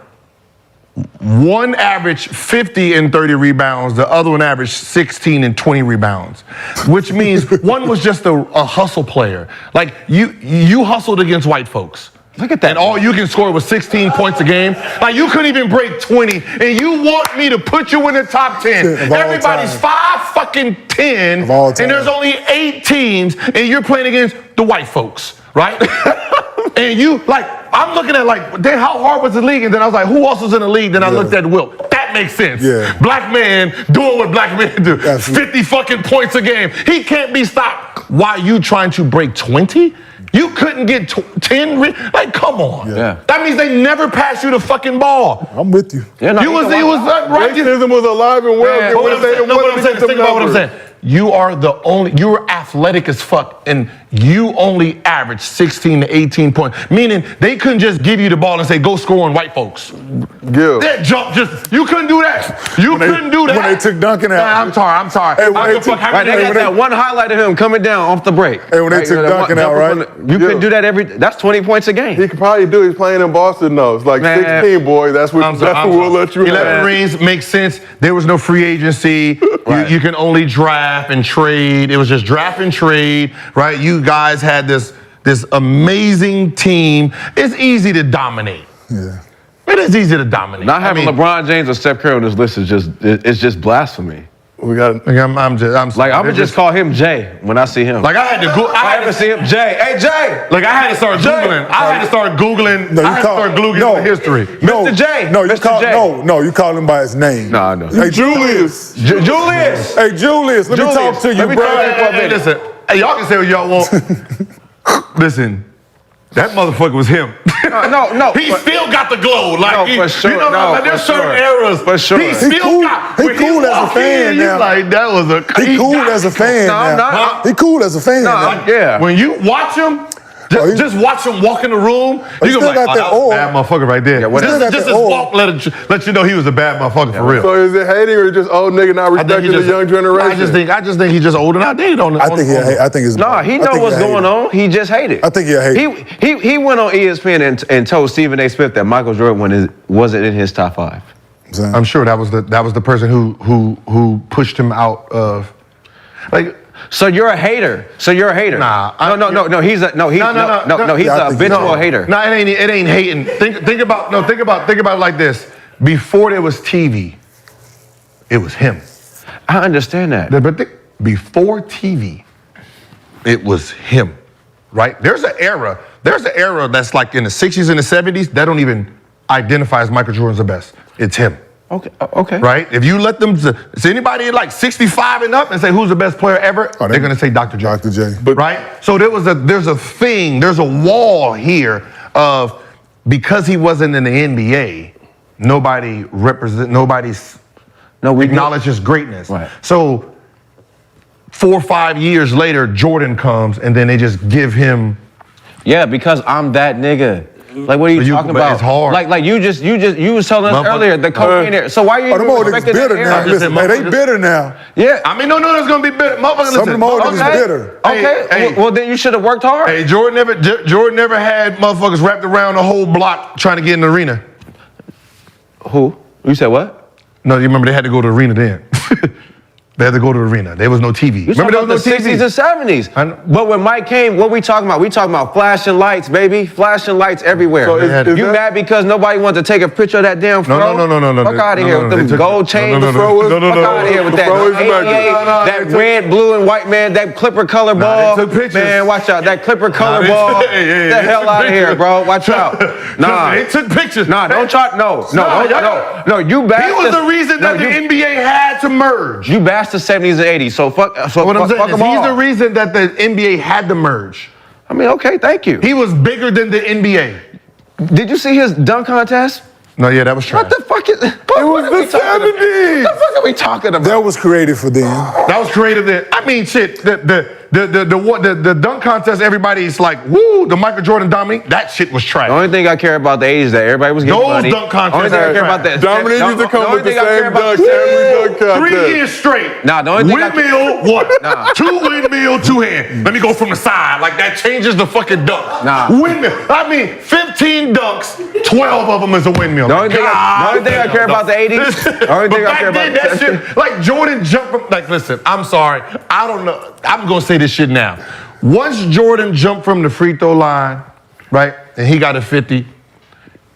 One averaged 50 and 30 rebounds, the other one averaged 16 and 20 rebounds, which means one was just a hustle player. Like you hustled against white folks. Look at that. And all you can score was 16 points a game. Like you couldn't even break 20, and you want me to put you in the top 10. Of all Everybody's time. 5-10, Of all time. and there's only 8 teams, and you're playing against the white folks, right? And you, like, I'm looking at, like, then how hard was the league? And then I was like, who else was in the league? Then I looked at Wilt. That makes sense. Yeah. Black man doing what black men do. Absolutely. 50 fucking points a game. He can't be stopped. Why are you trying to break 20? You couldn't get 10. Like, come on. Yeah. That means they never pass you the fucking ball. I'm with you. Yeah, no, He was right. Racism was alive and well. Man, They But wanted to get them think about what I'm numbers. saying. You are the only. You were athletic as fuck, and you only averaged 16 to 18 points. Meaning they couldn't just give you the ball and say, go score on white folks. Give. That jump just, you couldn't do that. You couldn't do that. When they took Duncan out. Nah, I'm sorry. Hey, when they took- Right, they got that one highlight of him coming down off the break. Hey, when they took Duncan out, right? You couldn't do that that's 20 points a game. He could probably do. He's playing in Boston though. It's like Man. 16, boy. That's what we'll let you 11 have. rings makes sense. There was no free agency. Right. You can only draft and trade. It was just draft and trade, right? You guys had this amazing team. It's easy to dominate. Yeah. It is easy to dominate. Not having LeBron James or Steph Curry on this list is just blasphemy. We got. Like, I'm Like I'm gonna just call him Jay when I see him. Like I had to go. I ever see him, Jay. Hey Jay. Like I had to start googling. I had to start googling. No, you I had to start googling the history. No, Mr. J. No, you Mr. call J. no, you call him by his name. No, I know. Hey, Julius. Julius. Hey, Julius. Let me talk to you, Let me bro. talk to you for a Hey, minute. listen. Hey, y'all can say what y'all want. Listen. That motherfucker was him. No. He still got the glow. Like, No, he, for sure. you know, No, like, there's for certain sure. eras. For sure. He He still cool- got. he when cool as a walk fan in, now. You like, that was a. He cool got as a it. fan No, I'm now. not. He cool as a fan now. Yeah. When you watch him, just watch him walk in the room, He you still gonna be like, got oh, that that was a aura. bad motherfucker right there. Yeah, what- just Still got just that his aura. walk let you know he was a bad motherfucker for real. So is it hating or just old nigga not I think he respecting the just- young generation? I just think he's just old and outdated on the. I think it's. No, he know what's going on. He just hated. I think he a hater. He went on ESPN and told Stephen A. Smith that Michael Jordan wasn't in his top 5. I'm sure that was the person who pushed him out of, like. So you're a hater. Nah, No. He's a He's Yeah, I a think habitual hater. No, it ain't hating. Think about it like this. Before there was TV, it was him. I understand that. But before TV, it was him, right? There's an era that's like in the 60s and the 70s that don't even identify as Michael Jordan's the best. It's him. Okay. Right? If you let them, is anybody like 65 and up and say who's the best player ever, they're gonna say Dr.J. Dr. J. Right? So there's a wall here of, because he wasn't in the NBA, nobody acknowledged his greatness. Right. So 4 or 5 years later, Jordan comes and then they just give him. Yeah, because I'm that nigga. Like, what are you talking but about? it's hard. Like you was telling us Motherfucker. earlier the cocaine era. So why are you Oh, them old niggas respecting bitter that now. era? Listen, man, they bitter now. Yeah. I mean, no, there's gonna be better. Motherfucker, Some of them old niggas Okay. bitter. Okay. Hey. Well, then you should have worked hard. Hey, Jordan never had motherfuckers wrapped around the whole block trying to get in the arena. Who? You said what? No, you remember they had to go to the arena then. They had to go to the arena. There was no TV. You Remember there talking was about no the TV. 60s and 70s. I know. But when Mike came, what we talking about? We talking about flashing lights, baby. Flashing lights everywhere. So is you that- mad because nobody wanted to take a picture of that damn fro? No. Fuck out of No, here no, with they them took- gold no, chains. no, no, no, no, Fuck no, out of here with the that. fro is back 88, there. that red, blue, and white, man. That Clipper color Nah, ball. they took pictures. Man, watch out. That Clipper color they ball. took- hey, Get the they hell took out of here, pictures. bro. Watch out. Nah. They took pictures. Nah, don't try. No. You bashed He was the reason that the NBA had to merge. You bashed the 70s and 80s. So fuck. So What I'm fuck saying is them he's all. the reason that the NBA had to merge. I mean, okay, thank you. He was bigger than the NBA. Did you see his dunk contest? No, yeah, that was trash. What the fuck is? It was the 70s. What the fuck are we talking about? That was created for them. That was creative then. I mean, shit. The dunk contest, everybody's like, woo, the Michael Jordan Dominique. That shit was trash. The only thing I care about the 80s is that everybody was getting Those money. dunk contests Only thing I are care about that. Dominique used to come with the same dunks every dunk 3 contest. years straight. Nah, the only thing windmill, what? Nah. 2 windmill, 2 hand. Let me go from the side. Like that changes the fucking dunk. Nah. Windmill. I mean, 15 dunks, 12 of them is a windmill. The only thing I care about the 80s. The only thing I care about that shit, like Jordan jumped from, like, listen, I'm sorry. I don't know. I'm going to say this shit now. Once Jordan jumped from the free throw line, right, and he got a 50,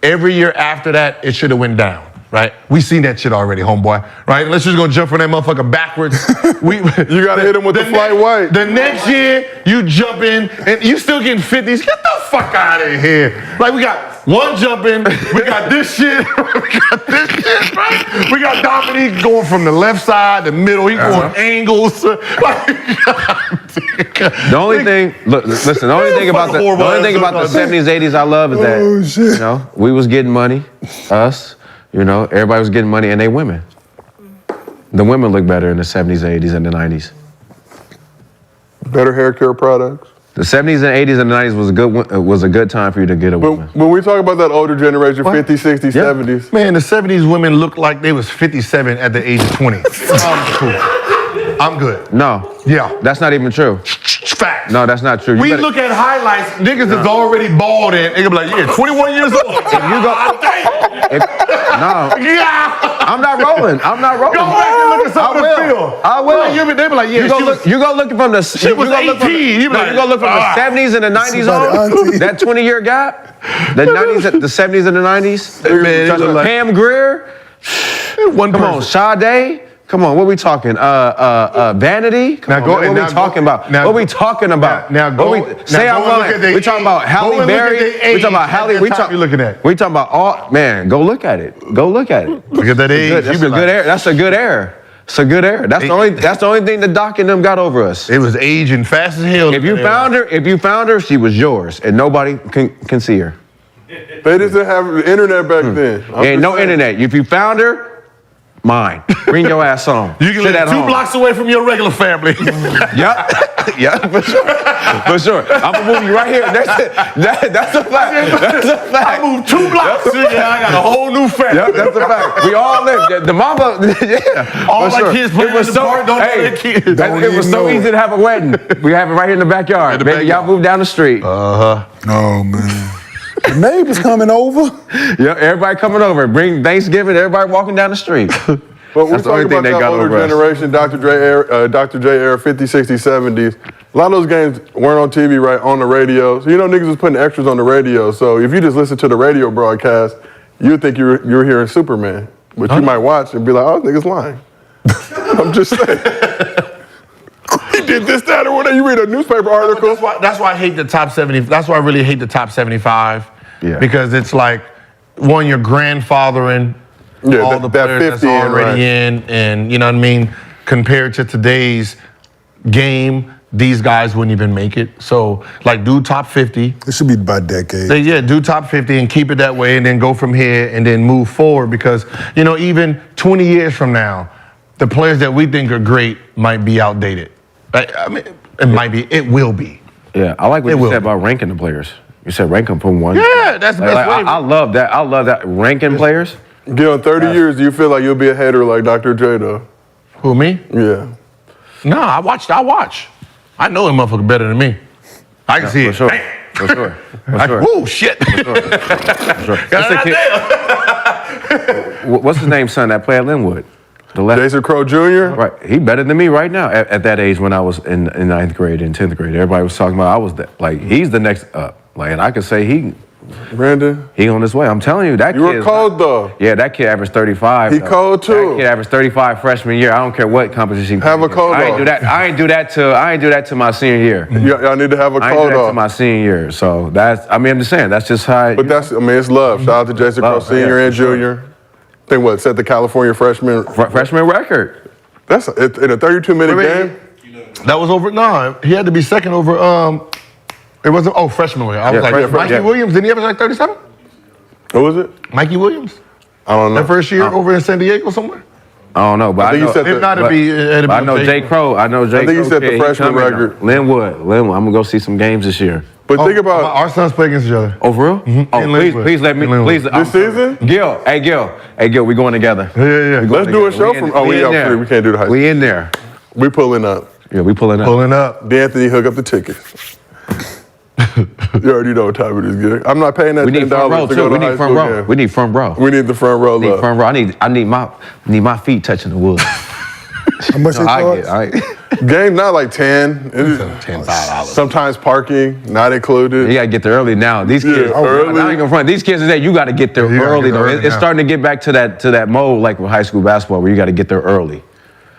every year after that, it should have went down, right? We seen that shit already, homeboy, right? Let's just go jump from that motherfucker backwards. You gotta hit him with the flight white. The next year, you jump in, and you still getting 50s. Get the fuck out of here. Like, we got one jump in, we got this shit, right? We got Dominique going from the left side, the middle, he going angles. The only thing, listen. The only thing about the 70s, 80s I love is that you know we was getting money, us. You know, everybody was getting money, and they women. The women look better in the 70s, 80s, and the 90s. Better hair care products. The 70s and 80s and the 90s was a good time for you to get a woman. When we talk about that older generation, 50s, 60s, 70s. Man, the 70s women looked like they was 57 at the age of 20. I'm cool. I'm good. No. Yeah. That's not even true. Facts. No, that's not true. We look at highlights, niggas is already bald and they gonna be like, yeah, 21 years old. If you go, no. Yeah. I'm not rolling. Go back and look at some of the film. I will. Like, they be like, yeah, you go looking from the. She was 18. You go look from the 70s and the 90s on. That 20-year gap. The 90s, the 70s and the 90s. Man, Pam Grier. Come on, Sade. Come on, what we talking? Vanity? Come on, what we talking about? What we talking about? Now go. Say I'm lying. We talking about Halle Berry. We talking about Halle. We talking about all. Man, go look at it. Go look at it. Look at that age. That's a good era. That's a good era. It's a good era. That's the only thing the Doc and them got over us. It was aging fast as hell. If you found her, she was yours, and nobody can see her. They just didn't have the internet back then. Ain't no internet. If you found her, mine. Bring your ass on. You can live 2 blocks away from your regular family. Yeah, for sure. For sure. I'm gonna move you right here. That's a fact. That's a fact. I moved 2 blocks. Yeah, I got a whole new family. Yep, that's a fact. We all live. The mama, yeah. All my kids playing in the park, don't know their kids. It was so easy to have a wedding. We have it right here in the backyard. Baby, y'all moved down the street. Oh, man. The neighbors coming over. Yeah, everybody coming over. Bring Thanksgiving, everybody walking down the street. But we're talking about that older generation, Dr. J era, 50s, 60s, 70s. A lot of those games weren't on TV, right, on the radio. So, niggas was putting extras on the radio. So if you just listen to the radio broadcast, you'd think you were hearing Superman. But you might watch and be like, oh, this nigga's lying. I'm just saying. He did this, that, or whatever. You read a newspaper article. That's why I hate the top 70. That's why I really hate the top 75. Yeah. Because it's like, one, you're grandfathering all the players that's already in, and you know what I mean? Compared to today's game, these guys wouldn't even make it. So, like, do top 50. It should be by decade. Do top 50 and keep it that way, and then go from here and then move forward. Because, even 20 years from now, the players that we think are great might be outdated. I mean, it will be. Yeah, I like what you said about ranking the players. You said rank them from 1. Yeah, that's the best way. I love that. I love that. Ranking players. Gil, in 30 years, do you feel like you'll be a hater like Dr. J, though? Who, me? Yeah. No, I watch. I know him motherfucker better than me. I can see it. For sure. Oh, shit. For sure. What's his name, son, that play at Linwood? The left. Jason Crow Jr.? Right. He better than me right now at that age when I was in 9th grade and 10th grade. Everybody was talking about he's the next up. Like, and I could say Brandon? He on his way. I'm telling you, that kid. You were cold, though. Yeah, that kid averaged 35. He cold, too. That kid averaged 35 freshman year. I don't care what competition. Have a cold I ain't do that. I ain't do that to my senior year. Y'all need to have a I ain't cold do that off. to my senior year. So I'm just saying, that's just how. But it's love. Shout out to Jason Crow Senior and Junior. I think set the California freshman record. That's in a 32-minute game. That was over. No, he had to be second over. It wasn't. Oh, freshman way. I was Mikey Williams. Didn't he ever like 37? What was it? Mikey Williams. I don't know. That first year over in San Diego somewhere. I don't know, but I know. If not, it'd be I know Jay Crow. I know Jay Crow. I think he set the freshman record. Linwood. I'm gonna go see some games this year. But think about our sons play against each other. Oh, for real? Mm-hmm. Oh, please let me. Please, this season? Gil, we going together. Yeah. Let's do a show from. We out free. We can't do the high. We in there. We pulling up. Yeah, we pulling up. Pulling up. D'Anthony, hook up the ticket. You already know what time it is, Gil. I'm not paying that $10 to go to high school game. We need front row. We need the front row. We need front row. I need my feet touching the wood. How much they charge? Game not like 10. $10. Sometimes parking not included. You gotta get there early now. These kids, early. I ain't gonna front. These kids today, you gotta get there early though. It's starting to get back to that mode like with high school basketball where you gotta get there early.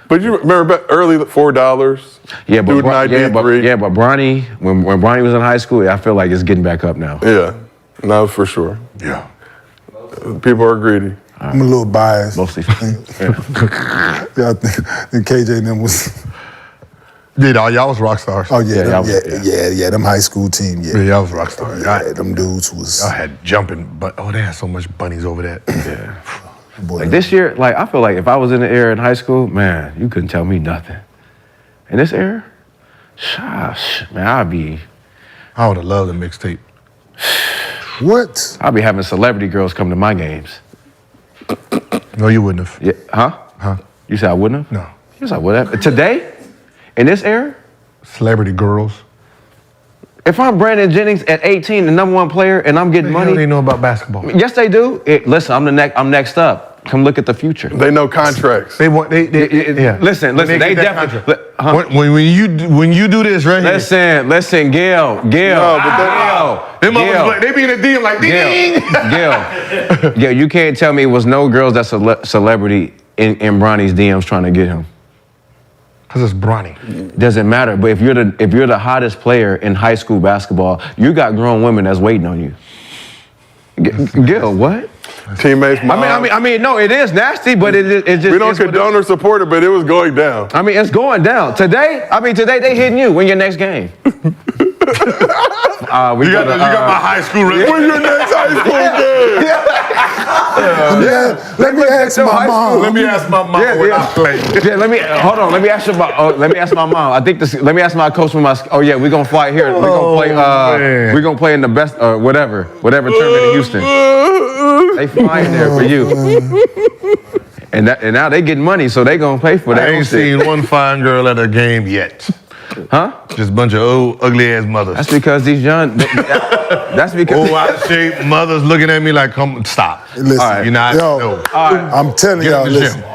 But you remember early $4? Yeah, but Bronny, when Bronny was in high school, I feel like it's getting back up now. Yeah, no, for sure. Yeah. People are greedy. I'm a little biased. Mostly. Yeah, I think KJ and them was. Yeah, y'all was rock stars. Oh yeah, them high school team. Yeah, y'all was rock stars. Yeah, them dudes was. Y'all had jumping, but they had so much bunnies over that. Yeah. Like this year, like I feel like if I was in the era in high school, man, you couldn't tell me nothing. In this era, man, I'd be I would have loved a mixtape. What? I'll be having celebrity girls come to my games. No, you wouldn't have. Yeah, huh? Huh? You said I wouldn't have? No. You said I would have. Today? In this era? Celebrity girls. If I'm Brandon Jennings at 18, the #1 player, and I'm getting What money. do they know about basketball? Yes, they do. Listen, I'm next up. Come look at the future. They know contracts. They want. Yeah. Listen. When They get that definitely. contract. Huh? When you do this right Listen, Gail. No, but here, them motherfuckers, they be in a DM like ding. Gail, you can't tell me it was no girls that's a celebrity in Bronny's DMs trying to get him. Cause it's Bronny. Doesn't matter. But if you're the hottest player in high school basketball, you got grown women that's waiting on you. Gil, what? Teammates. I mean, no, it is nasty, but it just. We don't condone or support it, but it was going down. I mean, it's going down today. Today they hitting you. Win your next game. You got my high school record. Win your next high school game. Let me ask my mom. Let me ask my mom when I play. Yeah, hold on. Let me ask my mom. I think let me ask my coach for my. Oh yeah, we're gonna fly here. We're gonna play. We're gonna play in the best whatever tournament in Houston. They flying there for you. And now they getting money, so they gonna pay for that. I ain't seen one fine girl at a game yet. Huh? Just a bunch of old, ugly ass mothers. That's because these young. That's because. Old, out of shape mothers looking at me like, "Come, stop." Listen, All right. You're not. yo, No. I'm telling Get y'all, in the listen. gym.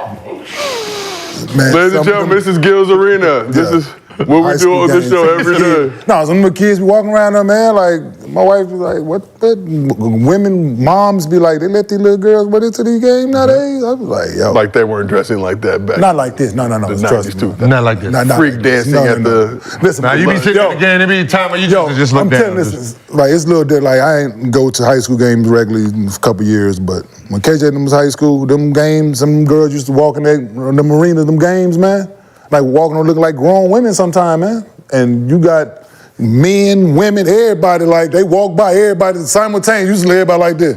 Man, Ladies and some of gentlemen, them this is Gil's Arena. This is what we high do school on this games. show every day. No, some of the kids be walking around there, man. Like my wife was like, "What?" Women, moms be like, "They let these little girls went into these games nowadays." I was like, "Yo, Like they weren't dressing like that back. not like this. No. The Trust 90s me. too. Not like this. Not Freak like dancing this. at the. Listen, Now you be sitting at the game, there be a time when you just look I'm down. telling this, like it's a little bit like I ain't go to high school games regularly in a couple years, but when KJ and them was high school, them games, some girls used to walk in the arenas, them games, man. Like walking or looking like grown women sometime, man. And you got men, women, everybody like they walk by everybody simultaneously. Usually everybody like this.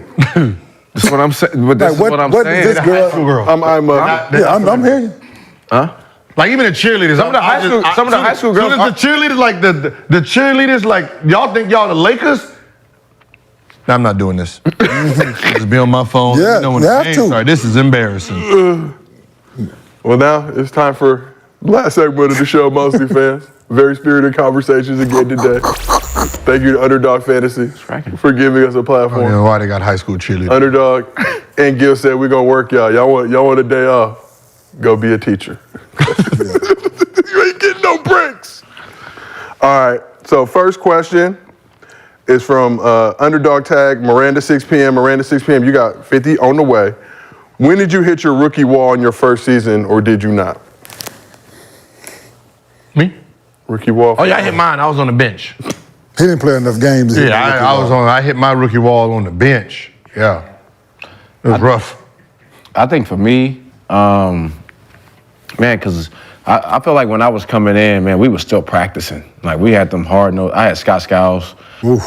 That's what I'm saying. But this Like, is what I'm what saying. is this girl? High school girl. I'm I'm hearing you. Huh? Like even the cheerleaders. Some of the high school girls. Soon as the cheerleaders, like the cheerleaders, like y'all think y'all the Lakers. No, I'm not doing this. Just be on my phone. Yeah, when you the have game's to. started. This is embarrassing. Well, now it's time for the last segment of the show, Mostly Fans. Very spirited conversations again today. Thank you to Underdog Fantasy for giving us a platform. You know why they got high school cheerleaders? Underdog and Gil said we're gonna work y'all. Y'all want a day off? Go be a teacher. You ain't getting no breaks. All right. So first question is from Underdog Tag Miranda 6 p.m. Miranda 6 p.m. You got 50 on the way. When did you hit your rookie wall in your first season, or did you not? Me? Rookie wall. Oh yeah, I hit mine. I was on the bench. He didn't play enough games. Yeah, I hit my rookie wall on the bench. Yeah, it was rough. I think for me, man, because I feel like when I was coming in, man, we were still practicing. Like we had them hard nose. I had Scott Skiles,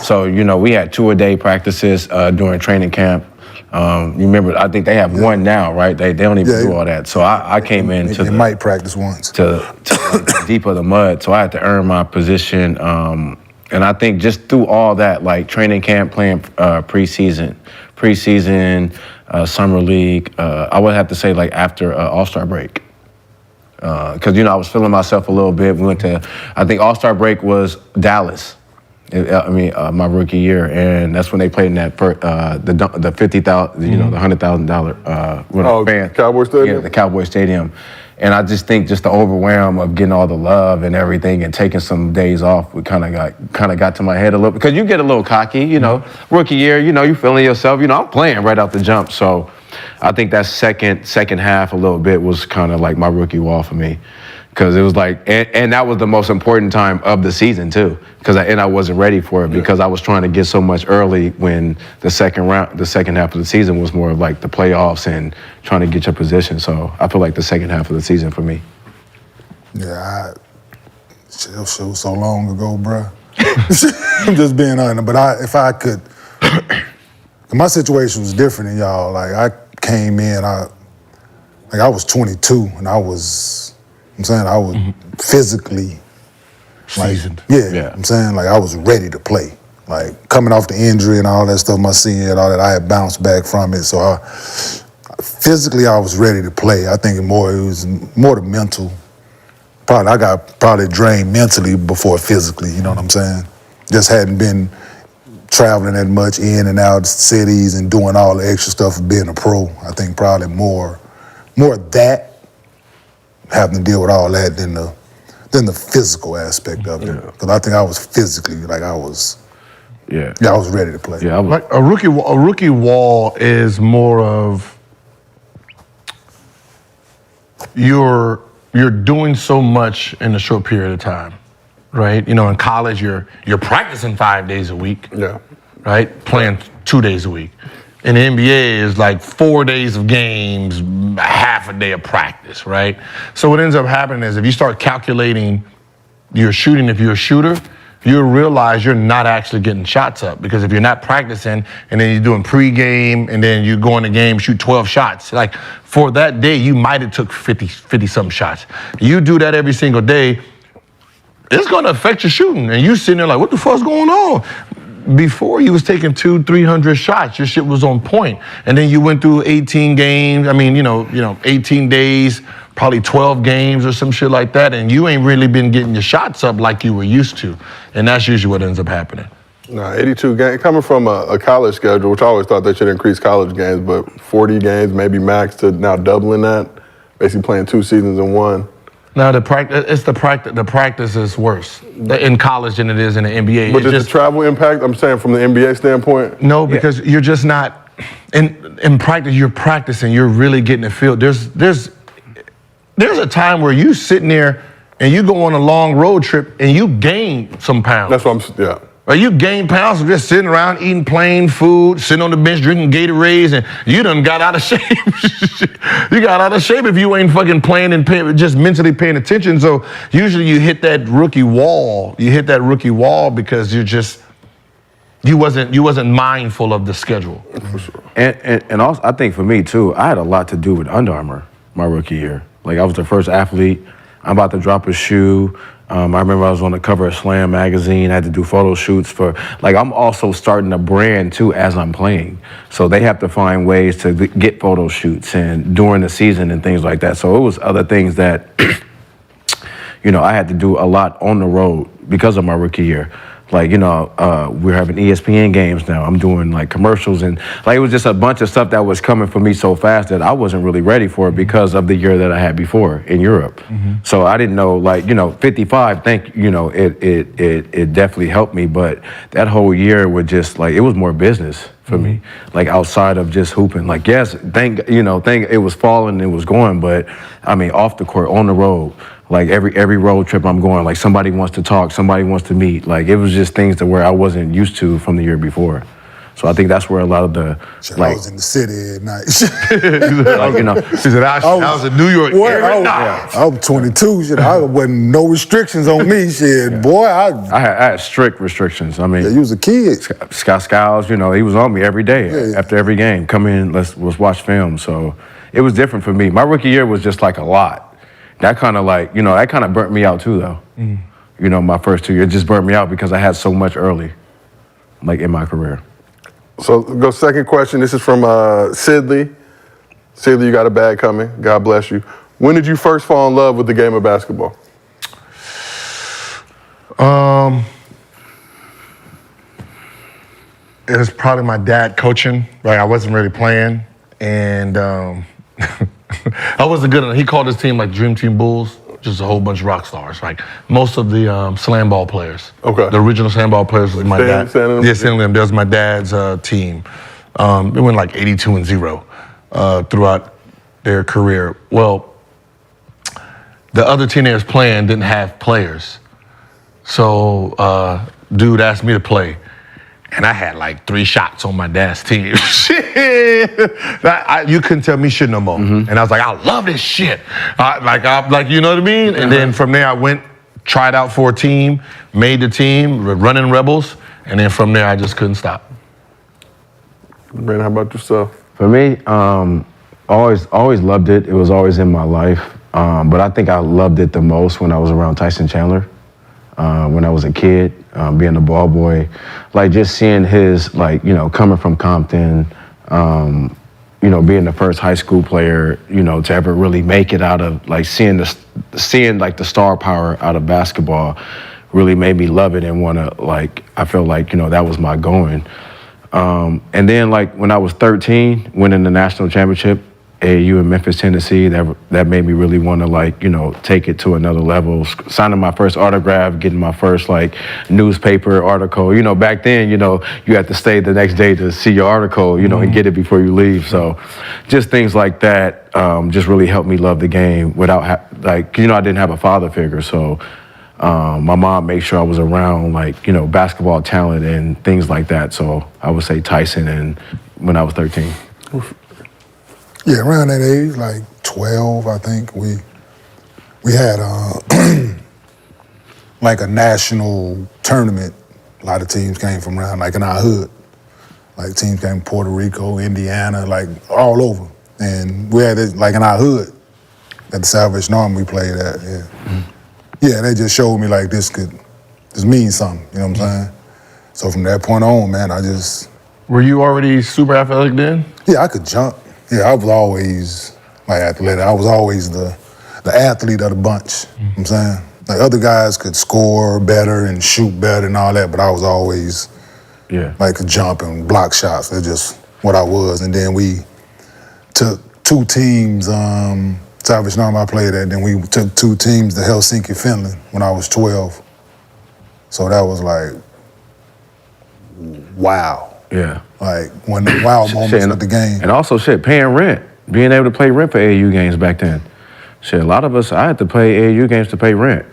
so we had 2-a-day practices during training camp. You remember? I think they have one now, right? They don't even do all that. So I came in They might practice once to the deep of the mud. So I had to earn my position. And I think just through all that, like training camp, playing preseason, summer league, I would have to say like after All-Star break. Because, I was feeling myself a little bit. We went to, I think All-Star break was Dallas. My rookie year, and that's when they played in that the $50,000, the $100,000 fan. Cowboy Stadium. Yeah, the Cowboy Stadium, and I just think just the overwhelm of getting all the love and everything, and taking some days off, we kind of got to my head a little, because you get a little cocky, rookie year, you feeling yourself, I'm playing right out the jump, so I think that second half a little bit was kind of like my rookie wall for me. Because it was like, and that was the most important time of the season too. Because I wasn't ready for it because I was trying to get so much early when the second half of the season was more of like the playoffs and trying to get your position. So I feel like the second half of the season for me. Yeah, shit was so long ago, bruh. I'm just being honest. But if I could, my situation was different than y'all. Like I came in, I was 22 and I was physically Seasoned. Yeah, I'm saying like I was ready to play. Like coming off the injury and all that stuff, my senior year and all that, I had bounced back from it. So physically, I was ready to play. I think it was more the mental. I got drained mentally before physically. You know what I'm saying? Just hadn't been traveling that much in and out of cities and doing all the extra stuff of being a pro. I think probably more that, having to deal with all that than the physical aspect of it. Because I think I was physically, like I was ready to play. Yeah, like a rookie wall is more of you're doing so much in a short period of time, right? You know, in college you're practicing 5 days a week, right? Playing 2 days a week. In the NBA is like 4 days of games, half a day of practice, right? So what ends up happening is if you start calculating your shooting, if you're a shooter, you'll realize you're not actually getting shots up, because if you're not practicing and then you're doing pregame and then you go in the game, shoot 12 shots, like for that day, you might have took 50 some shots. You do that every single day, it's gonna affect your shooting. And you sitting there like, what the fuck's going on? Before you was taking 200-300 shots, your shit was on point. And then you went through 18 games, 18 days, probably 12 games or some shit like that, and you ain't really been getting your shots up like you were used to. And that's usually what ends up happening. 82 games, coming from a college schedule, which I always thought they should increase college games, but 40 games, maybe max, to now doubling that, basically playing 2 seasons in one. No, the practice is worse in college than it is in the NBA. But does the travel impact, I'm saying from the NBA standpoint? No, because you're just not, in practice, you're practicing, you're really getting the feel. There's a time where you sitting there and you go on a long road trip and you gain some pounds. That's what Or you gain pounds from just sitting around eating plain food, sitting on the bench drinking Gatorades, and you done got out of shape. You got out of shape if you ain't fucking playing and just mentally paying attention. So usually you hit that rookie wall. You hit that rookie wall because you wasn't mindful of the schedule. For sure. And also, I think for me too, I had a lot to do with Under Armour my rookie year. Like I was the first athlete. I'm about to drop a shoe. I remember I was on the cover of Slam magazine. I had to do photo shoots I'm also starting a brand too as I'm playing. So they have to find ways to get photo shoots and during the season and things like that. So it was other things that, I had to do a lot on the road because of my rookie year. Like, we're having ESPN games now. I'm doing like commercials and it was just a bunch of stuff that was coming for me so fast that I wasn't really ready for it because of the year that I had before in Europe. Mm-hmm. So I didn't know 55, it definitely helped me, but that whole year was just it was more business for me. Like outside of just hooping. Like yes, thank it was falling, it was going, but I mean off the court, on the road. Like every road trip I'm going, like somebody wants to talk, somebody wants to meet. Like it was just things to where I wasn't used to from the year before. So I think that's where a lot of the I was in the city at night. She said I was in New York every night. I was 22. Shit, I wasn't no restrictions on me. Shit, boy, I had strict restrictions. I mean, you was a kid. Scott Skiles, he was on me every day after every game. Come in, let's watch film. So it was different for me. My rookie year was just like a lot. That kind of that kind of burnt me out too, though. My first 2 years just burnt me out because I had so much early, in my career. So go second question. This is from Sidley. Sidley, you got a bag coming. God bless you. When did you first fall in love with the game of basketball? It was probably my dad coaching. I wasn't really playing, and I wasn't good enough. He called his team Dream Team Bulls, just a whole bunch of rock stars. Most of the slam ball players. Okay. The original slam ball players was my dad. Yeah, That was my dad's team. It went 82-0 throughout their career. Well, the other teenagers playing didn't have players. So dude asked me to play. And I had 3 shots on my dad's team. Shit! You couldn't tell me shit no more. Mm-hmm. And I was like, I love this shit. You know what I mean? Mm-hmm. And then from there I went, tried out for a team, made the team, running Rebels. And then from there I just couldn't stop. Brandon, how about yourself? For me, always loved it. It was always in my life. But I think I loved it the most when I was around Tyson Chandler. when I was a kid, being a ball boy, like just seeing his, like, you know, coming from Compton, you know, being the first high school player, you know, to ever really make it out of, like, seeing like the star power out of basketball really made me love it and want to, like, I felt like, you know, that was my going. And then, like, when I was 13, winning the national championship, AAU in Memphis, Tennessee, that made me really want to, like, you know, take it to another level. Signing my first autograph, getting my first, like, newspaper article. You know, back then, you know, you had to stay the next day to see your article, you know, and get it before you leave. So just things like that just really helped me love the game without, like, you know, I didn't have a father figure. So my mom made sure I was around, like, you know, basketball talent and things like that. So I would say Tyson and when I was 13. Yeah, around that age, like 12, I think, we had like a national tournament. A lot of teams came from around, like in our hood. Like teams came from Puerto Rico, Indiana, like all over. And we had it like in our hood at the Salvation Army we played at, yeah. Yeah, they just showed me like this means something, you know what I'm saying? So from that point on, man, Were you already super athletic then? yeah, I could jump. Yeah, I was always like athletic. I was always the athlete of the bunch. You know what I'm saying? Like other guys could score better and shoot better and all that, but I was always like could jump and block shots. That's just what I was. And then we took 2 teams, Salvation Army I played at, then we took 2 teams to Helsinki, Finland when I was 12. So that was like, wow. Yeah. Like one of the wow moments of the game. And also, paying rent. Being able to pay rent for AAU games back then. A lot of us, I had to play AAU games to pay rent.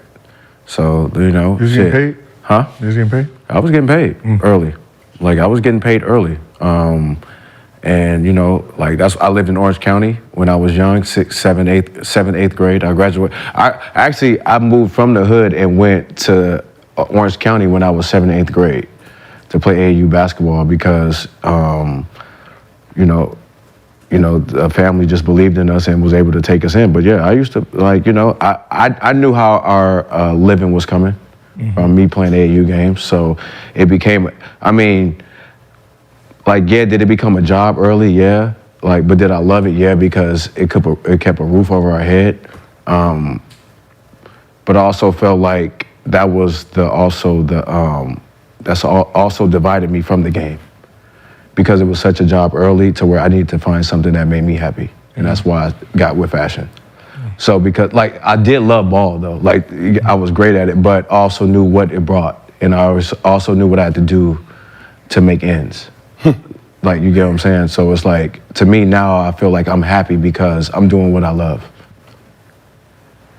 So, you know, You was getting paid? Huh? You was getting paid? I was getting paid early. Like, I was getting paid early. And, you know, like, I lived in Orange County when I was young, 7th, 8th grade. I graduated. I moved from the hood and went to Orange County when I was 7th, 8th grade to play AAU basketball because, you know, the family just believed in us and was able to take us in. But yeah, I used to, like, you know, I knew how our living was coming from me playing AAU games. So it became, I mean, like, yeah, did it become a job early? Yeah. Like, but did I love it? Yeah, because it kept a roof over our head. But I also felt like that was that's also divided me from the game because it was such a job early to where I needed to find something that made me happy. And that's why I got with fashion. So because, like, I did love ball though. Like, I was great at it, but also knew what it brought. And I also knew what I had to do to make ends. Like, you get what I'm saying? So it's like, to me now, I feel like I'm happy because I'm doing what I love.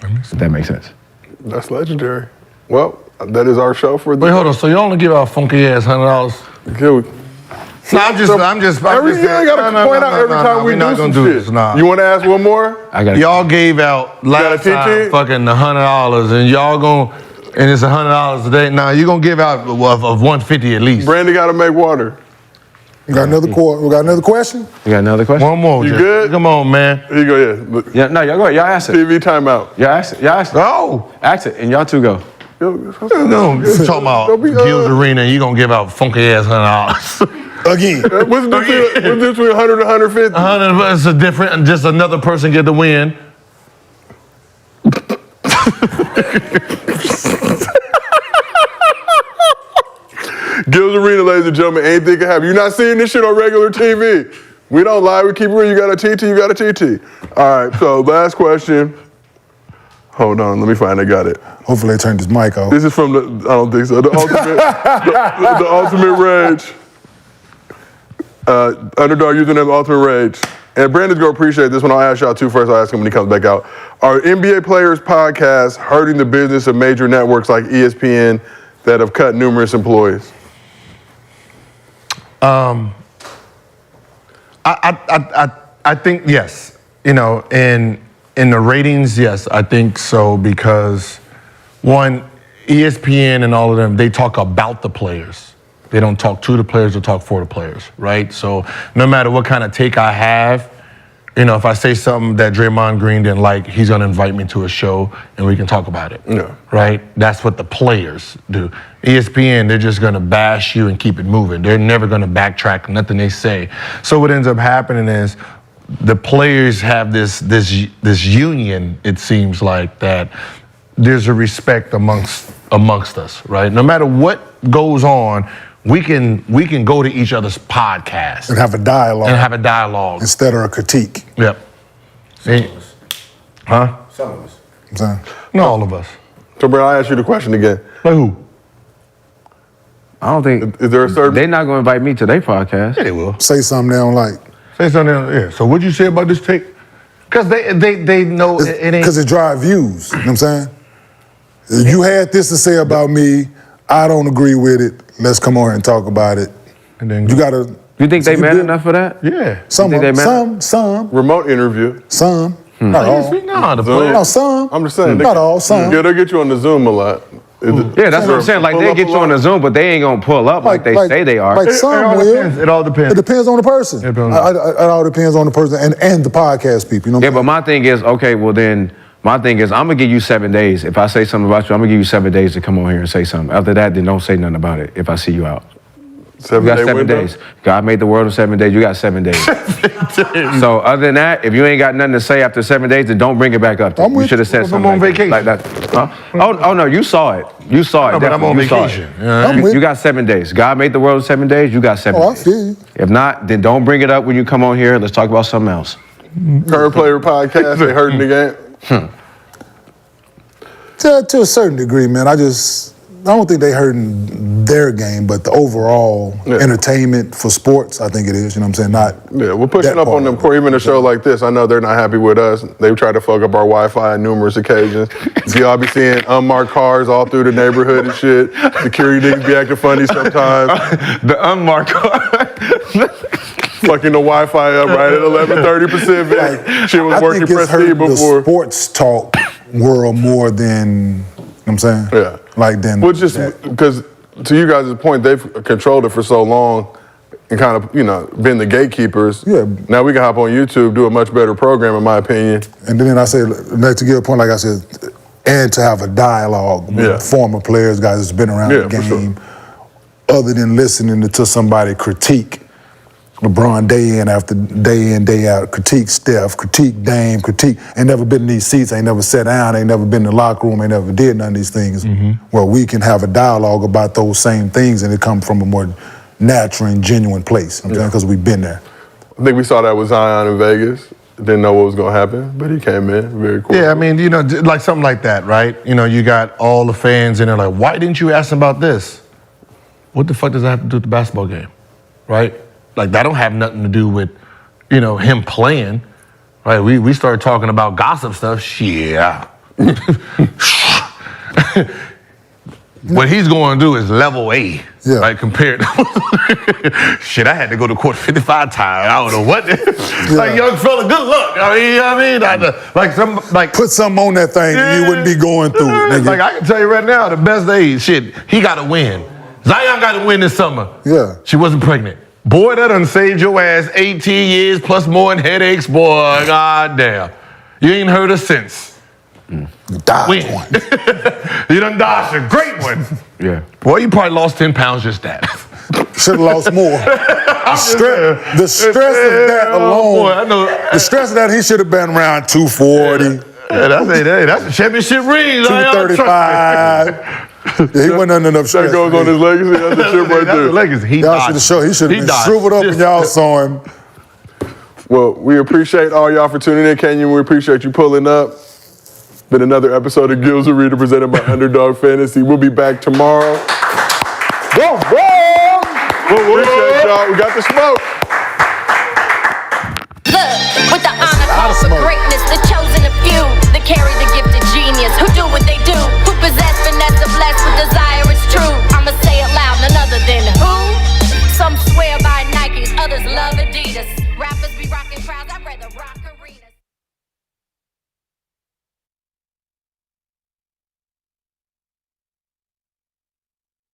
If that makes sense. That's legendary. Well, that is our show for the Wait, hold on. So you only give out funky ass $100? Good. No, I'm just. You ain't gotta point out every time we do not some gonna do shit. this. Nah. You want to ask one more? Y'all gave out last time fucking $100, and y'all and it's $100 today. Now you gonna give out of $150 at least. Brandon got to make water. We got another question? You got another question? One more. You Jay. good? Come on, man. Here you go. Yeah, no, y'all go ahead. Y'all ask it. TV timeout. Y'all ask it. Go. Ask it, and y'all two go. No, talking about Gills Arena, and you gonna give out funky ass $100. Again. What's the difference between 100 and 150? 100 is a different, just another person get the win. Gills Arena, ladies and gentlemen, anything can happen. You're not seeing this shit on regular TV. We don't lie, we keep it real. You got a TT, you got a TT. All right, so last question. Hold on, let me find I got it. Hopefully they turned his mic off. This is from I don't think so, the ultimate, the ultimate rage. Underdog username Ultimate Rage. And Brandon's gonna appreciate this one. I'll ask y'all two first. I'll ask him when he comes back out. Are NBA players' podcasts hurting the business of major networks like ESPN that have cut numerous employees? I think yes. You know, in the ratings, yes, I think so because one, ESPN and all of them, they talk about the players. They don't talk to the players, they talk for the players, right? So no matter what kind of take I have, you know, if I say something that Draymond Green didn't like, he's gonna invite me to a show and we can talk about it. Yeah. Right? That's what the players do. ESPN, they're just gonna bash you and keep it moving. They're never gonna backtrack nothing they say. So what ends up happening is the players have this union, it seems like, that there's a respect amongst us, right? No matter what goes on, we can go to each other's podcasts And have a dialogue. Instead of a critique. Yep. Huh? Some of us. I'm saying. Not all of us. So, bro, I'll ask you the question again. Like who? I don't think. Is there a certain? They're not going to invite me to their podcast. Yeah, they will. Say something they don't like. Say something. Yeah. So what'd you say about this take? Because they know it ain't. Because it drives views. You know what I'm saying? You had this to say about me. I don't agree with it. Let's come on here and talk about it. And then You gotta. You think they man enough for that? Yeah. Some, think they man? some, Remote interview. some. Not all. No, the Zoom. player. No, some. I'm just saying. Not all. Some. Yeah, they'll get you on the Zoom a lot. Yeah, that's what I'm saying. Like, Pull they up get a you on lot. the Zoom, but they ain't going to pull up like they say they are. Like It some all will. depends. It all depends. It depends on the person. It depends. It all depends on the person and the podcast people. You know what Yeah, I'm but my thing is, okay, well then, my thing is, I'm going to give you 7 days. If I say something about you, I'm going to give you 7 days to come on here and say something. After that, then don't say nothing about it if I see you out. You got 7 window? days. God made the world in 7 days. You got 7 days. So other than that, if you ain't got nothing to say after 7 days, then don't bring it back up. I'm You with should have said I'm something on vacation. like that. Huh? Oh no, you saw it. You saw it. No, but I'm on definitely. You saw it. vacation. I'm with You got 7 days. God made the world in 7 days. You got 7 Oh, I days. feel you. If not, then don't bring it up when you come on here. Let's talk about something else. Current player podcast. They hurting the game. To a certain degree, man. I don't think they hurting their game, but the overall entertainment for sports, I think it is. You know what I'm saying? Not. Yeah, we're pushing that up part on them of it. for even a show like this. I know they're not happy with us. They've tried to fuck up our Wi-Fi on numerous occasions. Y'all be seeing unmarked cars all through the neighborhood and shit. Security niggas be acting funny sometimes. The unmarked car. Fucking the Wi-Fi up right at 11:30 Pacific. Shit was I working think it's Prestige hurting before. the sports talk world more than, you know what I'm saying? Yeah. Like then. Well, just because to you guys' point, they've controlled it for so long and kind of, been the gatekeepers. Yeah. Now we can hop on YouTube, do a much better program, in my opinion. And then I said, like, to get a point, like I said, and to have a dialogue with former players, guys that's been around the for game, other than listening to somebody critique LeBron day in after day in, day out, critique Steph, critique Dame, ain't never been in these seats, ain't never sat down, ain't never been in the locker room, ain't never did none of these things, where we can have a dialogue about those same things and it come from a more natural and genuine place, because we've been there. I think we saw that with Zion in Vegas. Didn't know what was going to happen, but he came in very cool. Yeah, I mean, like something like that, right? You got all the fans in there like, why didn't you ask him about this? What the fuck does that have to do with the basketball game, right? Like, that don't have nothing to do with, him playing, right? We started talking about gossip stuff. Shit. What he's going to do is level A, right? Compared to shit, I had to go to court 55 times. I don't know what. Like, young fella, good luck. I mean, you know what I mean? Put something on that thing and you wouldn't be going through it. Nigga. Like, I can tell you right now, the best days, shit, he got to win. Zion got to win this summer. Yeah. She wasn't pregnant. Boy, that done saved your ass 18 years plus more in headaches, boy. God damn. You ain't heard her since. Win. You done dodged a great one. Yeah. Boy, you probably lost 10 pounds just that. Should have lost more. The stress of that alone. Boy, I know. The stress of that, he should have been around 240. Yeah, that's a championship ring. 235. He wasn't under enough stress. That goes on his legacy. That's the shit right That's there. the legacy. He Y'all should have showed. He should have been shriveled up and y'all saw him. Well, we appreciate all y'all for tuning in, Kenyon. We appreciate you pulling up. Been another episode of Gills Arena presented by Underdog Fantasy. We'll be back tomorrow. Go, Appreciate y'all. We got the smoke.